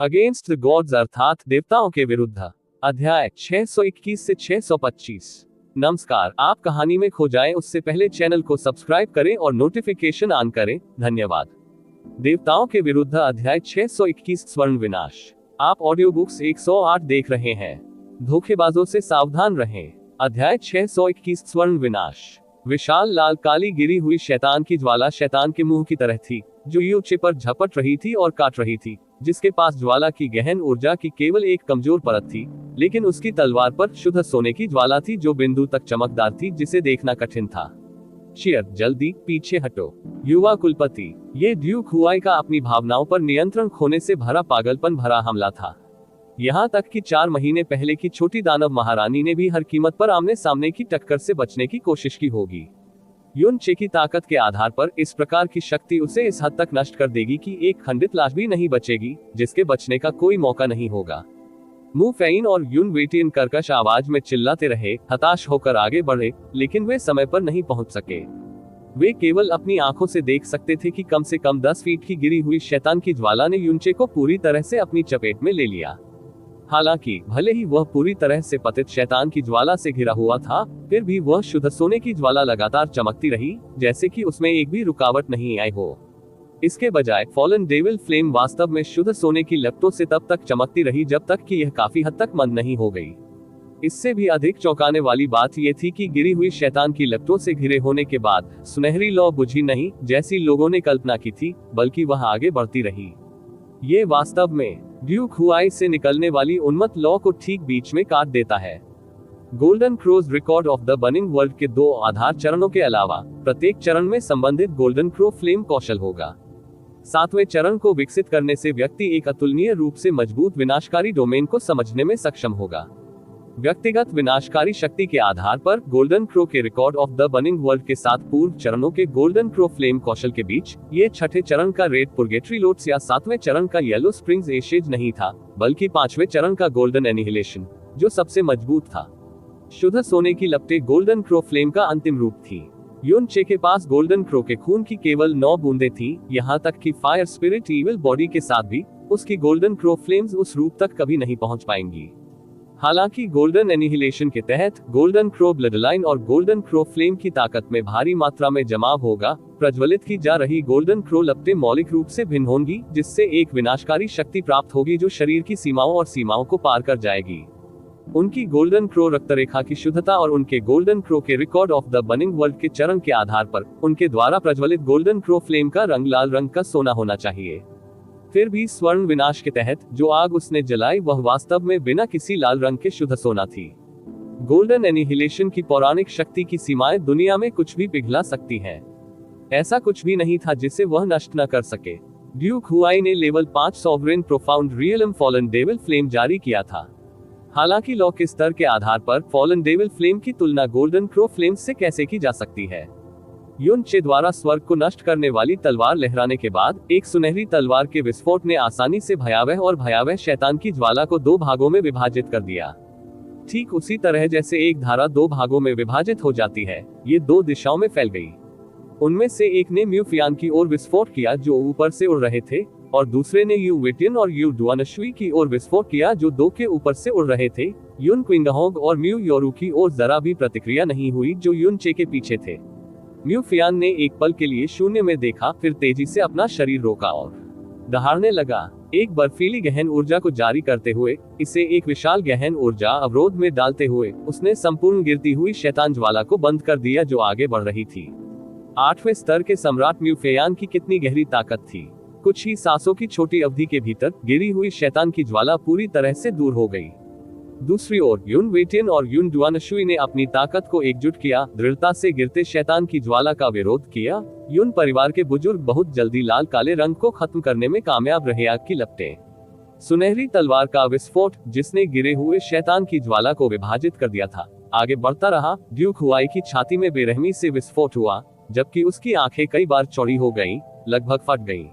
Against the gods अर्थात देवताओं के विरुद्ध। अध्याय 621 से 625। नमस्कार, आप कहानी में खो जाएं उससे पहले चैनल को सब्सक्राइब करें और नोटिफिकेशन ऑन करें। धन्यवाद। देवताओं के विरुद्ध अध्याय 621 स्वर्ण विनाश। आप ऑडियो बुक्स 108 देख रहे हैं। धोखेबाजों से सावधान रहें। अध्याय 621 स्वर्ण विनाश। विशाल लाल काली गिरी हुई शैतान की ज्वाला शैतान के मुंह की तरह थी, जो यूचे पर झपट रही थी और काट रही थी, जिसके पास ज्वाला की गहन ऊर्जा की केवल एक कमजोर परत थी, लेकिन उसकी तलवार पर शुद्ध सोने की ज्वाला थी जो बिंदु तक चमकदार थी, जिसे देखना कठिन था। शियर, जल्दी पीछे हटो। युवा कुलपति। ये ड्यूक हुआई का अपनी भावनाओं पर नियंत्रण खोने से भरा पागलपन भरा हमला था। यहाँ तक कि 4 महीने पहले की छोटी दानव महारानी ने भी हर कीमत पर आमने सामने की टक्कर से बचने की कोशिश की होगी। युन चे की ताकत के आधार पर इस प्रकार की शक्ति उसे इस हद तक नष्ट कर देगी कि एक खंडित लाश भी नहीं बचेगी, जिसके बचने का कोई मौका नहीं होगा। मु फेइन और युन वेटियन कर्कश आवाज में चिल्लाते रहे, हताश होकर आगे बढ़े, लेकिन वे समय पर नहीं पहुंच सके। वे केवल अपनी आंखों से देख सकते थे कि कम से कम 10 फीट की गिरी हुई शैतान की ज्वाला ने युनचे को पूरी तरह से अपनी चपेट में ले लिया। हालांकि भले ही वह पूरी तरह से पतित शैतान की ज्वाला से घिरा हुआ था, फिर भी वह शुद्ध सोने की ज्वाला लगातार चमकती रही, जैसे कि उसमें एक भी रुकावट नहीं आई हो। इसके बजाय फॉलन डेविल फ्लेम वास्तव में शुद्ध सोने की लपटों से तब तक चमकती रही जब तक कि यह काफी हद तक मंद नहीं हो गई। इससे भी अधिक चौंकाने वाली बात यह थी कि गिरी हुई शैतान की लपटों से घिरे होने के बाद सुनहरी लौ बुझी नहीं, जैसी लोगों ने कल्पना की थी, बल्कि वह आगे बढ़ती रही। ये वास्तव में ड्यूक हुआई से निकलने वाली उन्मत्त लौ को ठीक बीच में काट देता है। Golden crows record of the burning world के 2 आधार चरणों के अलावा प्रत्येक चरण में संबंधित गोल्डन क्रो फ्लेम कौशल होगा। 7वें चरण को विकसित करने से व्यक्ति एक अतुलनीय रूप से मजबूत विनाशकारी डोमेन को समझने में सक्षम होगा। व्यक्तिगत विनाशकारी शक्ति के आधार पर गोल्डन क्रो के record of the burning world के 7 पूर्व चरणों के गोल्डन क्रो फ्लेम कौशल के बीच ये 6ठे चरण का रेड पुर्गेटरी लोड्स या 7वें चरण का येलो स्प्रिंग्स एशेज नहीं था, बल्कि 5वें चरण का गोल्डन एनिहिलेशन, जो सबसे मजबूत था। शुद्ध सोने की लपटें गोल्डन क्रो फ्लेम का अंतिम रूप थी। युन चे के पास गोल्डन क्रो के खून की केवल 9 बूंदें थी, यहाँ तक कि फायर स्पिरिट ईविल बॉडी के साथ भी उसकी गोल्डन क्रो फ्लेम्स उस रूप तक कभी नहीं पहुंच पाएंगी। हालांकि गोल्डन एनिहिलेशन के तहत गोल्डन क्रो ब्लडलाइन और गोल्डन क्रो फ्लेम की ताकत में भारी मात्रा में जमाव होगा, प्रज्वलित की जा रही गोल्डन क्रो लपटें मौलिक रूप से भिन्न होंगी, जिससे एक विनाशकारी शक्ति प्राप्त होगी जो शरीर की सीमाओं और सीमाओं को पार कर जाएगी। उनकी गोल्डन क्रो रक्तरेखा की शुद्धता और उनके गोल्डन क्रो के record of the burning world के चरण के आधार पर उनके द्वारा प्रज्वलित गोल्डन क्रो फ्लेम का रंग लाल रंग का सोना होना चाहिए। फिर भी स्वर्ण विनाश के तहत जो आग उसने जलाई वह वास्तव में बिना किसी लाल रंग के शुद्ध सोना थी। गोल्डन एनिहिलेशन की पौराणिक शक्ति की सीमाएं दुनिया में कुछ भी पिघला सकती हैं। ऐसा कुछ भी नहीं था जिसे वह नष्ट न कर सके। ड्यूक हुआई ने level 5 sovereign profound realm fallen devil flame जारी किया था। हालांकि लॉ के स्तर के आधार पर फॉलन डेविल फ्लेम की तुलना गोल्डन क्रो फ्लेम से कैसे की जा सकती है। युन चे द्वारा स्वर्ग को नष्ट करने वाली तलवार लहराने के बाद एक सुनहरी तलवार के विस्फोट ने आसानी से भयावह शैतान की ज्वाला को 2 भागों में विभाजित कर दिया। ठीक उसी तरह जैसे एक धारा 2 भागों में विभाजित हो जाती है, ये 2 दिशाओं में फैल गई। उनमें से एक ने म्यू फियान की ओर विस्फोट किया जो ऊपर से उड़ रहे थे, और दूसरे ने यू वेटियन और यू डुआनशुई की ओर विस्फोट किया जो 2 के ऊपर से उड़ रहे थे। युन क्विंगहोंग और म्यू योरू की ओर जरा भी प्रतिक्रिया नहीं हुई जो युन चे के पीछे थे। म्यू फियान ने एक पल के लिए शून्य में देखा, फिर तेजी से अपना शरीर रोका और दहाड़ने लगा, एक बर्फीली गहन ऊर्जा को जारी करते हुए, इसे एक विशाल गहन ऊर्जा अवरोध में डालते हुए उसने संपूर्ण गिरती हुई शैतान ज्वाला को बंद कर दिया जो आगे बढ़ रही थी। 8वें स्तर के सम्राट म्यू फियान की कितनी गहरी ताकत थी। कुछ ही सांसों की छोटी अवधि के भीतर गिरी हुई शैतान की ज्वाला पूरी तरह से दूर हो गई। दूसरी ओर युन वेटियन और युन डुआनशुई ने अपनी ताकत को एकजुट किया, दृढ़ता से गिरते शैतान की ज्वाला का विरोध किया। युन परिवार के बुजुर्ग बहुत जल्दी लाल काले रंग को खत्म करने में कामयाब रहे। आग की लपटें, सुनहरी तलवार का विस्फोट जिसने गिरे हुए शैतान की ज्वाला को विभाजित कर दिया था, आगे बढ़ता रहा। ड्यूक हुआई की छाती में बेरहमी से विस्फोट हुआ, जबकि उसकी आंखें कई बार चौड़ी हो गईं, लगभग फट गईं।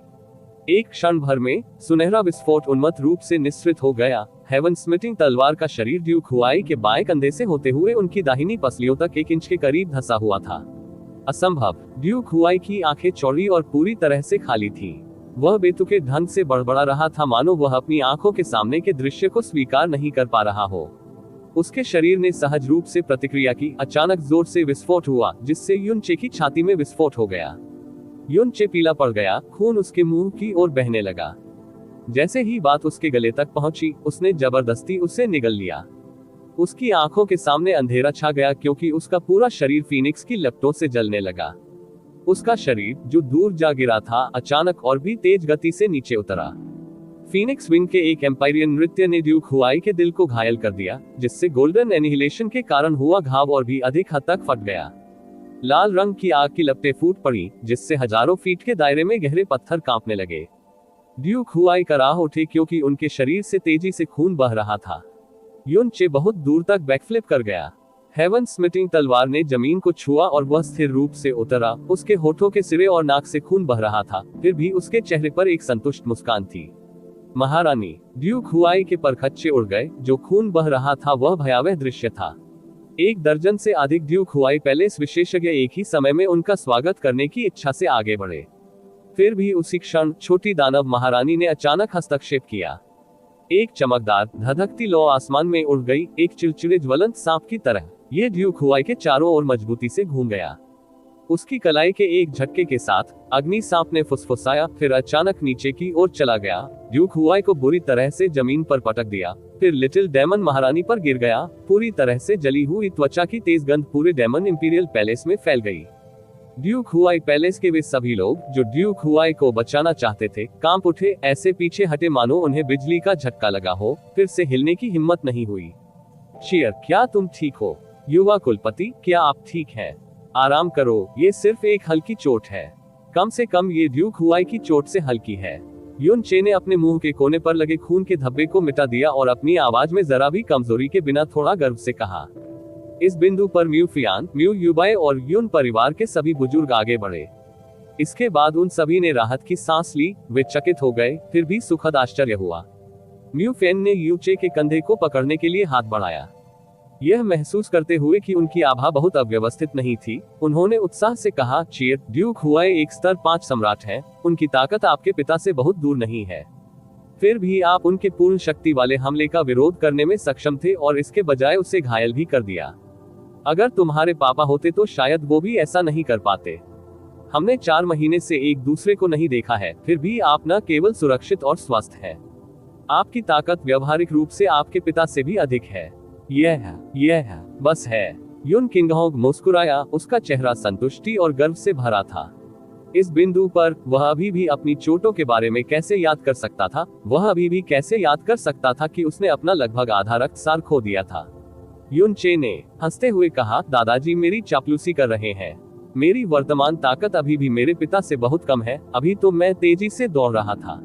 एक क्षण भर में सुनहरा विस्फोट उन्मत्त रूप से निस्सृत हो गया। हेवन स्मिटिंग तलवार का शरीर ड्यूक हुआई के बाएं कंधे से होते हुए उनकी दाहिनी पसलियों तक 1 इंच के करीब धंसा हुआ था। असंभव। ड्यूक हुआई की आंखें चौड़ी और पूरी तरह से खाली थीं। वह बेतुके ढंग से बड़बड़ा रहा था, मानो वह अपनी आंखों के सामने के दृश्य को स्वीकार नहीं कर पा रहा हो। उसके शरीर ने सहज रूप से प्रतिक्रिया की। अचानक जोर से विस्फोट हुआ, जिससे युनचे की छाती में विस्फोट हो गया। युनचे पीला पड़ गया, खून उसके मुंह की ओर बहने लगा। जैसे ही बात उसके गले तक पहुंची, उसने जबरदस्ती उसे निगल लिया। उसकी आंखों के सामने अंधेरा छा गया, क्योंकि उसका पूरा शरीर फीनिक्स की लपटों से जलने लगा। उसका शरीर, जो दूर जा गिरा था, अचानक और भी तेज गति से नीचे उतरा। फीनिक्स विंग के एक एम्पायरियन नृत्य ने ड्यूक हुआई के दिल को घायल कर दिया, जिससे गोल्डन एनिहिलेशन के कारण हुआ घाव और भी अधिक हद तक फट गया। लाल रंग की आग की लपटें फूट पड़ी, जिससे हजारों फीट के दायरे में गहरे पत्थर कांपने लगे। ड्यूक हुआई कराह उठे, क्योंकि उनके शरीर से तेजी से खून बह रहा था। युनचे बहुत दूर तक बैकफ्लिप कर गया। हेवन स्मिटिंग तलवार ने जमीन को छुआ और वह स्थिर रूप से उतरा। उसके होठों के सिरे और नाक से खून बह रहा था, फिर भी उसके चेहरे पर एक संतुष्ट मुस्कान थी। महारानी, ड्यूक हुआई के परखच्चे उड़ गए। जो खून बह रहा था वह भयावह दृश्य था। 1 दर्जन से अधिक ड्यूक हुआई पैलेस विशेषज्ञ एक ही समय में उनका स्वागत करने की इच्छा से आगे बढ़े। फिर भी उसी क्षण छोटी दानव महारानी ने अचानक हस्तक्षेप किया। एक चमकदार धधकती लौ आसमान में उड़ गई, एक चिड़चिड़े ज्वलंत सांप की तरह। ये ड्यूक हुआई के चारों ओर मजबूती से घूम गया। उसकी कलाई के एक झटके के साथ अग्नि सांप ने फुसफुसाया, फिर अचानक नीचे की ओर चला गया। ड्यूक हुआई को बुरी तरह से जमीन पर पटक दिया, फिर लिटिल डेमन महारानी पर गिर गया। पूरी तरह से जली हुई त्वचा की तेज गंध पूरे डेमन इंपीरियल पैलेस में फैल गई। ड्यूक हुआई पैलेस के वे सभी लोग जो ड्यूक हुआई को बचाना चाहते थे, कांप उठे, ऐसे पीछे हटे मानो उन्हें बिजली का झटका लगा हो। फिर से हिलने की हिम्मत नहीं हुई। चियर, क्या तुम ठीक हो? युवा कुलपति, क्या आप ठीक हैं? आराम करो, ये सिर्फ एक हल्की चोट है। कम से कम ये ड्यूक हुआई की चोट से हल्की है। युनचे ने अपने मुंह के कोने पर लगे खून के धब्बे को मिटा दिया और अपनी आवाज में जरा भी कमजोरी के बिना थोड़ा गर्व से कहा। इस बिंदु पर म्यू फियान, म्यू युबाई और युन परिवार के सभी बुजुर्ग आगे बढ़े। इसके बाद उन सभी ने राहत की सांस ली। वे चकित हो गए, फिर भी सुखद आश्चर्य हुआ। म्यू फेन ने युचे के कंधे को पकड़ने के लिए हाथ बढ़ाया। यह महसूस करते हुए कि उनकी आभा बहुत अव्यवस्थित नहीं थी, उन्होंने उत्साह से कहा, चियर, ड्यूक हुआई एक स्तर 5 सम्राट हैं, उनकी ताकत आपके पिता से बहुत दूर नहीं है। फिर भी आप उनके पूर्ण शक्ति वाले हमले का विरोध करने में सक्षम थे और इसके बजाय उसे घायल भी कर दिया। अगर तुम्हारे पापा होते तो शायद वो भी ऐसा नहीं कर पाते। हमने 4 महीने से एक दूसरे को नहीं देखा है, फिर भी आप न केवल सुरक्षित और स्वस्थ हैं, आपकी ताकत व्यवहारिक रूप से आपके पिता से भी अधिक है। यह बस है। युन किंगहोंग मुस्कुराया, उसका चेहरा संतुष्टि और गर्व से भरा था। इस बिंदु पर वह अभी भी अपनी चोटों के बारे में कैसे याद कर सकता था? वह अभी भी कैसे याद कर सकता था कि उसने अपना लगभग आधा रक्तसार खो दिया था? युनचे ने हंसते हुए कहा, दादाजी मेरी चापलूसी कर रहे हैं। मेरी वर्तमान ताकत अभी भी मेरे पिता से बहुत कम है। अभी तो मैं तेजी से दौड़ रहा था।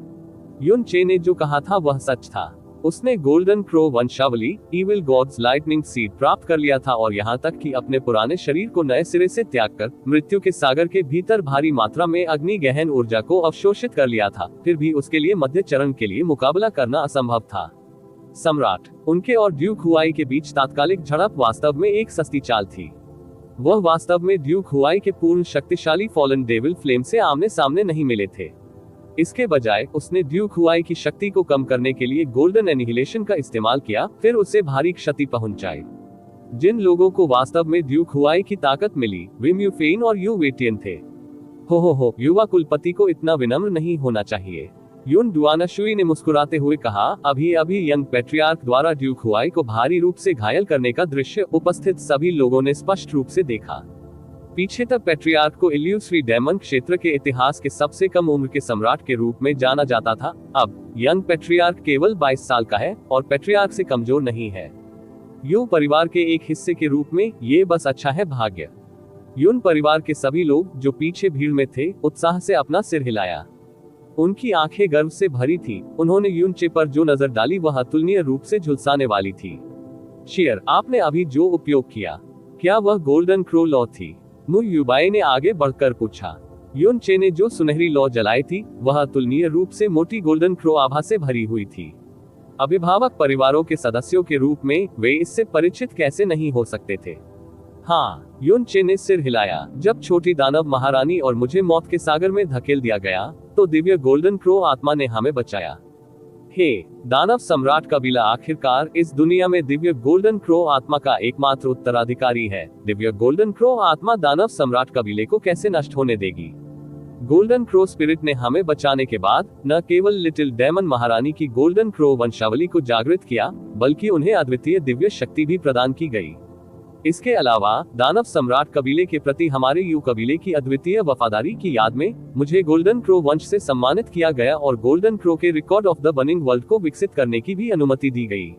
युनचे ने जो कहा था वह सच था। उसने गोल्डन क्रो वंशावली, इविल गॉड्स लाइटनिंग सीड प्राप्त कर लिया था और यहाँ तक कि अपने पुराने शरीर को नए सिरे से त्याग कर मृत्यु के सागर के भीतर भारी मात्रा में अग्नि गहन ऊर्जा को अवशोषित कर लिया था। फिर भी उसके लिए मध्य चरण के लिए मुकाबला करना असंभव था। सम्राट, उनके और ड्यूक हुआई के बीच तात्कालिक झड़प वास्तव में एक सस्ती चाल थी। वह वास्तव में ड्यूक हुआई के पूर्ण शक्तिशाली फॉलन डेविल फ्लेम से आमने सामने नहीं मिले थे। इसके बजाय उसने ड्यूक हुआई की शक्ति को कम करने के लिए गोल्डन एनिहिलेशन का इस्तेमाल किया, फिर उसे भारी क्षति पहुंचाई। जिन लोगों को वास्तव में ड्यूक हुआई की ताकत मिली, वे म्यू फेन और यू वेटियन थे। हो, युवा कुलपति को इतना विनम्र नहीं होना चाहिए। युन डुआनाशुई ने मुस्कुराते हुए कहा, अभी यंग पैट्रियार्क द्वारा ड्यूक हुआई को भारी रूप से घायल करने का दृश्य उपस्थित सभी लोगों ने स्पष्ट रूप से देखा। पीछे तक पैट्रियार्क को इल्यूसरी डेमन क्षेत्र के इतिहास के सबसे कम उम्र के सम्राट के रूप में जाना जाता था। अब यंग पैट्रियार्क केवल 22 साल का है और पैट्रियार्क से कमजोर नहीं है। यू परिवार के एक हिस्से के रूप में ये बस अच्छा है भाग्य। युन परिवार के सभी लोग जो पीछे भीड़ में थे, उत्साह से अपना सिर हिलाया। उनकी आंखें गर्व से भरी थी। उन्होंने युनचे पर जो नजर डाली वह अतुलनीय रूप से झुलसाने वाली थी। चियर, आपने अभी जो उपयोग किया, क्या वह गोल्डन क्रो लॉ थी? मु युबाई ने आगे बढ़कर पूछा। युनचे ने जो सुनहरी लौ जलाई थी, वह अतुलनीय रूप से मोटी गोल्डन क्रो आभा से भरी हुई थी। अभिभावक परिवारों के सदस्यों के रूप में वे इससे परिचित कैसे नहीं हो सकते थे? हाँ, युनचे ने सिर हिलाया। जब छोटी दानव महारानी और मुझे मौत के सागर में धकेल दिया गया, तो दिव्य गोल्डन क्रो आत्मा ने हमें बचाया। हे दानव सम्राट कबीला आखिरकार इस दुनिया में दिव्य गोल्डन क्रो आत्मा का एकमात्र उत्तराधिकारी है। दिव्य गोल्डन क्रो आत्मा दानव सम्राट कबीले को कैसे नष्ट होने देगी? गोल्डन क्रो स्पिरिट ने हमें बचाने के बाद न केवल लिटिल डेमन महारानी की गोल्डन क्रो वंशावली को जागृत किया, बल्कि उन्हें अद्वितीय दिव्य शक्ति भी प्रदान की गई। इसके अलावा दानव सम्राट कबीले के प्रति हमारे यू कबीले की अद्वितीय वफादारी की याद में मुझे गोल्डन क्रो वंश से सम्मानित किया गया और गोल्डन क्रो के record of the burning world को विकसित करने की भी अनुमति दी गई।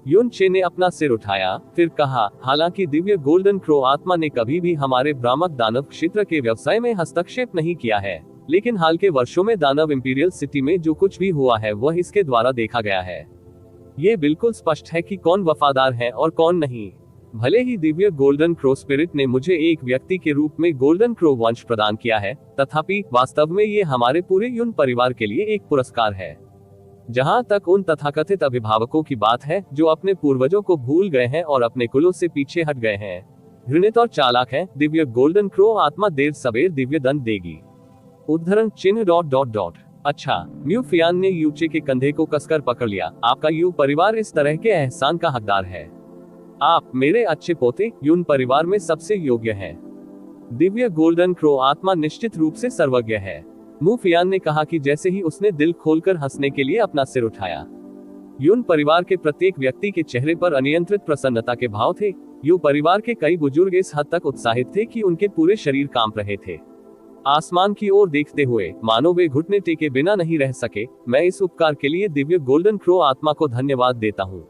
युन चे ने अपना सिर उठाया, फिर कहा, हालांकि दिव्य गोल्डन क्रो आत्मा ने कभी भी हमारे भ्रामक दानव क्षेत्र के व्यवसाय में हस्तक्षेप नहीं किया है, लेकिन हाल के वर्षों में दानव इंपीरियल सिटी में जो कुछ भी हुआ है वह इसके द्वारा देखा गया है। ये बिल्कुल स्पष्ट है कि कौन वफादार है और कौन नहीं। भले ही दिव्य गोल्डन क्रो स्पिरिट ने मुझे एक व्यक्ति के रूप में गोल्डन क्रो वंश प्रदान किया है, तथापि वास्तव में ये हमारे पूरे युन परिवार के लिए एक पुरस्कार है। जहां तक उन तथाकथित अभिभावकों की बात है जो अपने पूर्वजों को भूल गए हैं और अपने कुलों से पीछे हट गए हैं, घृणित और चालाक हैं, दिव्य गोल्डन क्रो आत्मा देर सवेर दिव्य दंड देगी। उद्धरण चिन्ह ... अच्छा, म्यू फियान ने यूचे के कंधे को कसकर पकड़ लिया। आपका यू परिवार इस तरह के एहसान का हकदार है। आप मेरे अच्छे पोते युन परिवार में सबसे योग्य हैं। दिव्य गोल्डन क्रो आत्मा निश्चित रूप से सर्वज्ञ है, मू फियान ने कहा कि जैसे ही उसने दिल खोलकर हंसने के लिए अपना सिर उठाया। युन परिवार के प्रत्येक व्यक्ति के चेहरे पर अनियंत्रित प्रसन्नता के भाव थे। यू परिवार के कई बुजुर्ग इस हद तक उत्साहित थे कि उनके पूरे शरीर कांप रहे थे। आसमान की ओर देखते हुए मानो वे घुटने टेके बिना नहीं रह सके। मैं इस उपकार के लिए दिव्य गोल्डन क्रो आत्मा को धन्यवाद देता हूँ।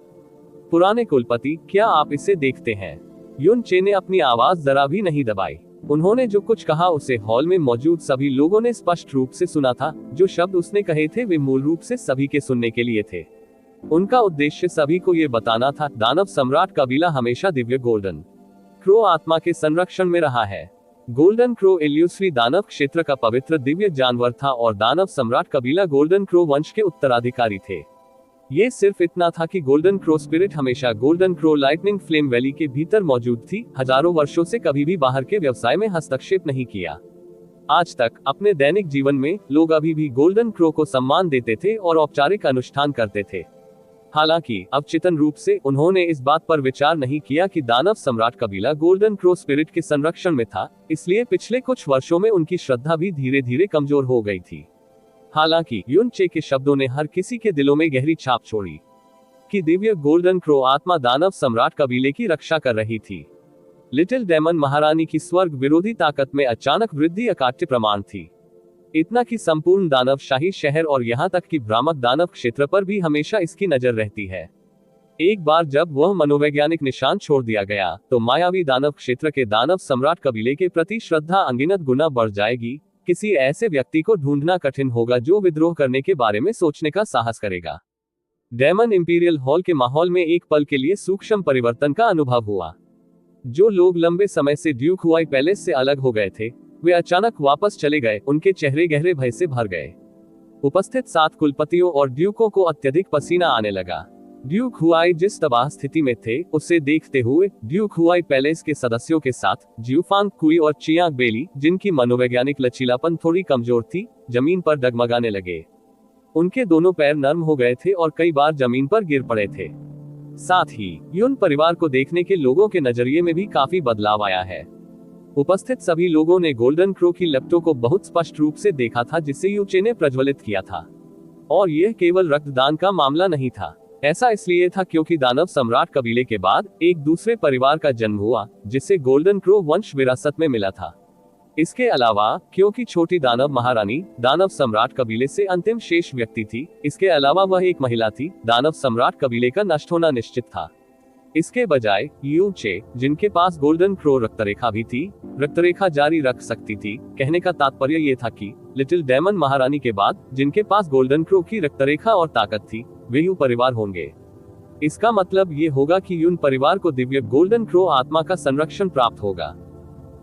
पुराने कुलपति, क्या आप इसे देखते हैं? युन चे ने अपनी आवाज जरा भी नहीं दबाई। उन्होंने जो कुछ कहा उसे हॉल में मौजूद सभी लोगों ने स्पष्ट रूप से सुना था। जो शब्द उसने कहे थे वे मूल रूप से सभी के सुनने के लिए थे। उनका उद्देश्य सभी को ये बताना था, दानव सम्राट कबीला हमेशा दिव्य गोल्डन क्रो आत्मा के संरक्षण में रहा है। गोल्डन क्रो इल्यूसरी दानव क्षेत्र का पवित्र दिव्य जानवर था और दानव सम्राट कबीला गोल्डन क्रो वंश के उत्तराधिकारी थे। ये सिर्फ इतना था कि गोल्डन क्रो स्पिरिट हमेशा golden crow lightning flame valley के भीतर मौजूद थी, हजारों वर्षों से कभी भी बाहर के व्यवसाय में हस्तक्षेप नहीं किया। आज तक अपने दैनिक जीवन में लोग अभी भी गोल्डन क्रो को सम्मान देते थे और औपचारिक अनुष्ठान करते थे। हालांकि अवचेतन रूप से उन्होंने इस बात पर विचार नहीं किया कि दानव सम्राट कबीला गोल्डन क्रो स्पिरिट के संरक्षण में था, इसलिए पिछले कुछ वर्षों में उनकी श्रद्धा भी धीरे धीरे कमजोर हो गई थी। हालांकि युन चे के शब्दों ने हर किसी के दिलों में गहरी छाप छोड़ी कि दिव्य गोल्डन क्रो आत्मा दानव सम्राट कबीले की रक्षा कर रही थी। लिटिल डेमन महारानी की स्वर्ग विरोधी ताकत में अचानक वृद्धि अकाट्य प्रमाण थी। इतना कि संपूर्ण दानवशाही शहर और यहाँ तक कि भ्रामक दानव क्षेत्र पर भी हमेशा इसकी नजर रहती है। एक बार जब वह मनोवैज्ञानिक निशान छोड़ दिया गया तो मायावी दानव क्षेत्र के दानव सम्राट कबीले के प्रति श्रद्धा अनगिनत गुना बढ़ जाएगी। किसी ऐसे व्यक्ति को ढूंढना कठिन होगा जो विद्रोह करने के बारे में सोचने का साहस करेगा। डेमन इंपीरियल हॉल के माहौल में एक पल के लिए सूक्ष्म परिवर्तन का अनुभव हुआ। जो लोग लंबे समय से ड्यूक हुआई पैलेस से अलग हो गए थे, वे अचानक वापस चले गए। उनके चेहरे गहरे भय से भर गए। उपस्थित 7 कुलपतियों और ड्यूकों को अत्यधिक पसीना आने लगा। ड्यूक हुआई जिस तबाह स्थिति में थे उसे देखते हुए ड्यूक हुआई पैलेस के सदस्यों के साथ ज्यूफांग कुई और चियांग बेली, जिनकी मनोवैज्ञानिक लचीलापन थोड़ी कमजोर थी, जमीन पर डगमगाने लगे। उनके दोनों पैर नर्म हो गए थे और कई बार जमीन पर गिर पड़े थे। साथ ही युन परिवार को देखने के लोगों के नजरिए में भी काफी बदलाव आया है। उपस्थित सभी लोगों ने गोल्डन क्रो की लपटों को बहुत स्पष्ट रूप से देखा था जिसे यूचे ने प्रज्वलित किया था। और यह केवल रक्तदान का मामला नहीं था। ऐसा इसलिए था क्योंकि दानव सम्राट कबीले के बाद एक दूसरे परिवार का जन्म हुआ जिसे गोल्डन क्रो वंश विरासत में मिला था। इसके अलावा क्योंकि छोटी दानव महारानी दानव सम्राट कबीले से अंतिम शेष व्यक्ति थी, इसके अलावा वह एक महिला थी, दानव सम्राट कबीले का नष्ट होना निश्चित था। इसके बजाय यू चे, जिनके पास गोल्डन क्रो रक्तरेखा भी थी, रक्तरेखा जारी रख सकती थी। कहने का तात्पर्य यह था कि लिटिल डेमन महारानी के बाद जिनके पास गोल्डन क्रो की रक्तरेखा और ताकत थी, वे यू परिवार होंगे। इसका मतलब ये होगा कि यून परिवार को दिव्य गोल्डन क्रो आत्मा का संरक्षण प्राप्त होगा।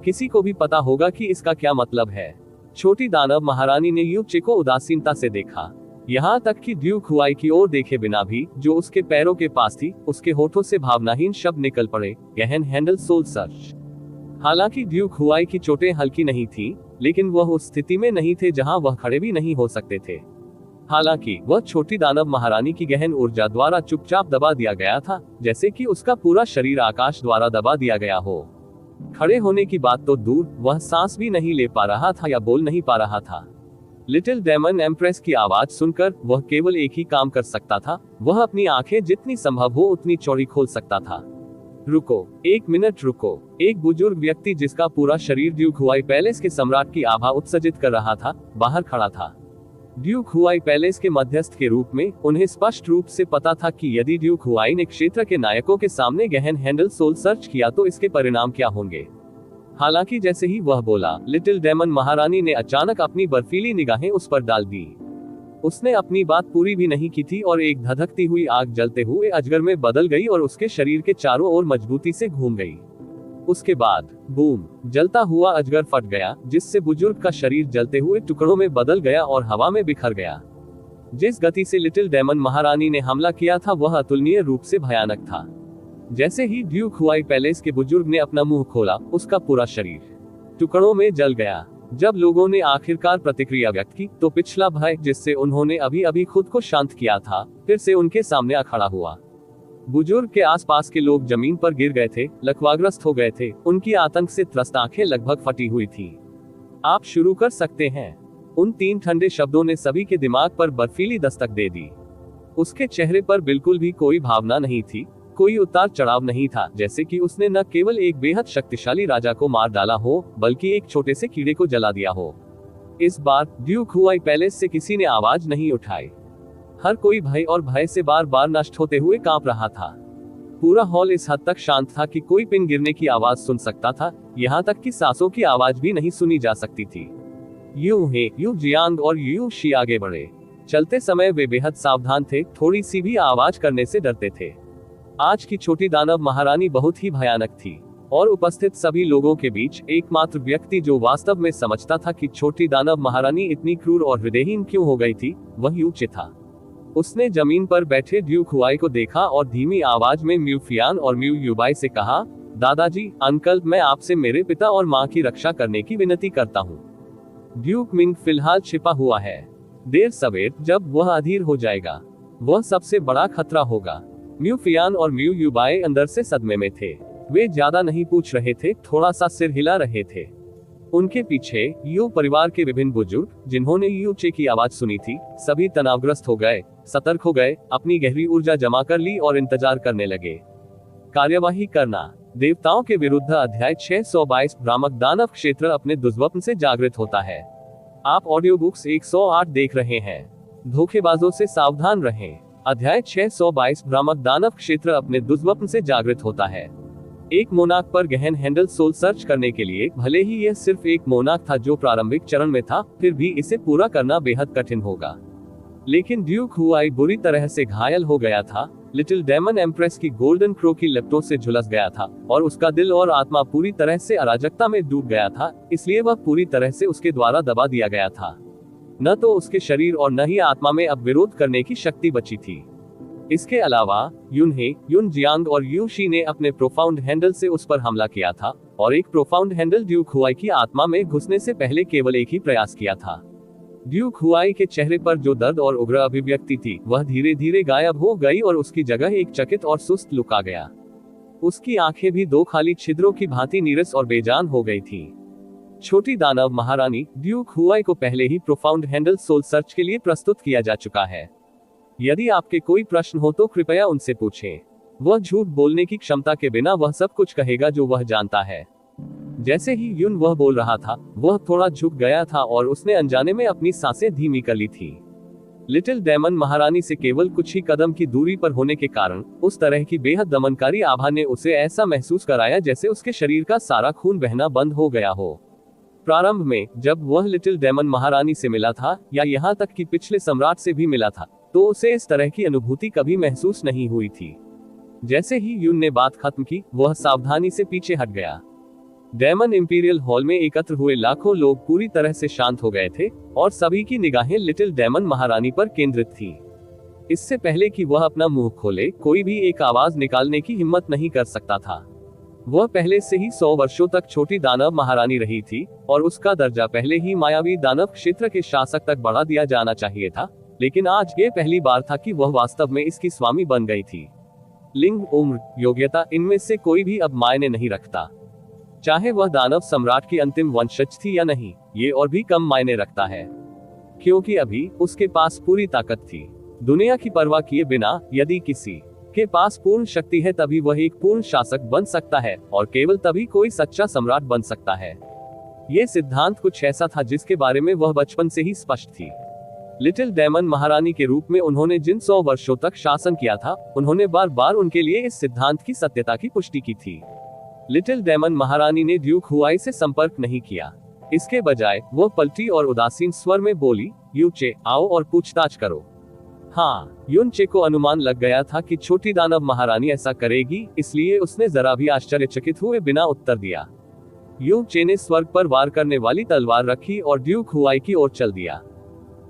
किसी को भी पता होगा कि इसका क्या मतलब है। छोटी दानव महारानी ने यू चे को उदासीनता से देखा, यहाँ तक कि ड्यूक हुआई की ओर देखे बिना भी, जो उसके पैरों के पास थी। उसके होठों से भावनाहीन शब्द निकल पड़े, गहन हैंडल सोल सर्च। हालांकि ड्यूक हुआई की चोटें हल्की नहीं थी, लेकिन वह उस स्थिति में नहीं थे जहां वह खड़े भी नहीं हो सकते थे। हालांकि वह छोटी दानव महारानी की गहन ऊर्जा द्वारा चुपचाप दबा दिया गया था, जैसे कि उसका पूरा शरीर आकाश द्वारा दबा दिया गया हो। खड़े होने की बात तो दूर, वह सांस भी नहीं ले पा रहा था या बोल नहीं पा रहा था। लिटिल डेमन एम्प्रेस की आवाज सुनकर वह केवल एक ही काम कर सकता था, वह अपनी आंखें जितनी संभव हो उतनी चौड़ी खोल सकता था। रुको, 1 मिनट रुको। एक बुजुर्ग व्यक्ति जिसका पूरा शरीर ड्यूक हुआई पैलेस के सम्राट की आभा उत्सर्जित कर रहा था, बाहर खड़ा था। ड्यूक हुआई पैलेस के मध्यस्थ के रूप में उन्हें स्पष्ट रूप से पता था कि यदि ड्यूक हुआई ने क्षेत्र के नायकों के सामने गहन हैंडल सोल सर्च किया तो इसके परिणाम क्या होंगे। हालांकि जैसे ही वह बोला, लिटिल डेमन महारानी ने अचानक अपनी बर्फीली निगाहें उस पर डाल दी। उसने अपनी बात पूरी भी नहीं की थी और एक धधकती हुई आग जलते हुए अजगर में बदल गई और उसके शरीर के चारों ओर मजबूती से घूम गई। उसके बाद बूम, जलता हुआ अजगर फट गया, जिससे बुजुर्ग का शरीर जलते हुए टुकड़ों में बदल गया और हवा में बिखर गया। जिस गति से लिटिल डेमन महारानी ने हमला किया था वह अतुलनीय रूप से भयानक था। जैसे ही ड्यूक हुआई पैलेस के बुजुर्ग ने अपना मुंह खोला, उसका पूरा शरीर टुकड़ों में जल गया। जब लोगों ने आखिरकार प्रतिक्रिया व्यक्त की तो पिछला भय जिससे उन्होंने अभी अभी खुद को शांत किया था, फिर से उनके सामने आ खड़ा हुआ। बुजुर्ग के आसपास के लोग जमीन पर गिर गए थे, लकवाग्रस्त हो गए थे, उनकी आतंक से त्रस्त आंखें लगभग फटी हुई थी। आप शुरू कर सकते हैं। उन 3 ठंडे शब्दों ने सभी के दिमाग पर बर्फीली दस्तक दे दी। उसके चेहरे पर बिल्कुल भी कोई भावना नहीं थी, कोई उतार चढ़ाव नहीं था, जैसे कि उसने न केवल एक बेहद शक्तिशाली राजा को मार डाला हो, बल्कि एक छोटे से कीड़े को जला दिया हो। इस बार ड्यूक हुआई पैलेस से किसी ने आवाज नहीं उठाई। हर कोई भय और भय से बार बार नष्ट होते हुए कांप रहा था। पूरा हॉल इस हद तक शांत था कि कोई पिन गिरने की आवाज सुन सकता था, यहाँ तक कि सांसों की आवाज भी नहीं सुनी जा सकती थी। यू हे, यू जियांग और यू शी आगे बढ़े। चलते समय वे बेहद सावधान थे, थोड़ी सी भी आवाज करने से डरते थे। आज की छोटी दानव महारानी बहुत ही भयानक थी और उपस्थित सभी लोगों के बीच एकमात्र व्यक्ति जो वास्तव में समझता था कि छोटी दानव महारानी इतनी क्रूर और हृदयहीन क्यों हो गई थी, वह यू चे था। उसने जमीन पर बैठे ड्यूक हुआई को देखा और धीमी आवाज में म्यू फियान और म्यू युबाई से कहा, दादाजी, अंकल, मैं आपसे मेरे पिता और माँ की रक्षा करने की विनती करता हूँ। ड्यूक मिंग फिलहाल छिपा हुआ है। देर सवेर जब वह अधीर हो जाएगा, वह सबसे बड़ा खतरा होगा। म्यू फियान और म्यू युबाई अंदर से सदमे में थे। वे ज्यादा नहीं पूछ रहे थे, थोड़ा सा सिर हिला रहे थे। उनके पीछे यू परिवार के विभिन्न बुजुर्ग, जिन्होंने यू चे की आवाज सुनी थी, सभी तनावग्रस्त हो गए, सतर्क हो गए, अपनी गहरी ऊर्जा जमा कर ली और इंतजार करने लगे। कार्यवाही करना। देवताओं के विरुद्ध अध्याय 622 भ्रामक दानव क्षेत्र अपने दुष्स्वप्न से जागृत होता है। आप ऑडियो बुक्स 108 देख रहे हैं। धोखेबाजों से सावधान रहें। अध्याय 622 भ्रामक दानव क्षेत्र अपने दुष्स्वप्न से जागृत होता है। एक मोनाक पर गहन हैंडल सोल सर्च करने के लिए, भले ही यह सिर्फ एक मोनाक था जो प्रारंभिक चरण में था, फिर भी इसे पूरा करना बेहद कठिन होगा। लेकिन ड्यूक हुआई बुरी तरह से घायल हो गया था। लिटिल डेमन एम्प्रेस की गोल्डन क्रो की लपटों से झुलस गया था और उसका दिल और आत्मा पूरी तरह से अराजकता में डूब गया था, इसलिए वह पूरी तरह से उसके द्वारा दबा दिया गया था। न तो उसके शरीर और न ही आत्मा में अब विरोध करने की शक्ति बची थी। इसके अलावा युन हे, युन जियांग और यू शी ने अपने प्रोफाउंड हैंडल से उस पर हमला किया था और एक प्रोफाउंड हैंडल ड्यूक हुआई की आत्मा में घुसने से पहले केवल एक ही प्रयास किया था। ड्यूक हुआई के चेहरे पर जो दर्द और उग्र अभिव्यक्ति थी, वह धीरे धीरे गायब हो गई और उसकी जगह एक चकित और सुस्त लुक आ गया। उसकी आंखें भी 2 खाली छिद्रों की भांति नीरस और बेजान हो गई थी। छोटी दानव महारानी, ड्यूक हुआई को पहले ही प्रोफाउंड हैंडल सोल सर्च के लिए प्रस्तुत किया जा चुका है। यदि आपके कोई प्रश्न हो तो कृपया उनसे पूछें। वह झूठ बोलने की क्षमता के बिना वह सब कुछ कहेगा जो वह जानता है। जैसे ही युन वह बोल रहा था, वह थोड़ा झुक गया था और उसने अनजाने में अपनी सांसें धीमी कर ली थी। लिटिल डेमन महारानी से केवल कुछ ही कदम की दूरी पर होने के कारण उस तरह की बेहद दमनकारी आभा ने उसे ऐसा महसूस कराया जैसे उसके शरीर का सारा खून बहना बंद हो गया हो। प्रारंभ में जब वह लिटिल डेमन महारानी से मिला था, या यहाँ तक कि पिछले सम्राट से भी मिला था, तो उसे इस तरह की अनुभूति कभी महसूस नहीं हुई थी। जैसे ही युन ने बात खत्म की, वह सावधानी से पीछे हट गया। डेमन इंपीरियल हॉल में एकत्र हुए लाखों लोग पूरी तरह से शांत हो गए थे और सभी की निगाहें लिटिल डेमन महारानी पर केंद्रित थी। इससे पहले कि वह अपना मुंह खोले, कोई भी एक आवाज निकालने की हिम्मत नहीं कर सकता था। वह पहले से ही 100 वर्षों तक छोटी दानव महारानी रही थी और उसका दर्जा पहले ही मायावी दानव क्षेत्र के शासक तक बढ़ा दिया जाना चाहिए था, लेकिन आज ये पहली बार था कि वह वास्तव में इसकी स्वामी बन गई थी। लिंग, उम्र, योग्यता, इनमें से कोई भी अब मायने नहीं रखता। चाहे वह दानव सम्राट की अंतिम वंशज थी या नहीं, ये और भी कम मायने रखता है, क्योंकि अभी उसके पास पूरी ताकत थी। दुनिया की परवाह किए बिना यदि किसी के पास पूर्ण शक्ति है तभी वह एक पूर्ण शासक बन सकता है और केवल तभी कोई सच्चा सम्राट बन सकता है। ये सिद्धांत कुछ ऐसा था जिसके बारे में वह बचपन से ही स्पष्ट थी। लिटिल डेमन महारानी के रूप में उन्होंने जिन 100 वर्षों तक शासन किया था, उन्होंने बार बार उनके लिए इस सिद्धांत की सत्यता की पुष्टि की थी। लिटिल डेमन महारानी ने ड्यूक हुआई से संपर्क नहीं किया। इसके बजाय वह पलटी और उदासीन स्वर में बोली, यूचे, आओ और पूछताछ करो। हाँ, युनचे को अनुमान लग गया था कि छोटी दानव महारानी ऐसा करेगी, इसलिए उसने जरा भी आश्चर्यचकित हुए बिना उत्तर दिया। युनचे ने स्वर्ग पर वार करने वाली तलवार रखी और ड्यूक हुआई की ओर चल दिया।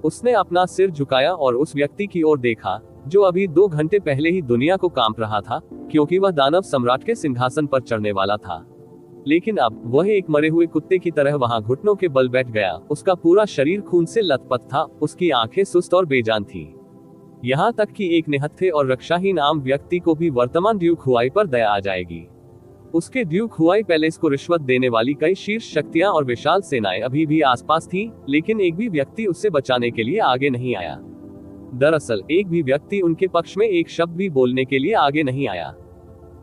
उसने अपना सिर झुकाया और उस व्यक्ति की ओर देखा जो अभी 2 घंटे पहले ही दुनिया को कांप रहा था, क्योंकि वह दानव सम्राट के सिंहासन पर चढ़ने वाला था। लेकिन अब वह एक मरे हुए कुत्ते की तरह वहां घुटनों के बल बैठ गया। उसका पूरा शरीर खून से लथपथ था, उसकी आंखें सुस्त और बेजान थी। यहाँ तक कि एक निहत्थे और रक्षाहीन आम व्यक्ति को भी वर्तमान ड्यूक हुआई पर दया आ जाएगी। उसके ड्यूक हुआई पैलेस को रिश्वत देने वाली कई शीर्ष शक्तियां और विशाल सेनाएं अभी भी आसपास थीं, लेकिन एक भी व्यक्ति उससे बचाने के लिए आगे नहीं आया। दरअसल एक भी व्यक्ति उनके पक्ष में एक शब्द भी बोलने के लिए आगे नहीं आया,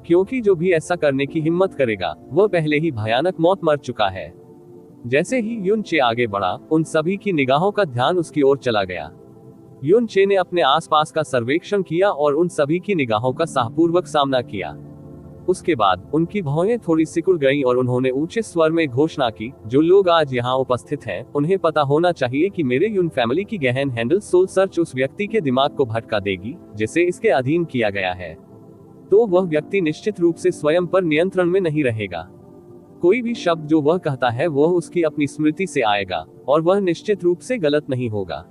क्योंकि जो भी ऐसा करने की हिम्मत करेगा वह पहले ही भयानक मौत मर चुका है। जैसे ही युनचे आगे बढ़ा, उन सभी की निगाहों का ध्यान उसकी ओर चला गया। युनचे ने अपने आसपास का सर्वेक्षण किया और उन सभी की निगाहों का साहपूर्वक सामना किया। उसके बाद उनकी भौहें थोड़ी सिकुड़ गईं और उन्होंने ऊंचे स्वर में घोषणा की, जो लोग आज यहाँ उपस्थित हैं, उन्हें पता होना चाहिए कि मेरे युन फैमिली की गहन हैंडल सोल सर्च उस व्यक्ति के दिमाग को भटका देगी जिसे इसके अधीन किया गया है। तो वह व्यक्ति निश्चित रूप से स्वयं पर नियंत्रण में नहीं रहेगा। कोई भी शब्द जो वह कहता है वह उसकी अपनी स्मृति से आएगा और वह निश्चित रूप से गलत नहीं होगा।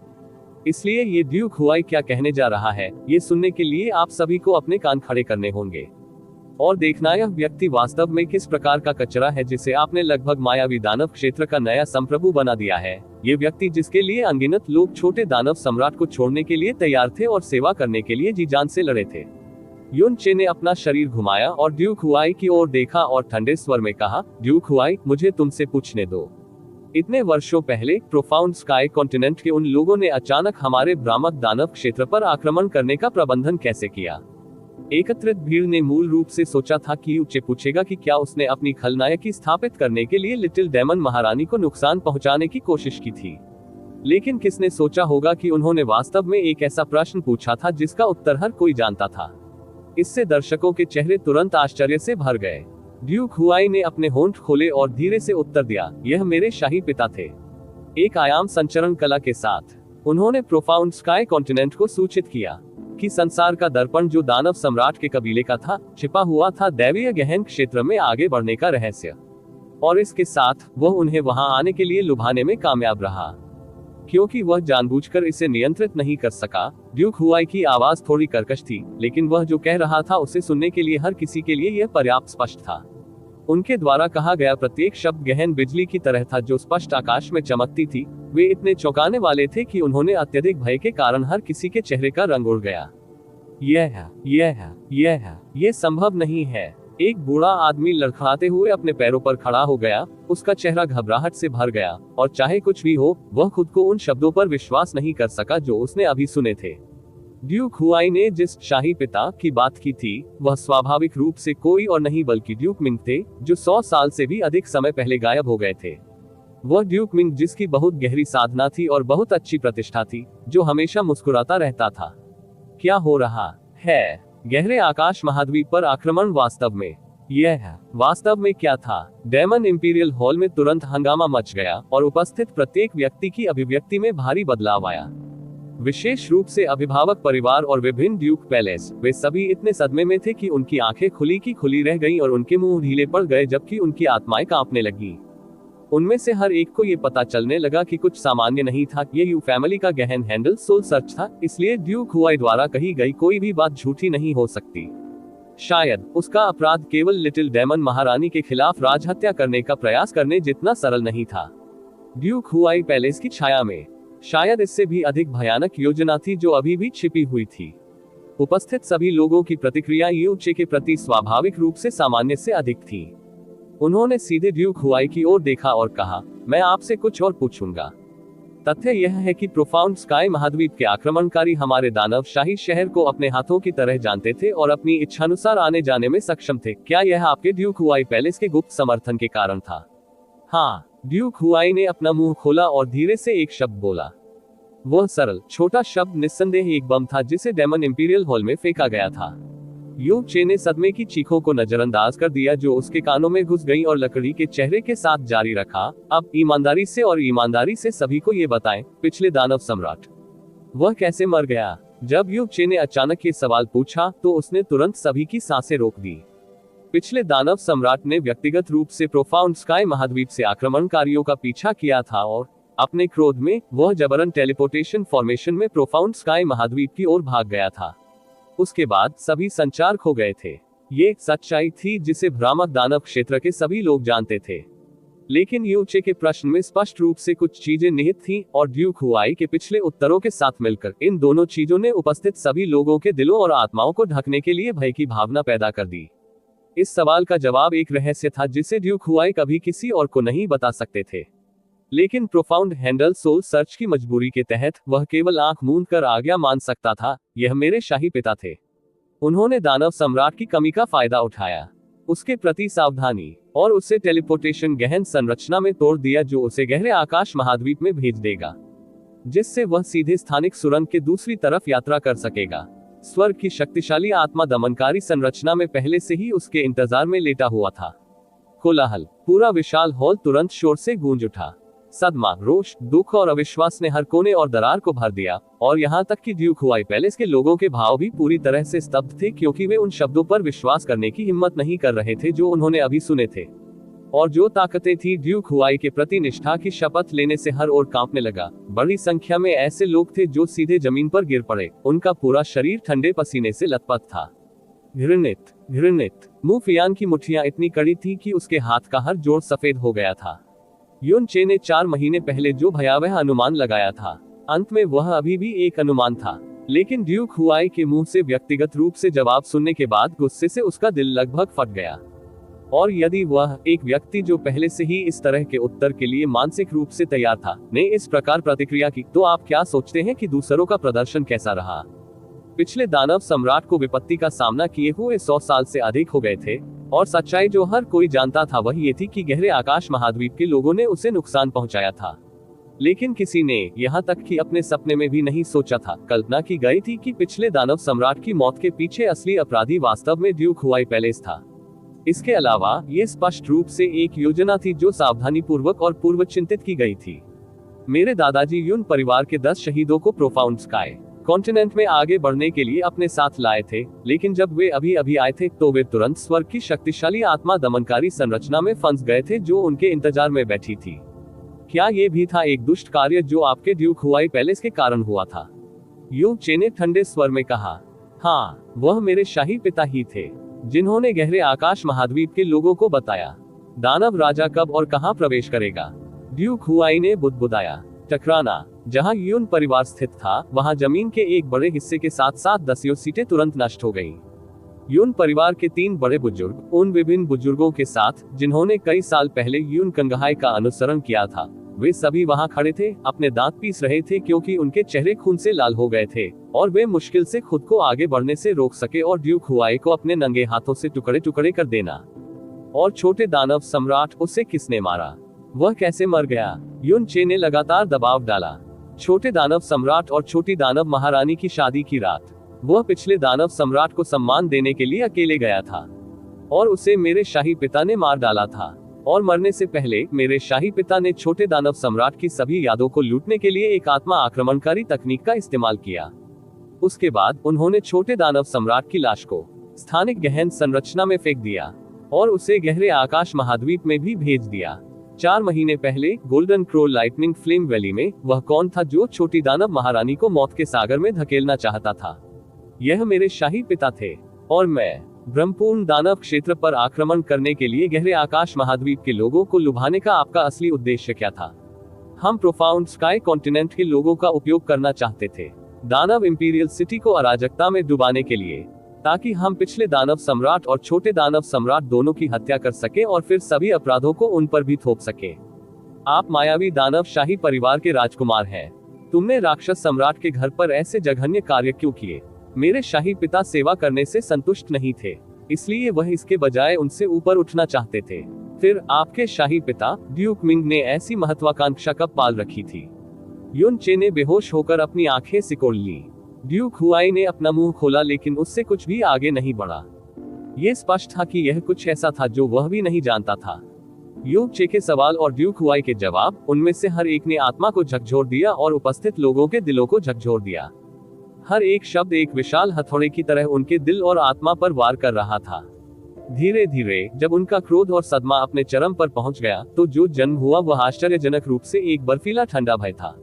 इसलिए ये ड्यूक हुआई क्या कहने जा रहा है, ये सुनने के लिए आप सभी को अपने कान खड़े करने होंगे और देखना यह व्यक्ति वास्तव में किस प्रकार का कचरा है जिसे आपने लगभग मायावी दानव क्षेत्र का नया संप्रभु बना दिया है। ये व्यक्ति जिसके लिए अनगिनत लोग छोटे दानव सम्राट को छोड़ने के लिए तैयार थे और सेवा करने के लिए जी जान से लड़े थे। युनचे ने अपना शरीर घुमाया और ड्यूक हुआई की ओर देखा और ठंडे स्वर में कहा, ड्यूक हुआई, मुझे तुमसे पूछने दो। इतने वर्षों पहले प्रोफाउंड स्काई कॉन्टिनेंट के उन लोगों ने अचानक हमारे भ्रामक दानव क्षेत्र पर आक्रमण करने का प्रबंधन कैसे किया? एकत्रित भीड़ ने मूल रूप से सोचा था कि युचे पूछेगा कि क्या उसने अपनी खलनायकी स्थापित करने के लिए लिटिल डेमन महारानी को नुकसान पहुंचाने की कोशिश की थी। लेकिन किसने सोचा होगा कि उन्होंने वास्तव में एक ऐसा प्रश्न पूछा था जिसका उत्तर हर कोई जानता था। इससे दर्शकों के चेहरे तुरंत आश्चर्य से भर गए। ड्यूक हुआई ने अपने होंठ खोले और धीरे से उत्तर दिया, यह मेरे शाही पिता थे। एक आयाम संचरण कला के साथ उन्होंने प्रोफाउंड स्काई कॉन्टिनेंट को सूचित किया कि संसार का दर्पण जो दानव सम्राट के कबीले का था, छिपा हुआ था दैवीय गहन क्षेत्र में आगे बढ़ने का रहस्य। और इसके साथ वह उन्हें वहां आने के लिए लुभाने में कामयाब रहा, क्योंकि वह जानबूझकर इसे नियंत्रित नहीं कर सका। ड्यूक हुआई की आवाज थोड़ी कर्कश थी, लेकिन वह जो कह रहा था उसे सुनने के लिए हर किसी के लिए यह पर्याप्त स्पष्ट था। उनके द्वारा कहा गया प्रत्येक शब्द गहन बिजली की तरह था जो स्पष्ट आकाश में चमकती थी। वे इतने चौंकाने वाले थे कि उन्होंने अत्यधिक भय के कारण हर किसी के चेहरे का रंग उड़ गया। यह संभव नहीं है। एक बूढ़ा आदमी लड़खड़ाते हुए अपने पैरों पर खड़ा हो गया। उसका चेहरा घबराहट से भर गया और चाहे कुछ भी हो, वह खुद को उन शब्दों पर विश्वास नहीं कर सका जो उसने अभी सुने थे। ड्यूक हुआई ने जिस शाही पिता की बात की थी वह स्वाभाविक रूप से कोई और नहीं बल्कि ड्यूक मिंग थे, जो 100 साल से भी अधिक समय पहले गायब हो गए थे। वह ड्यूक मिंग जिसकी बहुत गहरी साधना थी और बहुत अच्छी प्रतिष्ठा थी, जो हमेशा मुस्कुराता रहता था। क्या हो रहा है? गहरे आकाश महाद्वीप पर आक्रमण वास्तव में क्या था? डेमन इंपीरियल हॉल में तुरंत हंगामा मच गया और उपस्थित प्रत्येक व्यक्ति की अभिव्यक्ति में भारी बदलाव आया। विशेष रूप से अभिभावक परिवार और विभिन्न ड्यूक पैलेस, वे सभी इतने सदमे में थे कि उनकी आंखें खुली की खुली रह गईं और उनके मुंह ढीले पड़ गए, जबकि उनकी आत्माएं कांपने लगीं। उनमें से हर एक को ये पता चलने लगा कि कुछ सामान्य नहीं था। ये यू फैमिली का गहन हैंडल सोल सर्च था, इसलिए ड्यूक हुआई द्वारा कही गई कोई भी बात झूठी नहीं हो सकती। शायद उसका अपराध केवल लिटिल डेमन महारानी के खिलाफ राजहत्या करने का प्रयास करने जितना सरल नहीं था। ड्यूक हुआई पैलेस की छाया में शायद इससे भी अधिक भयानक योजना थी जो अभी भी छिपी हुई थी। उपस्थित सभी लोगों की प्रतिक्रिया यू चे के प्रति स्वाभाविक रूप से सामान्य से अधिक थी। उन्होंने सीधे ड्यूक हुआई की ओर देखा और कहा, मैं आपसे कुछ और पूछूंगा। तथ्य यह है कि प्रोफाउंड स्काई महाद्वीप के आक्रमणकारी हमारे दानवशाही शहर को अपने हाथों की तरह जानते थे और अपनी इच्छानुसार आने जाने में सक्षम थे। क्या यह आपके ड्यूक हुआई पैलेस के गुप्त समर्थन के कारण था? हाँ, ड्यूक हुआई ने अपना मुंह खोला और धीरे से एक शब्द बोला। वह सरल छोटा शब्द निस्संदेह एक बम था जिसे डेमन इंपीरियल हॉल में फेंका गया था। यू चे ने सदमे की चीखों को नजरअंदाज कर दिया जो उसके कानों में घुस गई और लकड़ी के चेहरे के साथ जारी रखा, अब ईमानदारी से और ईमानदारी से सभी को ये बताएं, पिछले दानव सम्राट वह कैसे मर गया? जब यू चे ने अचानक ये सवाल पूछा तो उसने तुरंत सभी की सांसें रोक दी। पिछले दानव सम्राट ने व्यक्तिगत रूप से प्रोफाउंड स्काई महाद्वीप से आक्रमणकारियों का पीछा किया था और अपने क्रोध में वह जबरन टेलीपोर्टेशन फॉर्मेशन में प्रोफाउंड स्काई महाद्वीप की ओर भाग गया था। उसके बाद सभी संचार खो गए थे। ये एक सच्चाई थी जिसे भ्रामक दानव क्षेत्र के सभी लोग जानते थे। लेकिन यू चे के प्रश्न में स्पष्ट रूप से कुछ चीजें निहित थीं और ड्यूक हुआई के पिछले उत्तरों के साथ मिलकर इन दोनों चीजों ने उपस्थित सभी लोगों के दिलों और आत्माओं को ढकने के लिए भय की भावना पैदा कर दी। इस सवाल का जवाब एक रहस्य था जिसे ड्यूक हुआई कभी किसी और को नहीं बता सकते थे। लेकिन प्रोफाउंड हैंडल सोल सर्च की मजबूरी के तहत वह केवल आंख मूंद कर आज्ञा मान सकता था, यह मेरे शाही पिता थे। उन्होंने दानव सम्राट की कमी का फायदा उठाया, उसके प्रति सावधानी और उसे टेलीपोर्टेशन गहन संरचना में तोड़ दिया जो उसे गहरे आकाश महाद्वीप में भेज देगा, जिससे वह सीधे स्थानिक सुरंग के दूसरी तरफ यात्रा कर सकेगा। स्वर्ग की शक्तिशाली आत्मा दमनकारी संरचना में पहले से ही उसके इंतजार में लेटा हुआ था। कोलाहल, पूरा विशाल हॉल तुरंत शोर से गूंज उठा। सदमा, रोष, दुख और अविश्वास ने हर कोने और दरार को भर दिया और यहाँ तक कि ड्यूक हुआई पैलेस के लोगों के भाव भी पूरी तरह से स्तब्ध थे क्योंकि वे उन शब्दों पर विश्वास करने की हिम्मत नहीं कर रहे थे जो उन्होंने अभी सुने थे। और जो ताकतें थी ड्यूक हुआई के प्रति निष्ठा की शपथ लेने से हर ओर कांपने लगा। बड़ी संख्या में ऐसे लोग थे जो सीधे जमीन पर गिर पड़े, उनका पूरा शरीर ठंडे पसीने से लथपथ था। घृणित, घृणित। मुफियान की मुठ्ठियां इतनी कड़ी थी कि उसके हाथ का हर जोड़ सफेद हो गया था। युन चे ने 4 महीने पहले जो भयावह अनुमान लगाया था, अंत में वह अभी भी एक अनुमान था। लेकिन ड्यूक हुआई के मुंह से व्यक्तिगत रूप से जवाब सुनने के बाद गुस्से से उसका दिल लगभग फट गया। और यदि वह एक व्यक्ति जो पहले से ही इस तरह के उत्तर के लिए मानसिक रूप से तैयार था, ने इस प्रकार प्रतिक्रिया की, तो आप क्या सोचते हैं कि दूसरों का प्रदर्शन कैसा रहा? पिछले दानव सम्राट को विपत्ति का सामना किए हुए 100 साल से अधिक हो गए थे और सच्चाई जो हर कोई जानता था वह ये थी कि गहरे आकाश महाद्वीप के लोगों ने उसे नुकसान पहुंचाया था। लेकिन किसी ने यहाँ तक कि अपने सपने में भी नहीं सोचा था, कल्पना की गई थी कि पिछले दानव सम्राट की मौत के पीछे असली अपराधी वास्तव में ड्यूक हुआई पैलेस था। इसके अलावा ये स्पष्ट रूप से एक योजना थी जो सावधानी पूर्वक और पूर्व चिंतित की गई थी। मेरे दादाजी युन परिवार के 10 शहीदों को प्रोफाउंड स्काई कॉन्टिनेंट में आगे बढ़ने के लिए अपने साथ लाए थे, लेकिन जब वे अभी आए थे तो वे तुरंत स्वर्ग की शक्तिशाली आत्मा दमनकारी संरचना में फंस गए थे जो उनके इंतजार में बैठी थी। क्या ये भी था एक दुष्ट कार्य जो आपके ड्यूक हुआई पैलेस के कारण हुआ था? यू चे ने ठंडे स्वर में कहा, हाँ, वह मेरे शाही पिता ही थे जिन्होंने गहरे आकाश महाद्वीप के लोगों को बताया दानव राजा कब और कहां प्रवेश करेगा। ड्यूक हुआई ने बुदबुदाया। टकराना, जहां युन परिवार स्थित था वहां जमीन के एक बड़े हिस्से के साथ साथ दसियों सीटें तुरंत नष्ट हो गईं। युन परिवार के 3 बड़े बुजुर्ग उन विभिन्न बुजुर्गों के साथ जिन्होंने कई साल पहले युन कंगहाई का अनुसरण किया था, वे सभी वहां खड़े थे, अपने दांत पीस रहे थे क्योंकि उनके चेहरे खून से लाल हो गए थे और वे मुश्किल से खुद को आगे बढ़ने से रोक सके और ड्यूक हुआई को अपने नंगे हाथों से टुकड़े टुकड़े कर देना। और छोटे दानव सम्राट, उसे किसने मारा? वह कैसे मर गया? युन चे ने लगातार दबाव डाला। छोटे दानव सम्राट और छोटी दानव महारानी की शादी की रात वह पिछले दानव सम्राट को सम्मान देने के लिए अकेले गया था और उसे मेरे शाही पिता ने मार डाला था। और मरने से पहले मेरे शाही पिता ने छोटे दानव सम्राट की सभी यादों को लूटने के लिए एक आत्मा आक्रमणकारी तकनीक का इस्तेमाल किया। उसके बाद उन्होंने छोटे दानव सम्राट की लाश को स्थानिक गहन संरचना में फेंक दिया और उसे गहरे आकाश महाद्वीप में भी भेज दिया। 4 महीने पहले golden crow lightning flame valley में वह कौन था जो छोटी दानव महारानी को मौत के सागर में धकेलना चाहता था? यह मेरे शाही पिता थे और मैं ब्रह्मपूर्ण दानव क्षेत्र पर आक्रमण करने के लिए गहरे आकाश महाद्वीप के लोगों को लुभाने का आपका असली उद्देश्य क्या था? हम प्रोफाउंड स्काई कॉन्टिनेंट के लोगों का उपयोग करना चाहते थे दानव इंपीरियल सिटी को अराजकता में डुबाने के लिए, ताकि हम पिछले दानव सम्राट और छोटे दानव सम्राट दोनों की हत्या कर सके और फिर सभी अपराधों को उन पर भी थोप सके। आप मायावी दानव शाही परिवार के राजकुमार हैं। तुमने राक्षस सम्राट के घर पर ऐसे जघन्य कार्य क्यों किए? मेरे शाही पिता सेवा करने से संतुष्ट नहीं थे, इसलिए वह इसके बजाय उनसे ऊपर उठना चाहते थे। फिर आपके शाही पिता ड्यूक मिंग ने ऐसी महत्वाकांक्षा कब पाल रखी थी? युन चे ने बेहोश होकर अपनी आंखें सिकोड़ ली। ड्यूक हुआई ने अपना मुंह खोला, लेकिन उससे कुछ भी आगे नहीं बढ़ा। यह स्पष्ट था कि यह कुछ ऐसा था जो वह भी नहीं जानता था। युन चे के सवाल और ड्यूक हुआई के जवाब, उनमें से हर एक ने आत्मा को झकझोर दिया और उपस्थित लोगों के दिलों को झकझोर दिया। हर एक शब्द एक विशाल हथौड़े की तरह उनके दिल और आत्मा पर वार कर रहा था। धीरे धीरे जब उनका क्रोध और सदमा अपने चरम पर पहुंच गया, तो जो जन्म हुआ वह आश्चर्यजनक रूप से एक बर्फीला ठंडा भय था।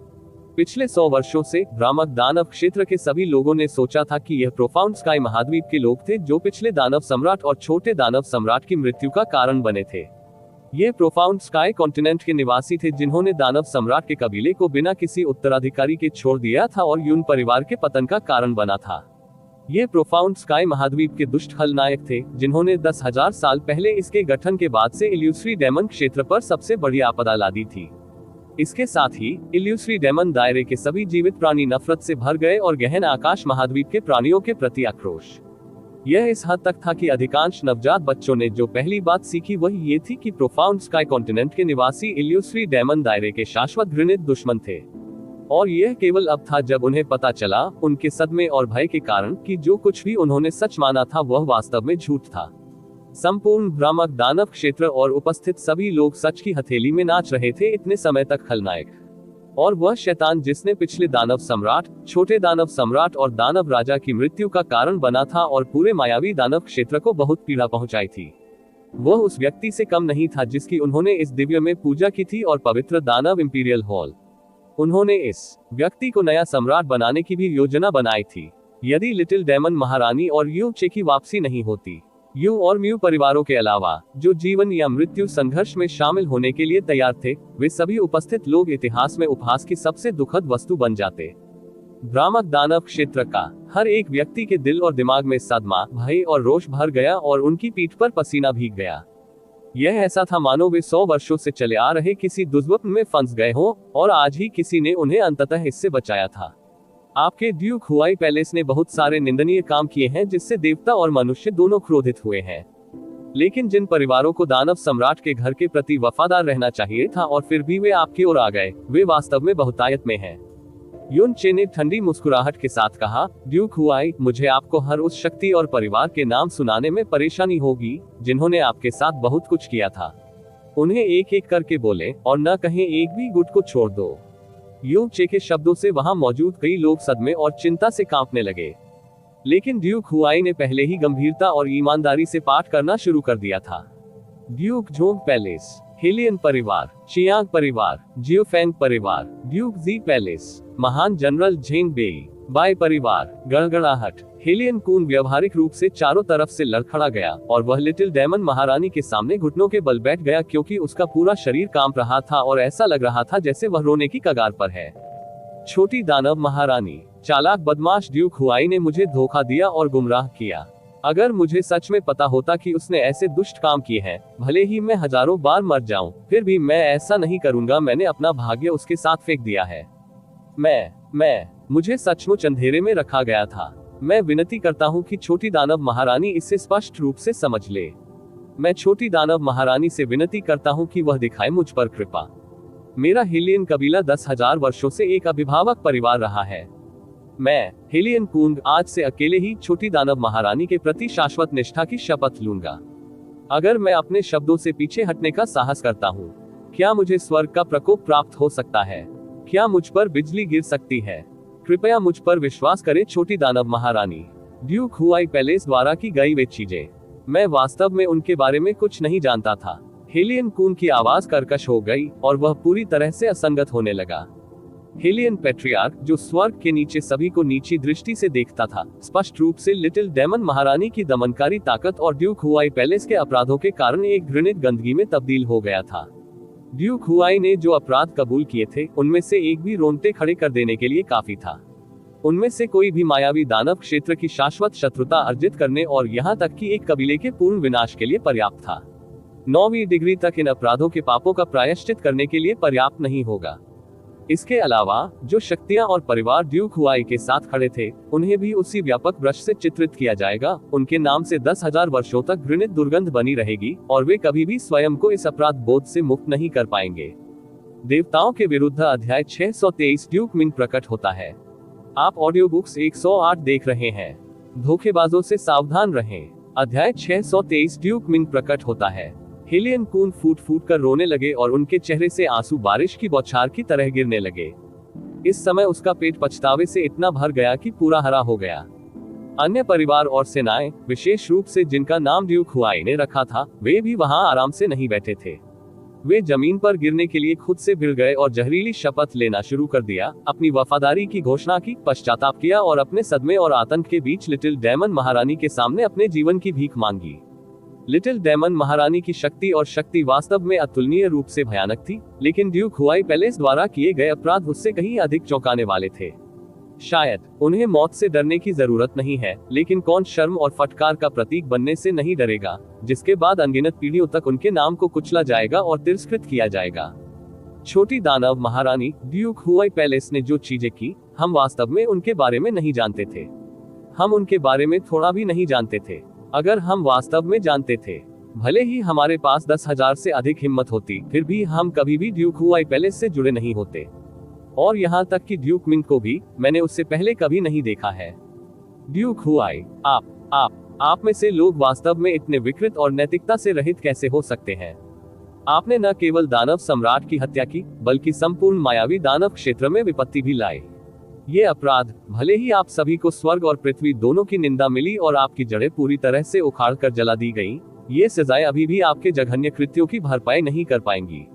पिछले 100 वर्षों से भ्रामक दानव क्षेत्र के सभी लोगों ने सोचा था कि यह प्रोफाउंड स्काई महाद्वीप के लोग थे जो पिछले दानव सम्राट और छोटे दानव सम्राट की मृत्यु का कारण बने थे। ये प्रोफाउंड स्काई कॉन्टिनेंट के निवासी थे जिन्होंने दानव सम्राट के कबीले को बिना किसी उत्तराधिकारी के छोड़ दिया था और यून परिवार के पतन का कारण बना था। ये प्रोफाउंड स्काई महाद्वीप के दुष्ट खलनायक थे जिन्होंने 10,000 साल पहले इसके गठन के बाद से इल्यूसरी डेमन क्षेत्र पर सबसे बड़ी आपदा ला दी थी। इसके साथ ही इल्यूसरी डेमन दायरे के सभी जीवित प्राणी नफरत से भर गए और गहन आकाश महाद्वीप के प्राणियों के प्रति आक्रोश। यह इस हद तक था कि अधिकांश नवजात बच्चों ने जो पहली बात सीखी वह ये थी कि प्रोफाउंड स्काई कॉन्टिनेंट के निवासी इल्यूसरी डेमन दायरे के शाश्वत घृणित दुश्मन थे। और यह केवल अब था जब उन्हें पता चला, उनके सदमे और भय के कारण, कि जो कुछ भी उन्होंने सच माना था वह वास्तव में झूठ था। संपूर्ण भ्रामक दानव क्षेत्र और उपस्थित सभी लोग सच की हथेली में नाच रहे थे इतने समय तक खलनायक और वह शैतान जिसने पिछले दानव सम्राट, छोटे दानव सम्राट और दानव राजा की मृत्यु का कारण बना था और पूरे मायावी दानव क्षेत्र को बहुत पीड़ा पहुंचाई थी, वह उस व्यक्ति से कम नहीं था जिसकी उन्होंने इस दिव्य में पूजा की थी और पवित्र दानव इंपीरियल हॉल। उन्होंने इस व्यक्ति को नया सम्राट बनाने की भी योजना बनाई थी। यदि लिटिल डेमन महारानी और यू चे की वापसी नहीं होती, यू और म्यू परिवारों के अलावा जो जीवन या मृत्यु संघर्ष में शामिल होने के लिए तैयार थे, वे सभी उपस्थित लोग इतिहास में उपहास की सबसे दुखद वस्तु बन जाते। भ्रामक दानव क्षेत्र का हर एक व्यक्ति के दिल और दिमाग में सदमा, भय और रोष भर गया और उनकी पीठ पर पसीना भीग गया। यह ऐसा था मानो वे 100 वर्षों से चले आ रहे किसी दुष्स्वप्न में फंस गए हों और आज ही किसी ने उन्हें अंततः इससे बचाया था। आपके ड्यूक हुआई पैलेस ने बहुत सारे निंदनीय काम किए हैं जिससे देवता और मनुष्य दोनों क्रोधित हुए हैं, लेकिन जिन परिवारों को दानव सम्राट के घर के प्रति वफादार रहना चाहिए था और फिर भी वे आपकी ओर आ गए, वे वास्तव में बहुतायत में हैं। युन चे ने ठंडी मुस्कुराहट के साथ कहा, ड्यूक हुआई, मुझे आपको हर उस शक्ति और परिवार के नाम सुनाने में परेशानी होगी जिन्होंने आपके साथ बहुत कुछ किया था। उन्हें एक एक करके बोले और न कहें एक भी गुट को छोड़ दो। युन चे के शब्दों से वहां मौजूद कई लोग सदमे और चिंता से कांपने लगे, लेकिन ड्यूक हुआई ने पहले ही गंभीरता और ईमानदारी से पाठ करना शुरू कर दिया था। ड्यूक जोंग पैलेस, हेलियन परिवार, चियांग परिवार, जियोफेंग परिवार, ड्यूक जी पैलेस, महान जनरल झेंग बेई, बाय परिवार, गड़गड़ाहट। हेलियन कून व्यावहारिक रूप से चारों तरफ से लड़खड़ा गया और वह लिटिल डेमन महारानी के सामने घुटनों के बल बैठ गया क्योंकि उसका पूरा शरीर कांप रहा था और ऐसा लग रहा था जैसे वह रोने की कगार पर है। छोटी दानव महारानी, चालाक बदमाश ड्यूक हुआई ने मुझे धोखा दिया और गुमराह किया। अगर मुझे सच में पता होता कि उसने ऐसे दुष्ट काम किए हैं, भले ही मैं हजारों बार मर जाऊं, फिर भी मैं ऐसा नहीं करूंगा। मैंने अपना भाग्य उसके साथ फेंक दिया है। मुझे सचमुच अंधेरे में रखा गया था। मैं विनती करता हूं कि छोटी दानव महारानी इसे स्पष्ट रूप से समझ ले। मैं छोटी दानव महारानी से विनती करता हूं कि वह दिखाए मुझ पर कृपा। मेरा हेलियन कबीला 10,000 वर्षों से एक अभिभावक परिवार रहा है। मैं, हेलियन कुंग, आज से अकेले ही छोटी दानव महारानी के प्रति शाश्वत निष्ठा की शपथ लूंगा। अगर मैं अपने शब्दों से पीछे हटने का साहस करता हूँ, क्या मुझे स्वर्ग का प्रकोप प्राप्त हो सकता है? क्या मुझ पर बिजली गिर सकती है? कृपया मुझ पर विश्वास करें छोटी दानव महारानी। ड्यूक हुआई पैलेस द्वारा की गई वे चीजें, मैं वास्तव में उनके बारे में कुछ नहीं जानता था। हेलियन कून की आवाज कर्कश हो गई और वह पूरी तरह से असंगत होने लगा। हेलियन पैट्रियार्क, जो स्वर्ग के नीचे सभी को नीची दृष्टि से देखता था, स्पष्ट रूप से लिटिल डेमन महारानी की दमनकारी ताकत और ड्यूक हुआई पैलेस के अपराधों के कारण एक घृणित गंदगी में तब्दील हो गया था। ड्यूक हुआई ने जो अपराध कबूल किए थे, उनमें से एक भी रोंगटे खड़े कर देने के लिए काफी था। उनमें से कोई भी मायावी दानव क्षेत्र की शाश्वत शत्रुता अर्जित करने और यहाँ तक कि एक कबीले के पूर्ण विनाश के लिए पर्याप्त था। 9वीं डिग्री तक इन अपराधों के पापों का प्रायश्चित करने के लिए पर्याप्त नहीं होगा। इसके अलावा जो शक्तियां और परिवार ड्यूक हुआई के साथ खड़े थे, उन्हें भी उसी व्यापक ब्रश से चित्रित किया जाएगा। उनके नाम से 10,000 वर्षों तक घृणित दुर्गंध बनी रहेगी और वे कभी भी स्वयं को इस अपराध बोध से मुक्त नहीं कर पाएंगे। देवताओं के विरुद्ध अध्याय 623 ड्यूक मिंग प्रकट होता है। आप ऑडियो बुक्स 108 देख रहे हैं। धोखेबाजों से सावधान रहें। अध्याय 623 ड्यूक मिंग प्रकट होता है। हेलियन कून फूट फूट कर रोने लगे और उनके चेहरे से आंसू बारिश की बौछार की तरह गिरने लगे। इस समय उसका पेट पछतावे से इतना भर गया कि पूरा हरा हो गया। अन्य परिवार और सेनाएं, विशेष रूप से जिनका नाम ड्यूक हुआई ने रखा था, वे भी वहां आराम से नहीं बैठे थे। वे जमीन पर गिरने के लिए खुद से भिड़ गए और जहरीली शपथ लेना शुरू कर दिया, अपनी वफादारी की घोषणा की, पश्चाताप किया और अपने सदमे और आतंक के बीच लिटिल डेमन महारानी के सामने अपने जीवन की भीख मांगी। लिटिल डेमन महारानी की शक्ति और शक्ति वास्तव में अतुलनीय रूप से भयानक थी, लेकिन ड्यूक हुआई पैलेस द्वारा किए गए अपराध उससे कहीं अधिक चौंकाने वाले थे। शायद उन्हें मौत से डरने की जरूरत नहीं है, लेकिन कौन शर्म और फटकार का प्रतीक बनने से नहीं डरेगा, जिसके बाद अनगिनत पीढ़ियों तक उनके नाम को कुचला जाएगा और तिरस्कृत किया जाएगा। छोटी दानव महारानी ड्यूक हुआई पैलेस ने जो चीजें की, हम वास्तव में उनके बारे में नहीं जानते थे। हम उनके बारे में थोड़ा भी नहीं जानते थे। अगर हम वास्तव में जानते थे, भले ही हमारे पास 10,000 से अधिक हिम्मत होती, फिर भी हम कभी भी ड्यूक हुआई पैलेस से जुड़े नहीं होते। और यहाँ तक कि ड्यूक मिंग को भी मैंने उससे पहले कभी नहीं देखा है। ड्यूक हुआई, आप में से लोग वास्तव में इतने विकृत और नैतिकता से रहित कैसे हो सकते हैं? आपने न केवल दानव सम्राट की हत्या की, बल्कि संपूर्ण मायावी दानव क्षेत्र में विपत्ति भी लाई। ये अपराध, भले ही आप सभी को स्वर्ग और पृथ्वी दोनों की निंदा मिली और आपकी जड़ें पूरी तरह से उखाड़ कर जला दी गईं, ये सजाएं अभी भी आपके जघन्य कृत्यों की भरपाई नहीं कर पाएंगी।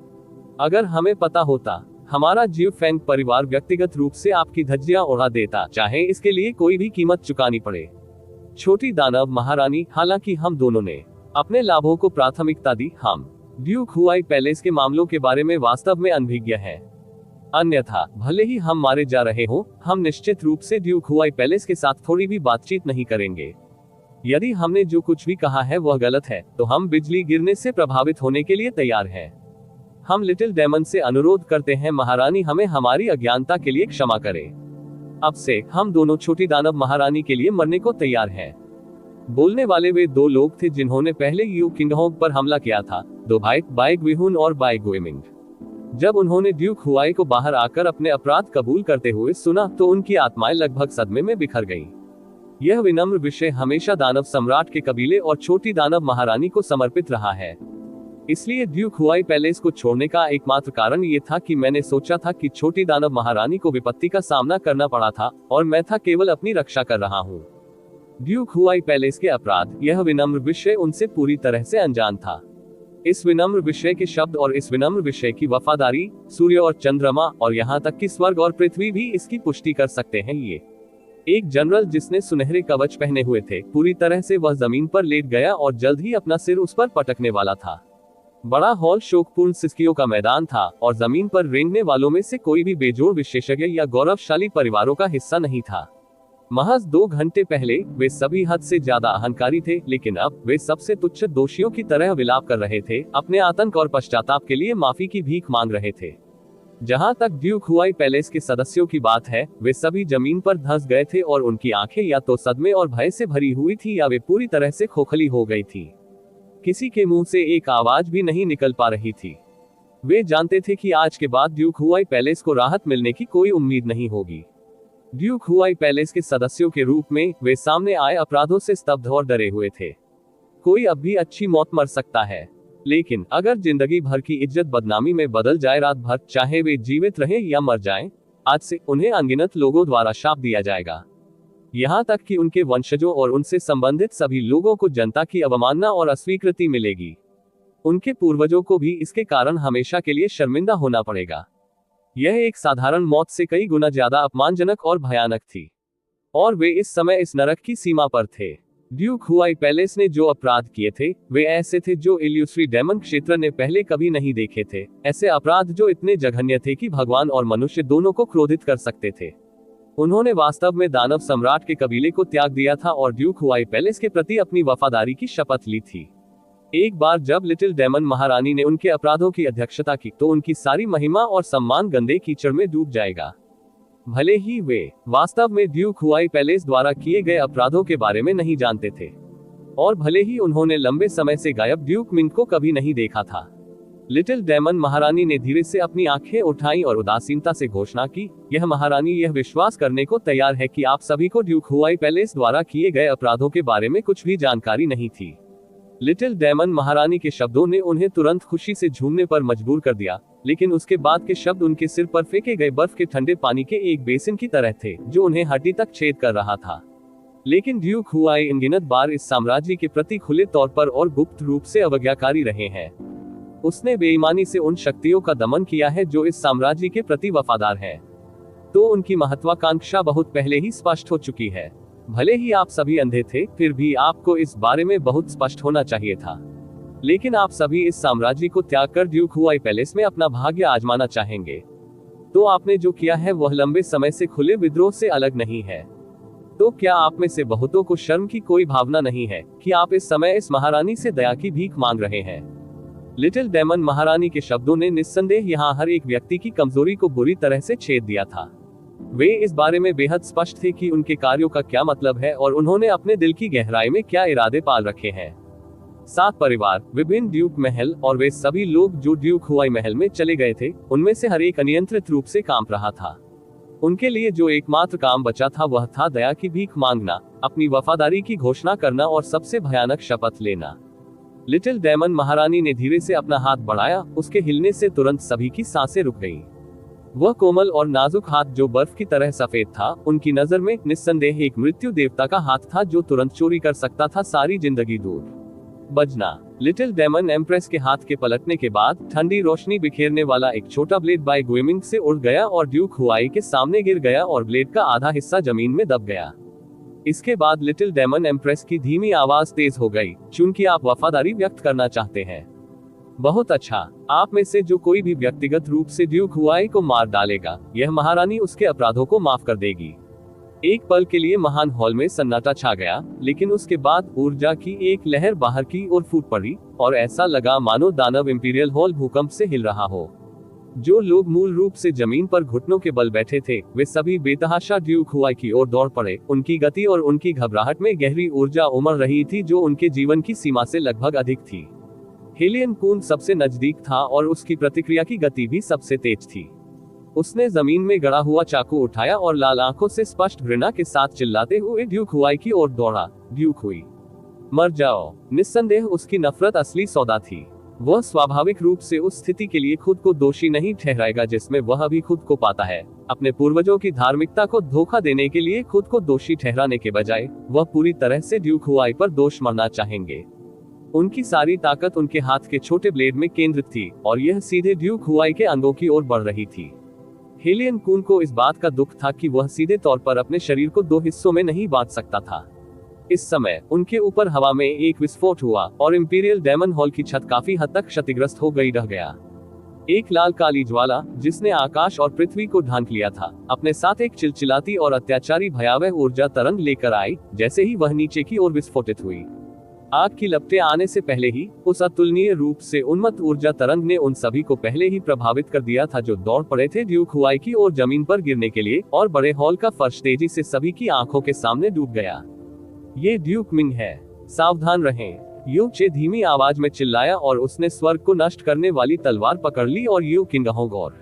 अगर हमें पता होता, हमारा जीव फैंग परिवार व्यक्तिगत रूप से आपकी धज्जियां उड़ा देता, चाहे इसके लिए कोई भी कीमत चुकानी पड़े। छोटी दानव महारानी, हालांकि हम दोनों ने अपने लाभों को प्राथमिकता दी, हम ड्यूक हुआई पैलेस के मामलों के बारे में वास्तव में अनभिज्ञ हैं। अन्यथा भले ही हम मारे जा रहे हो, हम निश्चित रूप से ड्यूक हुआई पैलेस के साथ थोड़ी भी बातचीत नहीं करेंगे। यदि हमने जो कुछ भी कहा है वह गलत है, तो हम बिजली गिरने से प्रभावित होने के लिए तैयार हैं। हम लिटिल डेमन से अनुरोध करते हैं, महारानी हमें हमारी अज्ञानता के लिए क्षमा करें। अब से हम दोनों छोटी दानव महारानी के लिए मरने को तैयार हैं। बोलने वाले वे दो लोग थे जिन्होंने पहले यू किंगडम पर हमला किया था, दो भाई, बाई गुइहुन और बाई गुइमिंग। जब उन्होंने ड्यूक हुआई को बाहर आकर अपने अपराध कबूल करते हुए सुना, तो उनकी आत्माएं लगभग सदमे में बिखर गईं। यह विनम्र विषय हमेशा दानव सम्राट के कबीले और छोटी दानव महारानी को समर्पित रहा है। इसलिए ड्यूक हुआई पैलेस को छोड़ने का एकमात्र कारण ये था कि मैंने सोचा था कि छोटी दानव महारानी को विपत्ति का सामना करना पड़ा था और मैं था केवल अपनी रक्षा कर रहा हूँ। ड्यूक हुआई पैलेस के अपराध, यह विनम्र विषय उनसे पूरी तरह से अनजान था। इस विनम्र विषय के शब्द और इस विनम्र विषय की वफादारी, सूर्य और चंद्रमा और यहाँ तक कि स्वर्ग और पृथ्वी भी इसकी पुष्टि कर सकते हैं। ये एक जनरल जिसने सुनहरे कवच पहने हुए थे, पूरी तरह से वह जमीन पर लेट गया और जल्द ही अपना सिर उस पर पटकने वाला था। बड़ा हॉल शोकपूर्ण सिसकियों का मैदान था और जमीन पर रेंगने वालों में से कोई भी बेजोड़ विशेषज्ञ या गौरवशाली परिवारों का हिस्सा नहीं था। महज 2 घंटे पहले वे सभी हद से ज्यादा अहंकारी थे, लेकिन अब वे सबसे तुच्छ दोषियों की तरह विलाप कर रहे थे, अपने आतंक और पश्चाताप के लिए माफी की भीख मांग रहे थे। जहां तक ड्यूक हुआई पैलेस के सदस्यों की बात है, वे सभी जमीन पर धंस गए थे और उनकी आंखें या तो सदमे और भय से भरी हुई थी या वे पूरी तरह से खोखली हो गई थी। किसी के मुंह से एक आवाज भी नहीं निकल पा रही थी। वे जानते थे कि आज के बाद ड्यूक हुआई पैलेस को राहत मिलने की कोई उम्मीद नहीं होगी। ड्यूक हुआई पैलेस के सदस्यों के रूप में वे सामने आए अपराधों से स्तब्ध और डरे हुए थे। कोई अब भी अच्छी मौत मर सकता है, लेकिन अगर जिंदगी भर की इज्जत बदनामी में बदल जाए रात भर, चाहे वे जीवित रहें या मर जाएं, आज से उन्हें अनगिनत लोगों द्वारा शाप दिया जाएगा। यहाँ तक कि उनके वंशजों और उनसे संबंधित सभी लोगों को जनता की अवमानना और अस्वीकृति मिलेगी। उनके पूर्वजों को भी इसके कारण हमेशा के लिए शर्मिंदा होना पड़ेगा। यह एक साधारण मौत से कई गुना ज्यादा अपमानजनक और भयानक थी, और वे इस समय इस नरक की सीमा पर थे। ड्यूक हुआई पैलेस ने जो अपराध किए थे वे ऐसे थे जो इल्यूस्ट्री डेमन क्षेत्र ने पहले कभी नहीं देखे थे, ऐसे अपराध जो इतने जघन्य थे कि भगवान और मनुष्य दोनों को क्रोधित कर सकते थे। उन्होंने वास्तव में दानव सम्राट के कबीले को त्याग दिया था और ड्यूक हुआई पैलेस के प्रति अपनी वफादारी की शपथ ली थी। एक बार जब लिटिल डेमन महारानी ने उनके अपराधों की अध्यक्षता की तो उनकी सारी महिमा और सम्मान गंदे कीचड़ में डूब जाएगा। भले ही वे वास्तव में ड्यूक हुआई पैलेस द्वारा किए गए अपराधों के बारे में नहीं जानते थे, और भले ही उन्होंने लंबे समय से गायब ड्यूक मिंग को कभी नहीं देखा था। लिटिल डेमन महारानी ने धीरे से अपनी आंखें उठाई और उदासीनता से घोषणा की, यह महारानी यह विश्वास करने को तैयार है कि आप सभी को ड्यूक हुआई पैलेस द्वारा किए गए अपराधों के बारे में कुछ भी जानकारी नहीं थी। लिटिल डेमन महारानी के शब्दों ने उन्हें तुरंत खुशी से झूमने पर मजबूर कर दिया, लेकिन उसके बाद के शब्द उनके सिर पर फेंके गए बर्फ के ठंडे पानी के एक बेसिन की तरह थे जो उन्हें हड्डी तक छेद कर रहा था। लेकिन ड्यूक हुआई अनगिनत बार इस साम्राज्य के प्रति खुले तौर पर और गुप्त रूप से अवज्ञाकारी रहे हैं। उसने बेईमानी से उन शक्तियों का दमन किया है जो इस साम्राज्य के प्रति वफादार हैं। तो उनकी महत्वाकांक्षा बहुत पहले ही स्पष्ट हो चुकी है। भले ही आप सभी अंधे थे, फिर भी आपको इस बारे में बहुत स्पष्ट होना चाहिए था। लेकिन आप सभी इस साम्राज्य को त्याग कर ड्यूक हुआई पैलेस में अपना भाग्य आजमाना चाहेंगे। तो आपने जो किया है वह लंबे समय से खुले विद्रोह से अलग नहीं है। तो क्या आप में से बहुतों को शर्म की कोई भावना नहीं है कि आप इस समय इस महारानी से दया की भीख मांग रहे हैं? लिटिल डेमन महारानी के शब्दों ने निस्संदेह यहाँ हर एक व्यक्ति की कमजोरी को बुरी तरह से छेद दिया था। वे इस बारे में बेहद स्पष्ट थे कि उनके कार्यों का क्या मतलब है और उन्होंने अपने दिल की गहराई में क्या इरादे पाल रखे हैं। 7 परिवार, विभिन्न ड्यूक महल और वे सभी लोग जो ड्यूक हुआई महल में चले गए थे, उनमें से हर एक अनियंत्रित रूप से कांप रहा था। उनके लिए जो एकमात्र काम बचा था वह था दया की भीख मांगना, अपनी वफादारी की घोषणा करना और सबसे भयानक शपथ लेना। लिटिल डेमन महारानी ने धीरे से अपना हाथ बढ़ाया, उसके हिलने से तुरंत सभी की सांसें रुक गईं। वह कोमल और नाजुक हाथ जो बर्फ की तरह सफेद था, उनकी नजर में निस्संदेह एक मृत्यु देवता का हाथ था जो तुरंत चोरी कर सकता था सारी जिंदगी दूर बजना। लिटिल डेमन एम्प्रेस के हाथ के पलटने के बाद ठंडी रोशनी बिखेरने वाला एक छोटा ब्लेड बाय गुइमिंग से उड़ गया और ड्यूक हुआई के सामने गिर गया और ब्लेड का आधा हिस्सा जमीन में दब गया। इसके बाद लिटिल डेमन एम्प्रेस की धीमी आवाज तेज हो गई, चूंकि आप वफादारी व्यक्त करना चाहते हैं। बहुत अच्छा, आप में से जो कोई भी व्यक्तिगत रूप से ड्यूक हुआई को मार डालेगा, यह महारानी उसके अपराधों को माफ कर देगी। एक पल के लिए महान हॉल में सन्नाटा छा गया, लेकिन उसके बाद ऊर्जा की एक लहर बाहर की ओर फूट पड़ी और ऐसा लगा मानो दानव इंपीरियल हॉल भूकंप से हिल रहा हो। जो लोग मूल रूप से जमीन पर घुटनों के बल बैठे थे, वे सभी बेतहाशा ड्यूक हुआई की ओर दौड़ पड़े। उनकी गति और उनकी घबराहट में गहरी ऊर्जा उमड़ रही थी जो उनके जीवन की सीमा से लगभग अधिक थी। हेलियन कून सबसे नजदीक था और उसकी प्रतिक्रिया की गति भी सबसे तेज थी। उसने जमीन में गड़ा हुआ चाकू उठाया और लाल आंखों से स्पष्ट घृणा के साथ चिल्लाते हुए ड्यूक हुआई की ओर दौड़ा, ड्यूक हुई, मर जाओ। निस्संदेह उसकी नफरत असली सौदा थी। वह स्वाभाविक रूप से उस स्थिति के लिए खुद को दोषी नहीं ठहराएगा जिसमें वह अभी खुद को पाता है। अपने पूर्वजों की धार्मिकता को धोखा देने के लिए खुद को दोषी ठहराने के बजाय वह पूरी तरह से ड्यूक हुआई पर दोष मरना चाहेंगे। उनकी सारी ताकत उनके हाथ के छोटे ब्लेड में केंद्रित थी और यह सीधे ड्यूक हुआई के अंगों की ओर बढ़ रही थी। हेलियन कून को इस बात का दुख था कि वह सीधे तौर पर अपने शरीर को 2 हिस्सों में नहीं बांट सकता था। इस समय उनके ऊपर हवा में एक विस्फोट हुआ और इंपीरियल डेमन हॉल की छत काफी हद तक क्षतिग्रस्त हो गई रह गया। एक लाल काली ज्वाला जिसने आकाश और पृथ्वी को ढांक लिया था, अपने साथ एक चिलचिलाती और अत्याचारी भयावह ऊर्जा तरंग लेकर आई। जैसे ही वह नीचे की ओर विस्फोटित हुई, आग की लपटें आने से पहले ही उस अतुलनीय रूप से उन्मत्त ऊर्जा तरंग ने उन सभी को पहले ही प्रभावित कर दिया था जो दौड़ पड़े थे ड्यूक हुआई की ओर जमीन पर गिरने के लिए, और बड़े हॉल का फर्श तेजी से सभी की आंखों के सामने डूब गया। ये ड्यूक मिंग है, सावधान रहें, यू चे धीमी आवाज में चिल्लाया और उसने स्वर्ग को नष्ट करने वाली तलवार पकड़ ली और यू किंगहोगोर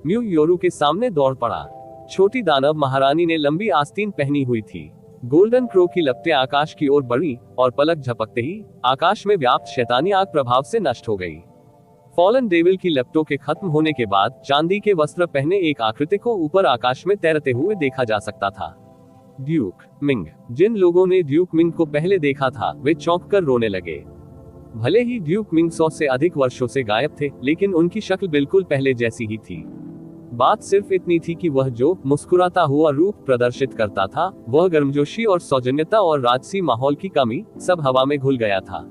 म्यू योरू के सामने दौड़ पड़ा। छोटी दानव महारानी ने लंबी आस्तीन पहनी हुई थी। गोल्डन क्रो की लपटें आकाश की ओर बढ़ी और पलक झपकते ही आकाश में व्याप्त शैतानी आग प्रभाव से नष्ट हो गई। फॉलन डेविल की लपटों के खत्म होने के बाद चांदी के वस्त्र पहने एक आकृति को ऊपर आकाश में तैरते हुए देखा जा सकता था। Duke Ming. जिन लोगों ने ड्यूक मिंग को पहले देखा था वे चौंक कर रोने लगे। भले ही ड्यूक मिंग 100 से अधिक वर्षों से गायब थे, लेकिन उनकी शक्ल बिल्कुल पहले जैसी ही थी। बात सिर्फ इतनी थी कि वह जो मुस्कुराता हुआ रूप प्रदर्शित करता था, वह गर्मजोशी और सौजन्यता और राजसी माहौल की कमी सब हवा में घुल गया था।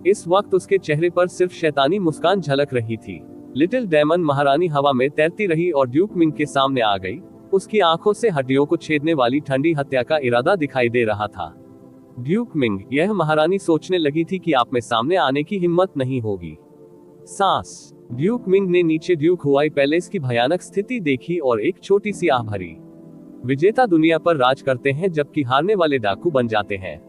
इस वक्त उसके चेहरे पर सिर्फ शैतानी मुस्कान झलक रही थी। लिटिल डेमन महारानी हवा में तैरती रही और ड्यूक मिंग के सामने आ गई। उसकी आंखों से हड्डियों को छेदने वाली ठंडी हत्या का इरादा दिखाई दे रहा था। ड्यूक मिंग, यह महारानी सोचने लगी थी कि आप में सामने आने की हिम्मत नहीं होगी। सांस। ड्यूक मिंग ने नीचे ड्यूक हुआई पैलेस की भयानक स्थिति देखी और एक छोटी सी आह भरी। विजेता दुनिया पर राज करते हैं जबकि हारने वाले डाकू बन जाते हैं।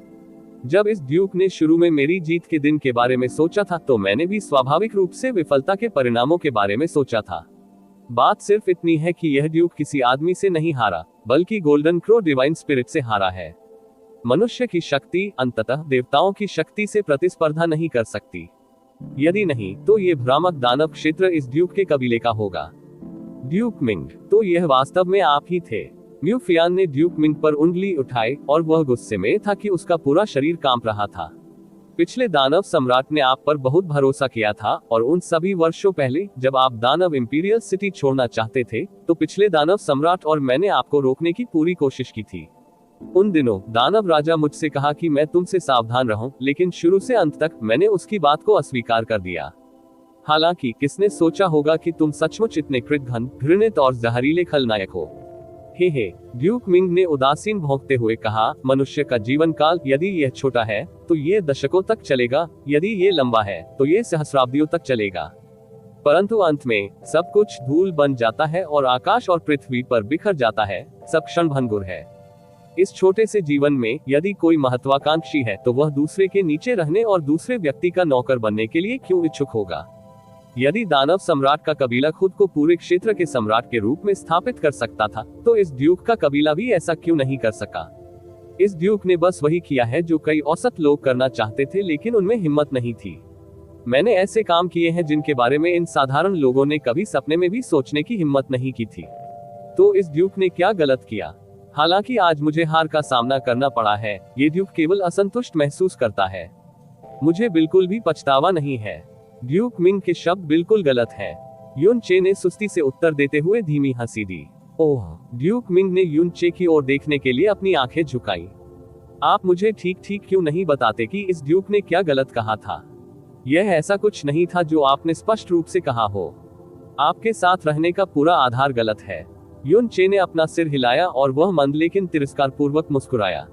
जब इस ड्यूक ने शुरू में मेरी जीत के दिन के बारे में सोचा था तो मैंने भी स्वाभाविक रूप से विफलता के परिणामों के बारे में सोचा था। बात सिर्फ इतनी है कि यह ड्यूक किसी आदमी से नहीं हारा, बल्कि गोल्डन क्रो डिवाइन स्पिरिट से हारा है। मनुष्य की शक्ति अंततः देवताओं की शक्ति से प्रतिस्पर्धा नहीं कर सकती। यदि नहीं तो ये भ्रामक दानव क्षेत्र इस ड्यूक के कबीले का होगा। ड्यूक मिंग, तो यह वास्तव में आप ही थे। म्यू फियान ने ड्यूक मिंग पर उंगली उठाई और वह गुस्से में था कि उसका पूरा शरीर कांप रहा था। पिछले दानव सम्राट ने आप पर बहुत भरोसा किया था और उन सभी वर्षों पहले जब आप दानव इंपीरियल सिटी छोड़ना चाहते थे तो पिछले दानव सम्राट और मैंने आपको रोकने की पूरी कोशिश की थी। उन दिनों दानव राजा मुझसे कहा कि मैं तुमसे सावधान रहूं, लेकिन शुरू से अंत तक मैंने उसकी बात को अस्वीकार कर दिया। हालांकि किसने सोचा होगा कि तुम सचमुच इतने कृतघ्न, घृणित और जहरीले खलनायक हो। हे ड्यूक मिंग ने उदासीन भौंकते हुए कहा, मनुष्य का जीवन काल यदि यह छोटा है तो ये दशकों तक चलेगा, यदि ये लंबा है तो ये सहस्राब्दियों तक चलेगा। परंतु अंत में सब कुछ धूल बन जाता है और आकाश और पृथ्वी पर बिखर जाता है। सब क्षणभंगुर है। इस छोटे से जीवन में यदि कोई महत्वाकांक्षी है तो वह दूसरे के नीचे रहने और दूसरे व्यक्ति का नौकर बनने के लिए क्यों इच्छुक होगा। यदि दानव सम्राट का कबीला खुद को पूरे क्षेत्र के सम्राट के रूप में स्थापित कर सकता था तो इस ड्यूक का कबीला भी ऐसा क्यों नहीं कर सका। इस ड्यूक ने बस वही किया है जो कई औसत लोग करना चाहते थे, लेकिन उनमें हिम्मत नहीं थी। मैंने ऐसे काम किए हैं जिनके बारे में इन साधारण लोगों ने कभी सपने में भी सोचने की हिम्मत नहीं की थी। तो इस ड्यूक ने क्या गलत किया। हालांकि आज मुझे हार का सामना करना पड़ा है, ये ड्यूक केवल असंतुष्ट महसूस करता है। मुझे बिल्कुल भी पछतावा नहीं है। ड्यूक मिंग के शब्द बिल्कुल गलत हैं। युन चे ने सुस्ती से उत्तर देते हुए धीमी हंसी दी। ओह, ड्यूक मिंग ने युन चे की ओर देखने के लिए अपनी आंखें झुकाई। आप मुझे ठीक ठीक क्यों नहीं बताते कि इस ड्यूक ने क्या गलत कहा था। यह ऐसा कुछ नहीं था जो आपने स्पष्ट रूप से कहा हो। आपके साथ रहने का पूरा आधार गलत है। युन चे ने अपना सिर हिलाया और वह मंद लेकिन तिरस्कार पूर्वक मुस्कुराया।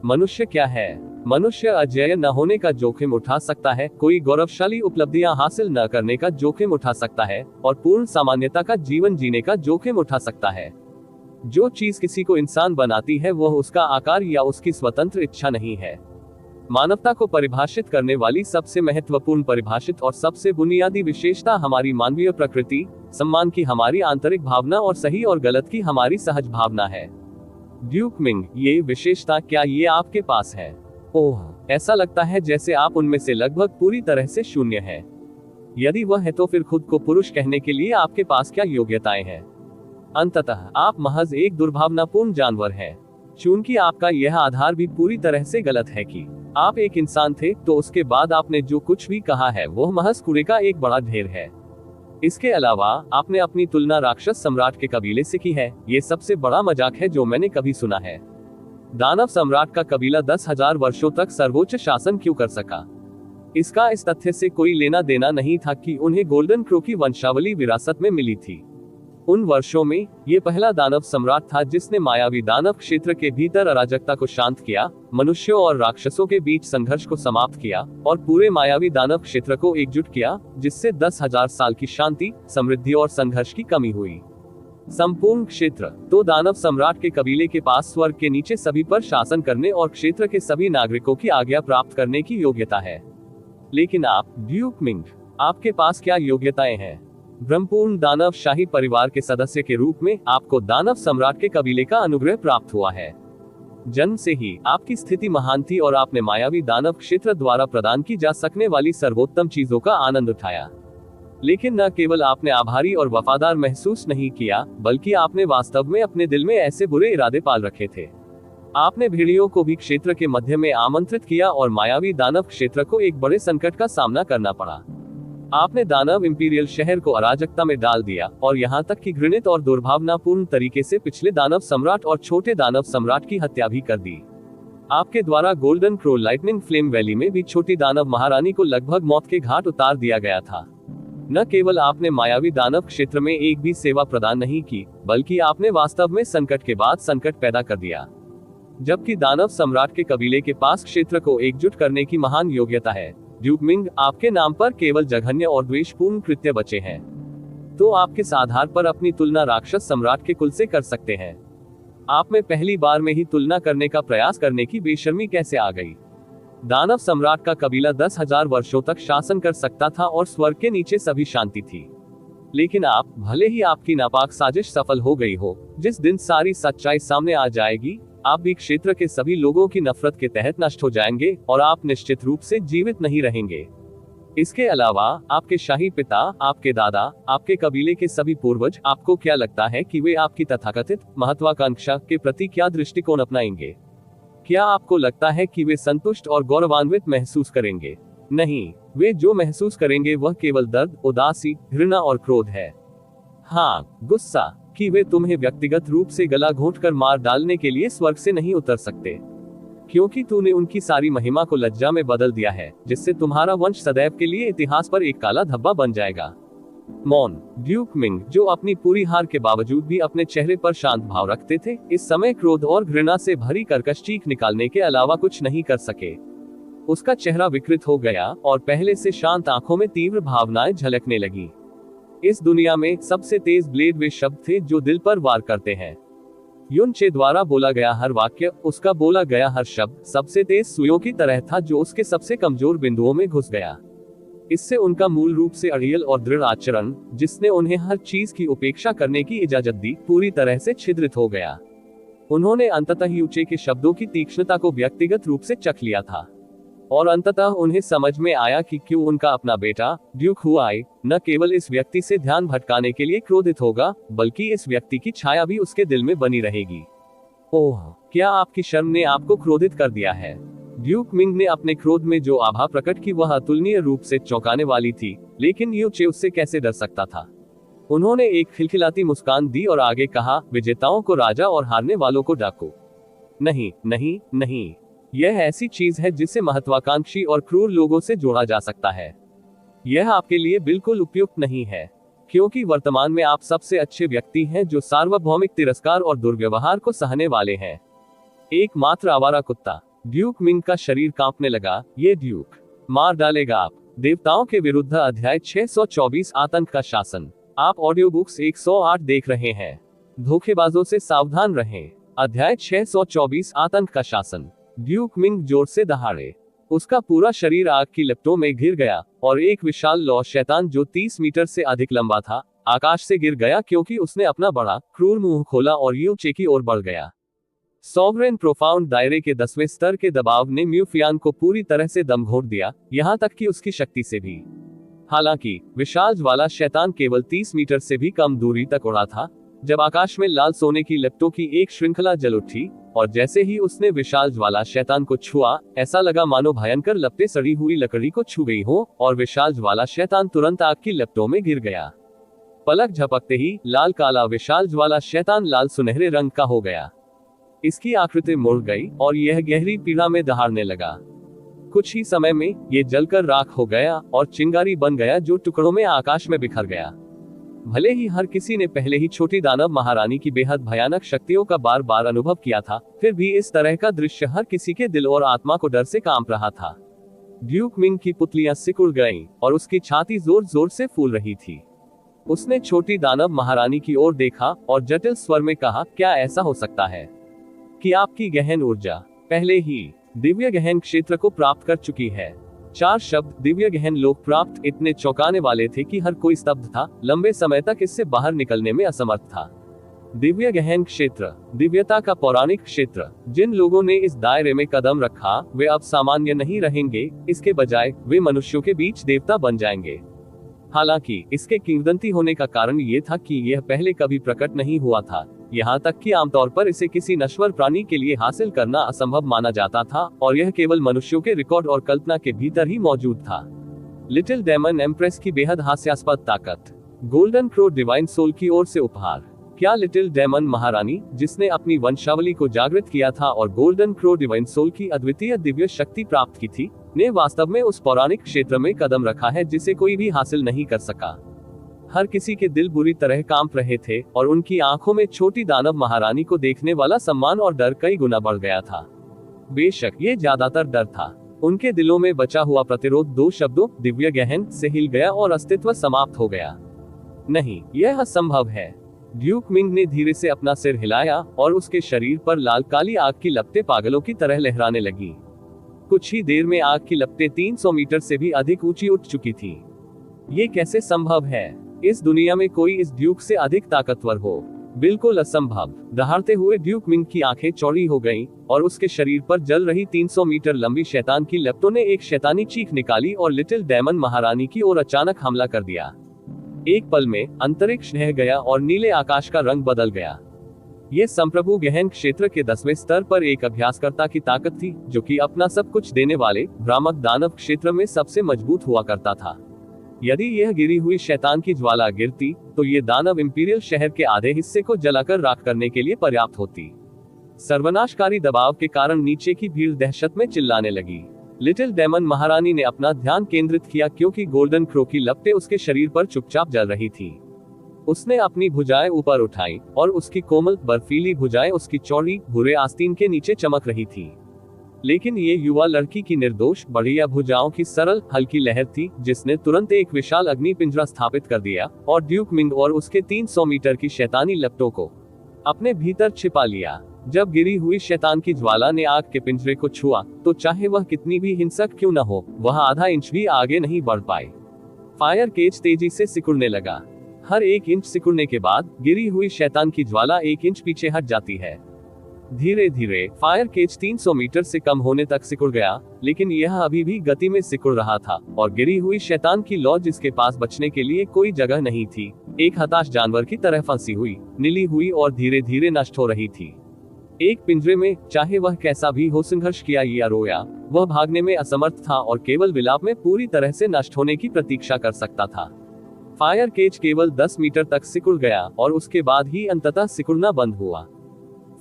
मनुष्य क्या है। मनुष्य अजेय न होने का जोखिम उठा सकता है, कोई गौरवशाली उपलब्धियां हासिल न करने का जोखिम उठा सकता है और पूर्ण सामान्यता का जीवन जीने का जोखिम उठा सकता है। जो चीज किसी को इंसान बनाती है वह उसका आकार या उसकी स्वतंत्र इच्छा नहीं है। मानवता को परिभाषित करने वाली सबसे महत्वपूर्ण परिभाषित और सबसे बुनियादी विशेषता हमारी मानवीय प्रकृति, सम्मान की हमारी आंतरिक भावना और सही और गलत की हमारी सहज भावना है। ड्यूक मिंग, ये विशेषता क्या ये आपके पास है। ओह, ऐसा लगता है जैसे आप उनमें से लगभग पूरी तरह से शून्य हैं। यदि वह है तो फिर खुद को पुरुष कहने के लिए आपके पास क्या योग्यताएं हैं। अंततः आप महज एक दुर्भावनापूर्ण जानवर हैं। चूंकि आपका यह आधार भी पूरी तरह से गलत है कि आप एक इंसान थे, तो उसके बाद आपने जो कुछ भी कहा है वह महज कूड़े का एक बड़ा ढेर है। इसके अलावा आपने अपनी तुलना राक्षस सम्राट के कबीले से की है। ये सबसे बड़ा मजाक है जो मैंने कभी सुना है। दानव सम्राट का कबीला 10,000 वर्षों तक सर्वोच्च शासन क्यों कर सका। इसका इस तथ्य से कोई लेना देना नहीं था कि उन्हें गोल्डन क्रो की वंशावली विरासत में मिली थी। उन वर्षों में ये पहला दानव सम्राट था जिसने मायावी दानव क्षेत्र के भीतर अराजकता को शांत किया, मनुष्यों और राक्षसों के बीच संघर्ष को समाप्त किया और पूरे मायावी दानव क्षेत्र को एकजुट किया, जिससे 10,000 साल की शांति, समृद्धि और संघर्ष की कमी हुई। संपूर्ण क्षेत्र तो दानव सम्राट के कबीले के पास स्वर्ग के नीचे सभी पर शासन करने और क्षेत्र के सभी नागरिकों की आज्ञा प्राप्त करने की योग्यता है। लेकिन आप, ड्यूक मिंग, आपके पास क्या योग्यताएं हैं। ब्रह्मपूर्ण दानव शाही परिवार के सदस्य के रूप में आपको दानव सम्राट के कबीले का अनुग्रह प्राप्त हुआ है। जन्म से ही आपकी स्थिति महान थी और आपने मायावी दानव क्षेत्र द्वारा प्रदान की जा सकने वाली सर्वोत्तम चीजों का आनंद उठाया। लेकिन न केवल आपने आभारी और वफादार महसूस नहीं किया, बल्कि आपने वास्तव में अपने दिल में ऐसे बुरे इरादे पाल रखे थे। आपने भेड़ियों को भी क्षेत्र के मध्य में आमंत्रित किया और मायावी दानव क्षेत्र को एक बड़े संकट का सामना करना पड़ा। आपने दानव इंपीरियल शहर को अराजकता में डाल दिया और यहाँ तक कि घृणित और दुर्भावनापूर्ण तरीके से पिछले दानव सम्राट और छोटे दानव सम्राट की हत्या भी कर दी। आपके द्वारा golden crow lightning flame valley में भी छोटी दानव महारानी को लगभग मौत के घाट उतार दिया गया था। न केवल आपने मायावी दानव क्षेत्र में एक भी सेवा प्रदान नहीं की, बल्कि आपने वास्तव में संकट के बाद संकट पैदा कर दिया। जबकि दानव सम्राट के कबीले के पास क्षेत्र को एकजुट करने की महान योग्यता है, ड्यूक मिंग, आपके नाम पर केवल जघन्य और द्वेषपूर्ण कृत्य बचे हैं। तो आप किस आधार पर अपनी तुलना राक्षस सम्राट के कुल से कर सकते हैं? आप में पहली बार में ही तुलना करने का प्रयास करने की बेशर्मी कैसे आ गई? दानव सम्राट का कबीला 10,000 वर्षों तक शासन कर सकता था और स्वर्ग के नीचे सभी शांति थी। लेकिन आप, भले ही आपकी नापाक साजिश सफल हो गई हो, जिस दिन सारी सच्चाई सामने आ जाएगी, आप भी क्षेत्र के सभी लोगों की नफरत के तहत नष्ट हो जाएंगे और आप निश्चित रूप से जीवित नहीं रहेंगे। इसके अलावा आपके शाही पिता, आपके दादा, आपके कबीले के सभी पूर्वज, आपको क्या लगता है कि वे आपकी तथाकथित महत्वाकांक्षा के प्रति क्या दृष्टिकोण अपनाएंगे? क्या आपको लगता है कि वे संतुष्ट और गौरवान्वित महसूस करेंगे? नहीं, वे जो महसूस करेंगे वह केवल दर्द, उदासी, घृणा और क्रोध है। हाँ, गुस्सा कि वे तुम्हें व्यक्तिगत रूप से गला घोंटकर मार डालने के लिए स्वर्ग से नहीं उतर सकते, क्योंकि तूने उनकी सारी महिमा को लज्जा में बदल दिया है, जिससे तुम्हारा वंश सदैव के लिए इतिहास पर एक काला धब्बा बन जाएगा। मौन। ड्यूक मिंग, जो अपनी पूरी हार के बावजूद भी अपने चेहरे पर शांत भाव रखते थे, इस समय क्रोध और घृणा से भरी कर्कश चीख निकालने के अलावा कुछ नहीं कर सके। उसका चेहरा विकृत हो गया और पहले से शांत आंखों में तीव्र भावनाएं झलकने लगी। इस दुनिया में सबसे तेज ब्लेड वे शब्द थे जो दिल पर वार करते हैं। युन चे द्वारा बोला गया हर वाक्य, उसका बोला गया हर शब्द सबसे तेज सुइयों की तरह था जो उसके सबसे कमजोर बिंदुओं में घुस गया। इससे उनका मूल रूप से अड़ियल और दृढ़ आचरण, जिसने उन्हें हर चीज की उपेक्षा करने की इजाजत दी, पूरी तरह से छिद्रित हो गया। उन्होंने अंततः यूचे के शब्दों की तीक्ष्णता को व्यक्तिगत रूप से चख लिया था और अंततः उन्हें समझ में आया कि क्यों उनका अपना बेटा ड्यूक हुआई न केवल इस व्यक्ति से ध्यान भटकाने के लिए क्रोधित होगा, बल्कि इस व्यक्ति की छाया भी उसके दिल में बनी रहेगी। ओह, क्या आपकी शर्म ने आपको क्रोधित कर दिया है? ड्यूक मिंग ने अपने क्रोध में जो आभा प्रकट की वह अतुलनीय रूप से चौंकाने वाली थी, लेकिन यू चे उससे कैसे डर सकता था? उन्होंने एक खिलखिलाती मुस्कान दी और आगे कहा, विजेताओं को राजा और हारने वालों को डाकू। नहीं नहीं नहीं, यह ऐसी चीज है जिसे महत्वाकांक्षी और क्रूर लोगों से जोड़ा जा सकता है। यह आपके लिए बिल्कुल उपयुक्त नहीं है, क्योंकि वर्तमान में आप सबसे अच्छे व्यक्ति हैं जो सार्वभौमिक तिरस्कार और दुर्व्यवहार को सहने वाले हैं। एकमात्र आवारा कुत्ता। ड्यूक मिंग का शरीर कांपने लगा। ये ड्यूक मार डालेगा आप। देवताओं के विरुद्ध अध्याय 624 आतंक का शासन। आप ऑडियो बुक्स 108 देख रहे हैं। धोखेबाजों से सावधान रहें। अध्याय 624 आतंक का शासन। ड्यूक मिंग जोर से दहाड़े। उसका पूरा शरीर आग की लपटों में घिर गया और एक विशाल लौ शैतान जो 30 मीटर से अधिक लंबा था, आकाश से गिर गया क्योंकि उसने अपना बड़ा क्रूर मुंह खोला और यू चे की ओर बढ़ गया। सॉवरेन प्रोफाउंड दायरे के 10वें स्तर के दबाव ने म्यूफियान को पूरी तरह से दम घोट दिया, यहां तक कि उसकी शक्ति से भी। हालांकि विशाल ज्वाला शैतान केवल 30 मीटर से भी कम दूरी तक उड़ा था जब आकाश में लाल सोने की लपटों की एक श्रृंखला जल उठी, और जैसे ही उसने विशाल ज्वाला शैतान को छुआ, ऐसा लगा मानो भयंकर लपटें सड़ी हुई लकड़ी को छू गई हो और विशाल ज्वाला शैतान तुरंत आग की लपटों में गिर गया। पलक झपकते ही लाल काला विशाल ज्वाला शैतान लाल सुनहरे रंग का हो गया। इसकी आकृति मुड़ गई और यह गहरी पीड़ा में दहाड़ने लगा। कुछ ही समय में ये जलकर राख हो गया और चिंगारी बन गया जो टुकड़ों में आकाश में बिखर गया। भले ही हर किसी ने पहले ही छोटी दानव महारानी की बेहद भयानक शक्तियों का बार बार अनुभव किया था, फिर भी इस तरह का दृश्य हर किसी के दिल और आत्मा को डर से कांप रहा था। ड्यूक मिंग की पुतलियां सिकुड़ गईं और उसकी छाती जोर जोर से फूल रही थी। उसने छोटी दानव महारानी की ओर देखा और जटिल स्वर में कहा, क्या ऐसा हो सकता है कि आपकी गहन ऊर्जा पहले ही दिव्य गहन क्षेत्र को प्राप्त कर चुकी है? 4 शब्द दिव्य गहन लोक प्राप्त इतने चौंकाने वाले थे कि हर कोई स्तब्ध था, लंबे समय तक इससे बाहर निकलने में असमर्थ था। दिव्य गहन क्षेत्र, दिव्यता का पौराणिक क्षेत्र। जिन लोगों ने इस दायरे में कदम रखा वे अब सामान्य नहीं रहेंगे, इसके बजाय वे मनुष्यों के बीच देवता बन जाएंगे। हालांकि इसके किंवदंती होने का कारण ये था कि यह पहले कभी प्रकट नहीं हुआ था, यहाँ तक कि आमतौर पर इसे किसी नश्वर प्राणी के लिए हासिल करना असंभव माना जाता था और यह केवल मनुष्यों के रिकॉर्ड और कल्पना के भीतर ही मौजूद था। लिटिल डेमन एम्प्रेस की बेहद हास्यास्पद ताकत। गोल्डन क्रो डिवाइन सोल की ओर से उपहार। क्या लिटिल डेमन महारानी, जिसने अपनी वंशावली को जागृत किया था और गोल्डन क्रो डिवाइन सोल की अद्वितीय दिव्य शक्ति प्राप्त की थी, ने वास्तव में उस पौराणिक क्षेत्र में कदम रखा है जिसे कोई भी हासिल नहीं कर सका। हर किसी के दिल बुरी तरह कांप रहे थे और उनकी आंखों में छोटी दानव महारानी को देखने वाला सम्मान और डर कई गुना बढ़ गया था। बेशक ये ज्यादातर डर था, उनके दिलों में बचा हुआ प्रतिरोध दो शब्दों दिव्य गहन से हिल गया और अस्तित्व समाप्त हो गया। नहीं, यह असंभव है। ड्यूक मिंग ने धीरे से अपना सिर हिलाया और उसके शरीर पर लाल काली आग की लपटें पागलों की तरह लहराने लगी। कुछ ही देर में आग की लपटें 300 मीटर से भी अधिक ऊंची उठ चुकी थी। ये कैसे संभव है? इस दुनिया में कोई इस ड्यूक से अधिक ताकतवर हो? बिल्कुल असंभव। दहाड़ते हुए ड्यूक मिंग की आंखें चौड़ी हो गईं और उसके शरीर पर जल रही 300 मीटर लंबी शैतान की लपटों ने एक शैतानी चीख निकाली और लिटिल डेमन महारानी की ओर अचानक हमला कर दिया। एक पल में अंतरिक्ष ढह गया और नीले आकाश का रंग बदल गया। ये संप्रभु गहन क्षेत्र के 10वें स्तर पर एक अभ्यासकर्ता की ताकत थी, जो कि अपना सब कुछ देने वाले भ्रामक दानव क्षेत्र में सबसे मजबूत हुआ करता था। यदि यह गिरी हुई शैतान की ज्वाला गिरती, तो ये दानव इंपीरियल शहर के आधे हिस्से को जलाकर राख करने के लिए पर्याप्त होती। सर्वनाशकारी दबाव के कारण नीचे की भीड़ दहशत में चिल्लाने लगी। लिटिल डेमन महारानी ने अपना ध्यान केंद्रित किया क्योंकि गोल्डन क्रो की लपटें उसके शरीर पर चुपचाप जल रही थी। उसने अपनी भुजाएं ऊपर उठाई और उसकी कोमल बर्फीली भुजाएं उसकी चौड़ी भूरे आस्तीन के नीचे चमक रही थी। लेकिन ये युवा लड़की की निर्दोष बढ़िया भुजाओं की सरल हल्की लहर थी, जिसने तुरंत एक विशाल अग्नि पिंजरा स्थापित कर दिया और ड्यूक मिंग और उसके 300 मीटर की शैतानी लपटों को अपने भीतर छिपा लिया। जब गिरी हुई शैतान की ज्वाला ने आग के पिंजरे को छुआ, तो चाहे वह कितनी भी हिंसक क्यों न हो, वह आधा इंच भी आगे नहीं बढ़ पाई। फायर केज तेजी से सिकुड़ने लगा। हर एक इंच सिकुड़ने के बाद गिरी हुई शैतान की ज्वाला 1 इंच पीछे हट जाती है। धीरे धीरे फायर केज 300 मीटर से कम होने तक सिकुड़ गया, लेकिन यह अभी भी गति में सिकुड़ रहा था और गिरी हुई शैतान की लौ, जिसके पास बचने के लिए कोई जगह नहीं थी, एक हताश जानवर की तरह फंसी हुई, नीली हुई और धीरे धीरे नष्ट हो रही थी। एक पिंजरे में, चाहे वह कैसा भी हो संघर्ष किया या रोया, वह भागने में असमर्थ था और केवल विलाप में पूरी तरह से नष्ट होने की प्रतीक्षा कर सकता था। फायर केज केवल 10 मीटर तक सिकुड़ गया और उसके बाद ही अंततः सिकुड़ना बंद हुआ।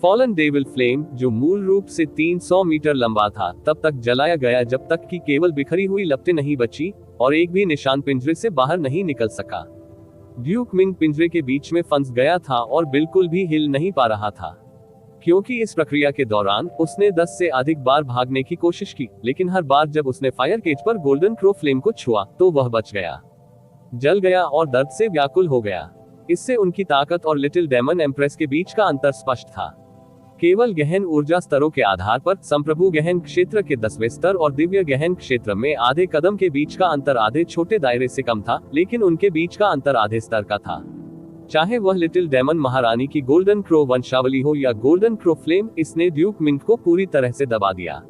फॉलन डेविल फ्लेम, जो मूल रूप से 300 मीटर लंबा था, तब तक जलाया गया जब तक कि केवल बिखरी हुई लपटें नहीं बची और एक भी निशान पिंजरे से बाहर नहीं निकल सका। ड्यूक मिंग पिंजरे के बीच में फंस गया था और बिल्कुल भी हिल नहीं पा रहा था, क्योंकि इस प्रक्रिया के दौरान उसने 10 से अधिक बार भागने की कोशिश की, लेकिन हर बार जब उसने फायर केज पर गोल्डन क्रो फ्लेम को छुआ, तो वह बच गया, जल गया और दर्द से व्याकुल हो गया। इससे उनकी ताकत और लिटिल डेमन एम्प्रेस के बीच का अंतर स्पष्ट था। केवल गहन ऊर्जा स्तरों के आधार पर संप्रभु गहन क्षेत्र के 10वें स्तर और दिव्य गहन क्षेत्र में आधे कदम के बीच का अंतर आधे छोटे दायरे से कम था, लेकिन उनके बीच का अंतर आधे स्तर का था। चाहे वह लिटिल डेमन महारानी की गोल्डन क्रो वंशावली हो या गोल्डन क्रो फ्लेम, इसने ड्यूक मिंग को पूरी तरह से दबा दिया।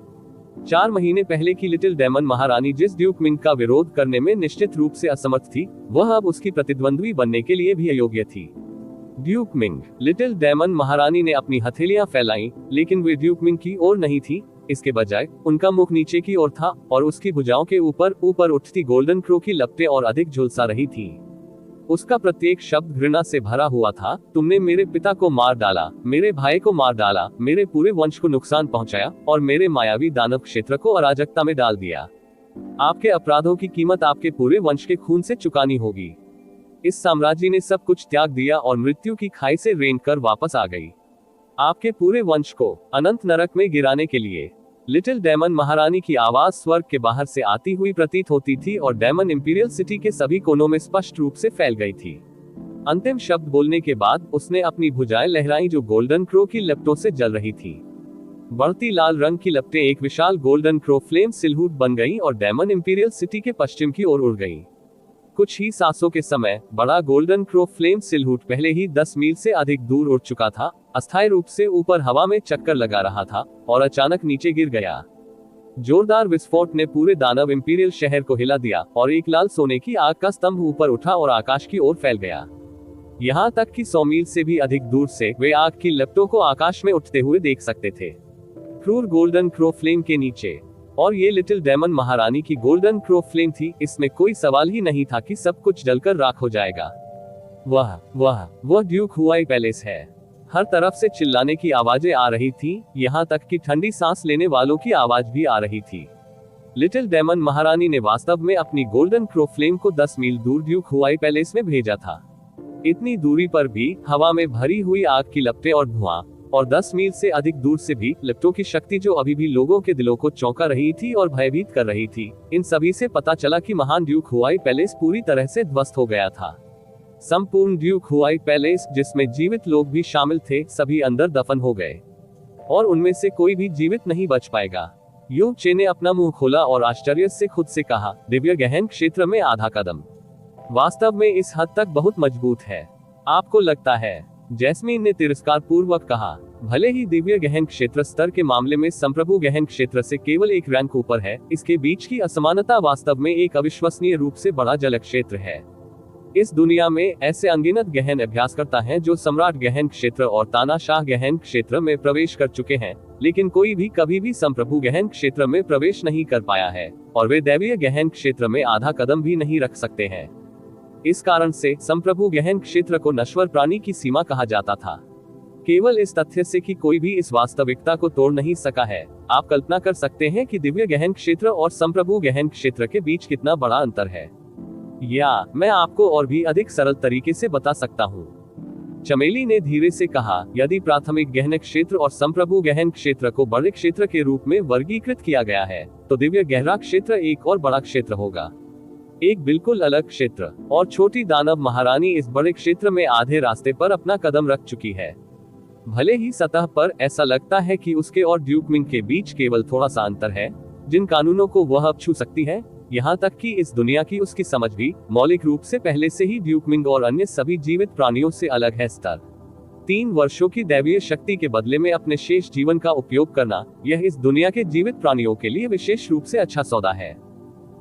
4 महीने पहले की लिटिल डेमन महारानी जिस ड्यूक मिंग का विरोध करने में निश्चित रूप से असमर्थ थी, वह अब उसकी प्रतिद्वंद्वी बनने के लिए भी अयोग्य थी। Duke Ming. लिटिल डेमन महारानी ने अपनी हथेलियां फैलाईं, लेकिन वे ड्यूक मिंग की ओर नहीं थी। इसके बजाय उनका मुख नीचे की ओर था और उसकी भुजाओं के ऊपर उठती गोल्डन क्रो की लपटें और अधिक झुलसा रही थी। उसका प्रत्येक शब्द घृणा से भरा हुआ था। तुमने मेरे पिता को मार डाला, मेरे भाई को मार डाला, मेरे पूरे वंश को नुकसान पहुंचाया और मेरे मायावी दानव क्षेत्र को अराजकता में डाल दिया। आपके अपराधों की कीमत आपके पूरे वंश के खून से चुकानी होगी। इस साम्राज्य ने सब कुछ त्याग दिया और मृत्यु की खाई से रेंग कर वापस आ गई, आपके पूरे वंश को अनंत नरक में गिराने के लिए। लिटिल डेमन महारानी की आवाज स्वर्ग के बाहर से आती हुई प्रतीत होती थी और डेमन इंपीरियल सिटी के सभी कोनों में स्पष्ट रूप से फैल गई थी। अंतिम शब्द बोलने के बाद उसने अपनी भुजाएं लहराई जो गोल्डन क्रो की लपटों से जल रही थी। बढ़ती लाल रंग की लपटें एक विशाल गोल्डन क्रो फ्लेम सिलहूट बन गई और डेमन इंपीरियल सिटी के पश्चिम की ओर उड़ गई। कुछ ही सांसों के समय बड़ा गोल्डन क्रो फ्लेम सिलहूट पहले ही 10 मील से अधिक दूर उड़ चुका था, अस्थायी रूप से ऊपर हवा में चक्कर लगा रहा था और अचानक नीचे गिर गया। जोरदार विस्फोट ने पूरे दानव इंपीरियल शहर को हिला दिया और एक लाल सोने की आग का स्तंभ ऊपर उठा और आकाश की ओर फैल गया। यहाँ तक कि 100 मील से भी अधिक दूर से वे आग की लपटों को आकाश में उठते हुए देख सकते थे। क्रूर गोल्डन क्रो फ्लेम के नीचे और ये लिटिल डेमन महारानी की गोल्डन क्रो फ्लेम थी, इसमें कोई सवाल ही नहीं था कि सब कुछ जलकर राख हो जाएगा। वह ड्यूक हुआई पैलेस है। हर तरफ से चिल्लाने की आवाजें आ रही थी, यहाँ तक कि ठंडी सांस लेने वालों की आवाज भी आ रही थी। लिटिल डेमन महारानी ने वास्तव में अपनी गोल्डन क्रो फ्लेम को 10 मील दूर ड्यूक हुआई पैलेस में भेजा था। इतनी दूरी पर भी हवा में भरी हुई आग की लपटें और धुआं, और 10 मील से अधिक दूर से भी लपटों की शक्ति जो अभी भी लोगों के दिलों को चौंका रही थी और भयभीत कर रही थी। इन सभी से पता चला कि महान ड्यूक हुआई पैलेस पूरी तरह से ध्वस्त हो गया था। संपूर्ण ड्यूक हुआई पैलेस, जिसमें जीवित लोग भी शामिल थे, सभी अंदर दफन हो गए और उनमें से कोई भी जीवित नहीं बच पाएगा। यू चे ने अपना मुंह खोला और आश्चर्य से खुद से कहा, दिव्य गहन क्षेत्र में आधा कदम वास्तव में इस हद तक बहुत मजबूत है। आपको लगता है? जैस्मीन ने तिरस्कार पूर्वक कहा, भले ही दिव्य गहन क्षेत्र स्तर के मामले में संप्रभु गहन क्षेत्र से केवल एक रैंक ऊपर है, इसके बीच की असमानता वास्तव में एक अविश्वसनीय रूप से बड़ा जल क्षेत्र है। इस दुनिया में ऐसे अनगिनत गहन अभ्यासकर्ता हैं जो सम्राट गहन क्षेत्र और तानाशाह गहन क्षेत्र में प्रवेश कर चुके हैं, लेकिन कोई भी कभी भी संप्रभु गहन क्षेत्र में प्रवेश नहीं कर पाया है, और वे दैवीय गहन क्षेत्र में आधा कदम भी नहीं रख सकते हैं। इस कारण से संप्रभु गहन क्षेत्र को नश्वर प्राणी की सीमा कहा जाता था, केवल इस तथ्य से कि कोई भी इस वास्तविकता को तोड़ नहीं सका है। आप कल्पना कर सकते हैं कि दिव्य गहन क्षेत्र और संप्रभु गहन क्षेत्र के बीच कितना बड़ा अंतर है। या मैं आपको और भी अधिक सरल तरीके से बता सकता हूँ। चमेली ने धीरे से कहा, यदि प्राथमिक गहन क्षेत्र और संप्रभु गहन क्षेत्र को बड़े क्षेत्र के रूप में वर्गीकृत किया गया है, तो दिव्य गहरा क्षेत्र एक और बड़ा क्षेत्र होगा, एक बिल्कुल अलग क्षेत्र। और छोटी दानव महारानी इस बड़े क्षेत्र में आधे रास्ते पर अपना कदम रख चुकी है। भले ही सतह पर ऐसा लगता है कि उसके और ड्यूक मिंग के बीच केवल थोड़ा सा अंतर है, जिन कानूनों को वह अब छू सकती है, यहाँ तक कि इस दुनिया की उसकी समझ भी मौलिक रूप से पहले से ही ड्यूक मिंग और अन्य सभी जीवित प्राणियों से अलग है। स्तर 3 वर्षों की दैवीय शक्ति के बदले में अपने शेष जीवन का उपयोग करना, यह इस दुनिया के जीवित प्राणियों के लिए विशेष रूप से अच्छा सौदा है।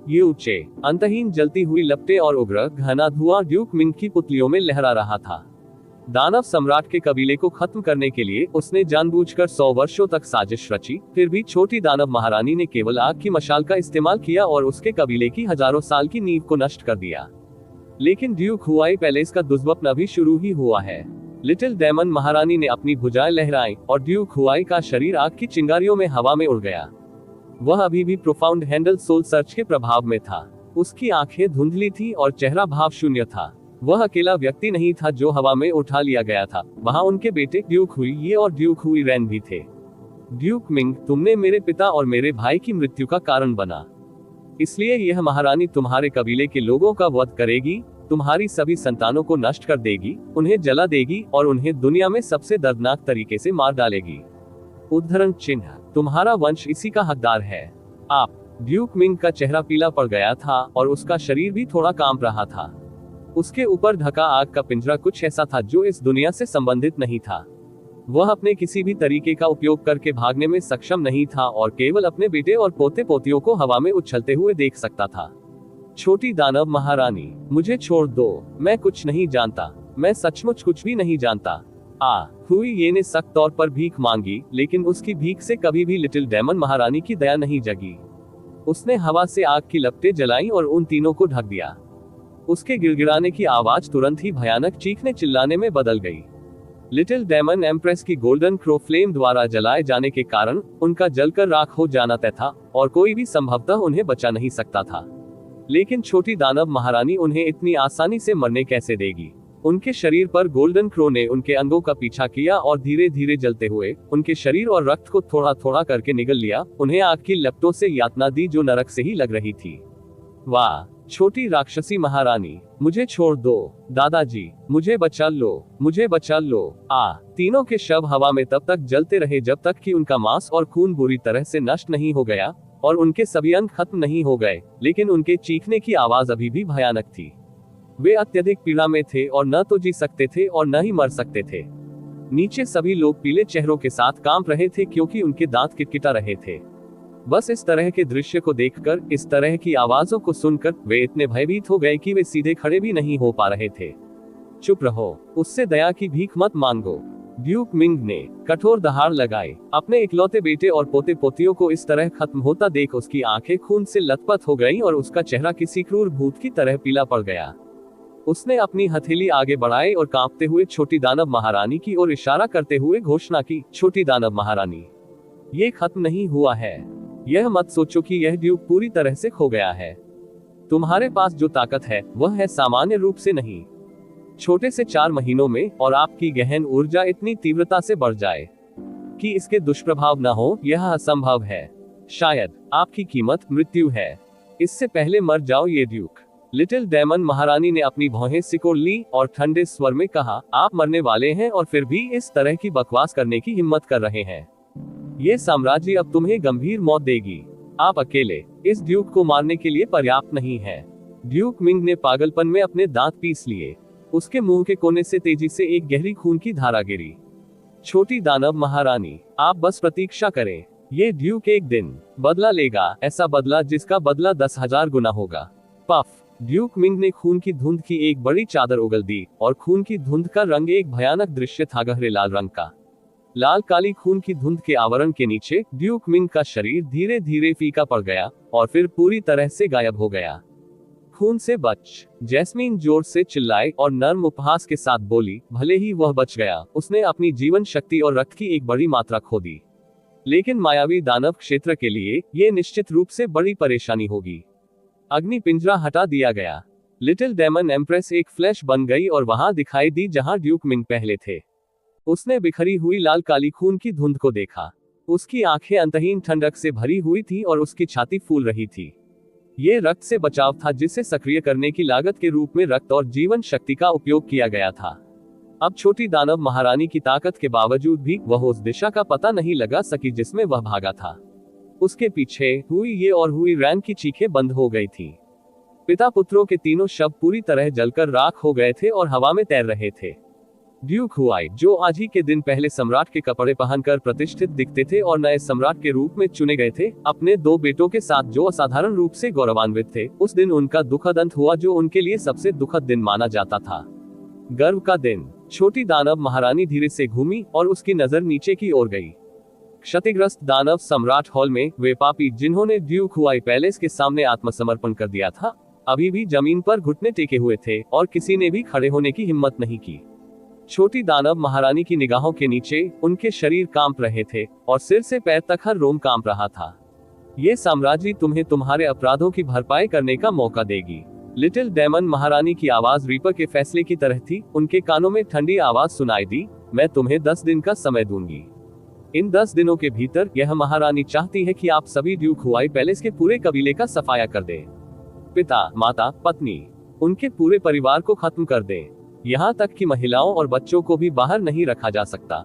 ये ऊंचे, अंतहीन जलती हुई लपटें और उग्र घना धुआं ड्यूक मिंग की पुतलियों में लहरा रहा था। दानव सम्राट के कबीले को खत्म करने के लिए उसने जानबूझकर 100 वर्षों तक साजिश रची, फिर भी छोटी दानव महारानी ने केवल आग की मशाल का इस्तेमाल किया और उसके कबीले की हजारों साल की नींव को नष्ट कर दिया। लेकिन ड्यूक हुआई पैलेस का दुष्स्वप्न अभी शुरू ही हुआ है। लिटिल डेमन महारानी ने अपनी भुजाएं लहराई और ड्यूक हुआई का शरीर आग की चिंगारियों में हवा में उड़ गया। वह अभी भी प्रोफाउंड हैंडल सोल सर्च के प्रभाव में था। उसकी आंखें धुंधली थी और चेहरा भाव शून्य था। वह अकेला व्यक्ति नहीं था जो हवा में उठा लिया गया था, वहां उनके बेटे ड्यूक हुई और ड्यूक हुई रैन भी थे। ड्यूक मिंग, तुमने मेरे पिता और मेरे भाई की मृत्यु का कारण बना, इसलिए यह महारानी तुम्हारे कबीले के लोगों का वध करेगी, तुम्हारी सभी संतानों को नष्ट कर देगी, उन्हें जला देगी और उन्हें दुनिया में सबसे दर्दनाक तरीके से मार डालेगी। उद्धरण चिन्ह, तुम्हारा वंश इसी का हकदार है। आप। ड्यूक मिंग का चेहरा पीला पड़ गया था और उसका शरीर भी थोड़ा कांप रहा था। उसके ऊपर ढका आग का पिंजरा कुछ ऐसा था जो इस दुनिया से संबंधित नहीं था। वह अपने किसी भी तरीके का उपयोग करके भागने में सक्षम नहीं था और केवल अपने बेटे और पोते पोतियों को हवा में उछलते हुए देख सकता था। छोटी दानव महारानी, मुझे छोड़ दो, मैं कुछ नहीं जानता, मैं सचमुच कुछ भी नहीं जानता। हुई ये ने सख्त तौर पर भीख मांगी, लेकिन उसकी भीख से कभी भी लिटिल डेमन महारानी की दया नहीं जगी। उसने हवा से आग की लपटें जलाई और उन तीनों को ढक दिया। उसके गिड़गिड़ाने की आवाज तुरंत ही भयानक चीखने चिल्लाने में बदल गई। लिटिल डेमन एम्प्रेस की गोल्डन क्रो फ्लेम द्वारा जलाए जाने के कारण उनका जलकर राख हो जाना तय था और कोई भी संभवतः उन्हें बचा नहीं सकता था। लेकिन छोटी दानव महारानी उन्हें इतनी आसानी से मरने कैसे देगी? उनके शरीर पर गोल्डन क्रो ने उनके अंगों का पीछा किया और धीरे धीरे जलते हुए उनके शरीर और रक्त को थोड़ा थोड़ा करके निगल लिया, उन्हें आग की लपटों से यातना दी जो नरक से ही लग रही थी। वाह, छोटी राक्षसी महारानी, मुझे छोड़ दो, दादाजी, मुझे बचा लो, मुझे बचा लो। तीनों के शव हवा में तब तक जलते रहे जब तक कि उनका मांस और खून बुरी तरह से नष्ट नहीं हो गया और उनके सभी अंग खत्म नहीं हो गए, लेकिन उनके चीखने की आवाज अभी भी भयानक थी। वे अत्यधिक पीड़ा में थे और न तो जी सकते थे और न ही मर सकते थे। नीचे सभी लोग पीले चेहरों के साथ कांप रहे थे क्योंकि उनके दांत किटकिटा रहे थे। बस इस तरह के दृश्य को देखकर, इस तरह की आवाजों को सुनकर वे इतने भयभीत हो गए कि वे सीधे खड़े भी नहीं हो पा रहे थे। चुप रहो, उससे दया की भीख मत मांगो। ड्यूक मिंग ने कठोर दहाड़ लगाई। अपने इकलौते बेटे और पोते पोतियों को इस तरह खत्म होता देख उसकी आंखें खून से लथपथ हो गईं और उसका चेहरा किसी क्रूर भूत की तरह पीला पड़ गया। उसने अपनी हथेली आगे बढ़ाई और कांपते हुए छोटी दानव महारानी की ओर इशारा करते हुए घोषणा की, छोटी दानव महारानी, ये खत्म नहीं हुआ है। यह मत सोचो कि यह ड्यूक पूरी तरह से खो गया है। तुम्हारे पास जो ताकत है वह है सामान्य रूप से नहीं। छोटे से 4 महीनों में और आपकी गहन ऊर्जा इतनी तीव्रता से बढ़ जाए कि इसके दुष्प्रभाव न हो, यह असंभव है। शायद आपकी कीमत मृत्यु है। इससे पहले मर जाओ ये ड्यूक। लिटिल डेमन महारानी ने अपनी भौहें सिकोड़ ली और ठंडे स्वर में कहा, आप मरने वाले हैं और फिर भी इस तरह की बकवास करने की हिम्मत कर रहे हैं। ये साम्राज्य अब तुम्हें गंभीर मौत देगी। आप अकेले इस ड्यूक को मारने के लिए पर्याप्त नहीं है। ड्यूक मिंग ने पागलपन में अपने दांत पीस लिए। उसके मुंह के कोने से तेजी से एक गहरी खून की धारा गिरी। छोटी दानव महारानी, आप बस प्रतीक्षा करें। ये ड्यूक एक दिन बदला लेगा, ऐसा बदला जिसका बदला 10,000 गुना होगा। पफ। ड्यूक मिंग ने खून की धुंध की एक बड़ी चादर उगल दी और खून की धुंध का रंग एक भयानक दृश्य था, गहरे लाल रंग का। लाल काली खून की धुंध के आवरण के नीचे ड्यूक मिंग का शरीर धीरे धीरे फीका पड़ गया और फिर पूरी तरह से गायब हो गया। खून से बच, जैस्मीन जोर से चिल्लाई और नर्म उपहास के साथ बोली, भले ही वह बच गया, उसने अपनी जीवन शक्ति और रक्त की एक बड़ी मात्रा खो दी। लेकिन मायावी दानव क्षेत्र के लिए ये निश्चित रूप से बड़ी परेशानी होगी। अग्नि पिंजरा हटा दिया गया। लिटिल डेमन एम्प्रेस एक फ्लैश बन गई और वहां दिखाई दी जहां ड्यूक मिंग पहले थे। उसने बिखरी हुई लाल काली खून की धुंध को देखा। उसकी आंखें अंतहीन ठंडक से भरी हुई थी और उसकी छाती फूल रही थी। ये रक्त से बचाव था जिसे सक्रिय करने की लागत के रूप में रक्त और जीवन शक्ति का उपयोग किया गया था। अब छोटी दानव महारानी की ताकत के बावजूद भी वह उस दिशा का पता नहीं लगा सकी जिसमें वह भागा था। उसके पीछे हुई ये और हुई रैन की चीखें बंद हो गई थी। पिता पुत्रों के तीनों शव पूरी तरह जलकर राख हो गए थे और हवा में तैर रहे थे। ड्यूक हुआई, जो आज ही के दिन पहले सम्राट के कपड़े पहनकर प्रतिष्ठित दिखते थे और नए सम्राट के रूप में चुने गए थे, अपने 2 बेटों के साथ जो असाधारण रूप से गौरवान्वित थे, उस दिन उनका दुखद अंत हुआ जो उनके लिए सबसे दुखद दिन माना जाता था। गर्व का दिन। छोटी दानव महारानी धीरे से घूमी और उसकी नजर नीचे की ओर गई। क्षतिग्रस्त दानव सम्राट हॉल में वे पापी जिन्होंने ड्यूक हुआई पैलेस के सामने आत्मसमर्पण कर दिया था, अभी भी जमीन पर घुटने टेके हुए थे और किसी ने भी खड़े होने की हिम्मत नहीं की। छोटी दानव महारानी की निगाहों के नीचे उनके शरीर कांप रहे थे और सिर से पैर तक हर रोम कांप रहा था। ये साम्राज्य तुम्हें तुम्हारे अपराधों की भरपाई करने का मौका देगी। लिटिल डेमन महारानी की आवाज रीपर के फैसले की तरह थी। उनके कानों में ठंडी आवाज सुनाई दी, मैं तुम्हें 10 दिन का समय दूंगी। इन 10 दिनों के भीतर यह महारानी चाहती है कि आप सभी ड्यूक हुआई पैलेस के पूरे कबीले का सफाया कर दें। पिता, माता, पत्नी, उनके पूरे परिवार को खत्म कर दें। यहाँ तक कि महिलाओं और बच्चों को भी बाहर नहीं रखा जा सकता।